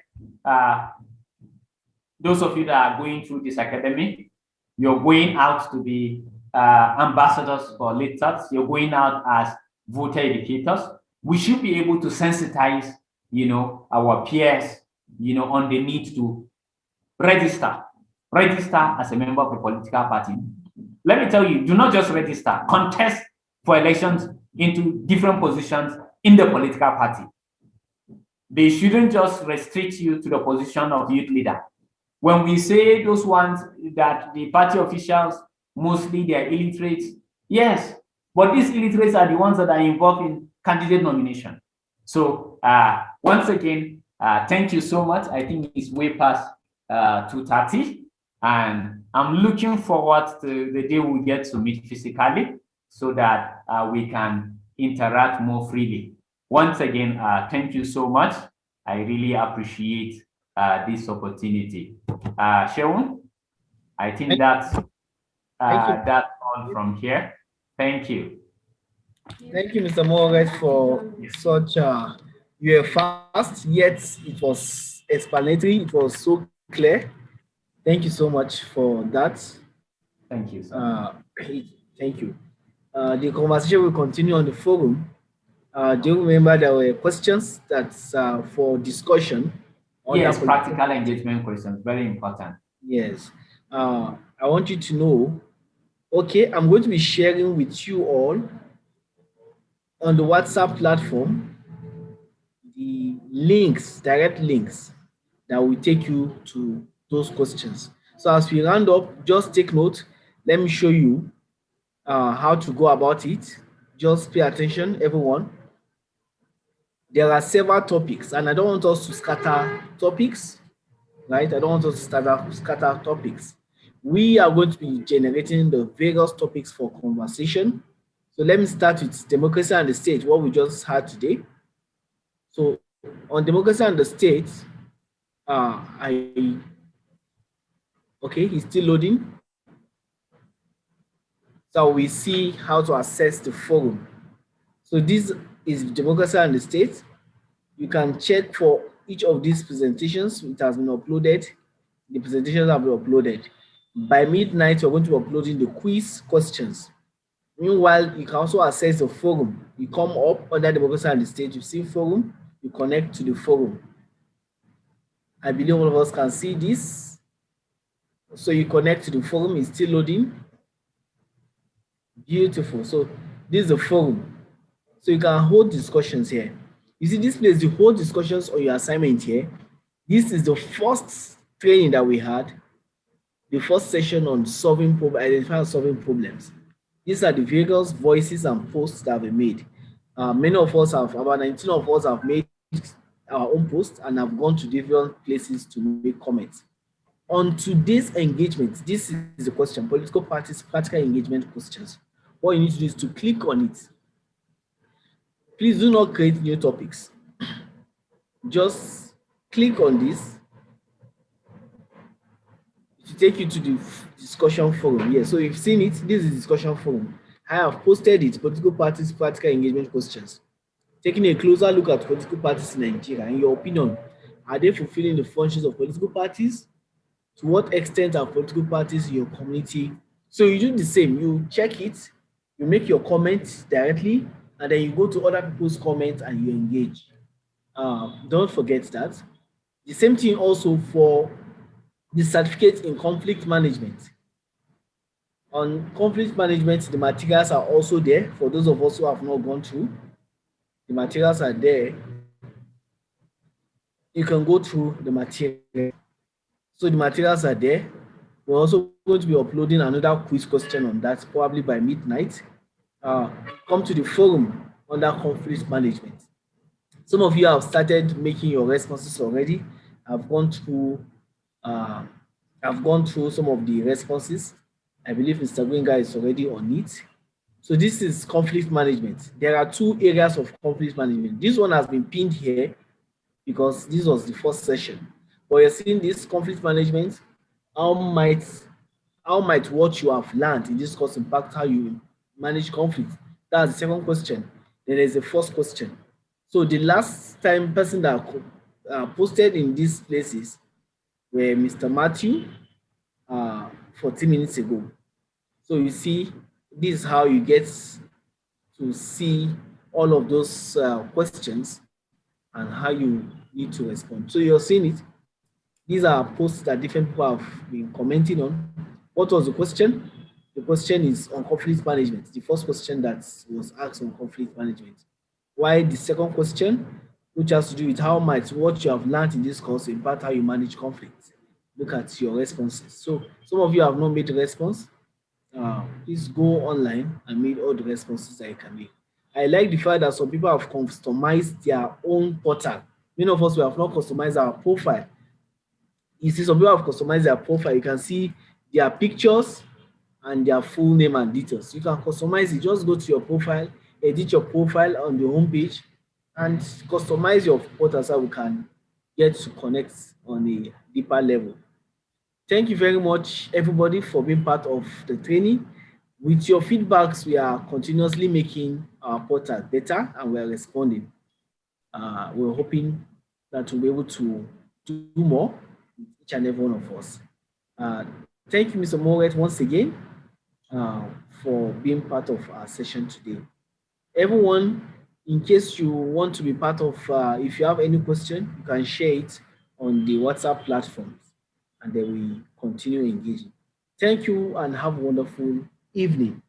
those of you that are going through this academy, you're going out to be ambassadors for Leadtots. You're going out as voter educators. We should be able to sensitize, our peers, on the need to register as a member of a political party. Let me tell you, do not just register, contest for elections into different positions in the political party. They shouldn't just restrict you to the position of youth leader. When we say those ones that the party officials, mostly they are illiterates, yes, but these illiterates are the ones that are involved in candidate nomination. So once again, thank you so much. I think it's way past 2:30, and I'm looking forward to the day we get to meet physically so that we can interact more freely. Once again, thank you so much. I really appreciate this opportunity. Shaun, I think that's all from here. Thank you. Thank you, Mr. Morales, for such you were fast, yet it was explanatory, it was so clear. Thank you so much for that. Thank you. Thank you. The conversation will continue on the forum. Do you remember there were questions that's for discussion? Yes, practical engagement questions, very important. Yes. I want you to know, okay, I'm going to be sharing with you all on the WhatsApp platform the links, direct links that will take you to those questions. So as we round up, just take note. Let me show you how to go about it. Just pay attention, everyone. There are several topics, and I don't want us to scatter topics, right? I don't want us to scatter topics. We are going to be generating the various topics for conversation. So let me start with democracy and the state, what we just had today. So on democracy and the state, okay, it's still loading. So we see how to access the forum. So this is democracy and the state. You can check for each of these presentations. It has been uploaded. The presentations have been uploaded. By midnight, we're going to be uploading the quiz questions. Meanwhile, you can also access the forum. You come up under democracy and the state, you see forum, you connect to the forum. I believe all of us can see this. So you connect to the forum, it's still loading. Beautiful. So this is the forum. So you can hold discussions here. You see this place, you hold discussions on your assignment here. This is the first training that we had, the first session on identifying and solving problems. These are the various voices and posts that have been made. Many of us have, about 19 of us have made our own posts and have gone to different places to make comments. On today's engagement, this is the question, political parties, practical engagement questions. What you need to do is to click on it. Please do not create new topics. Just click on this to take you to the discussion forum. Yeah, so you've seen it. This is the discussion forum. I have posted it, political parties, practical engagement questions. Taking a closer look at political parties in Nigeria. In your opinion, are they fulfilling the functions of political parties? To what extent are political parties in your community? So you do the same. You check it, you make your comments directly, and then you go to other people's comments and you engage. Don't forget that. The same thing also for the certificate in conflict management. On conflict management, the materials are also there for those of us who have not gone through. The materials are there. You can go through the materials. So the materials are there. We're also going to be uploading another quiz question on that probably by midnight. Come to the forum under conflict management. Some of you have started making your responses already. I've gone through some of the responses. I believe Mr. Gwenga is already on it. So this is conflict management. There are two areas of conflict management. This one has been pinned here because this was the first session. But you're seeing this conflict management, how might what you have learned in this course impact how you manage conflict? That's the second question. Then there's the first question. So the last time person that posted in these places were Mr. Matthew 14 minutes ago. So you see, this is how you get to see all of those questions and how you need to respond. So you're seeing it. These are posts that different people have been commenting on. What was the question? The question is on conflict management. The first question that was asked on conflict management. Why the second question, which has to do with how might what you have learned in this course impact how you manage conflict. Look at your responses. So some of you have not made a response. Please go online and make all the responses that you can make. I like the fact that some people have customized their own portal. Many of us we have not customized our profile. You see, some people have customized their profile. You can see their pictures and their full name and details. You can customize it. Just go to your profile, edit your profile on the home page, and customize your portal so we can get to connect on a deeper level. Thank you very much, everybody, for being part of the training. With your feedbacks, we are continuously making our portal better and we are responding. We're hoping that we'll be able to do more with each and every one of us. Thank you, Mr. Moret, once again for being part of our session today. Everyone, in case you want to be part of, if you have any question, you can share it on the WhatsApp platforms and then we continue engaging. Thank you and have a wonderful evening.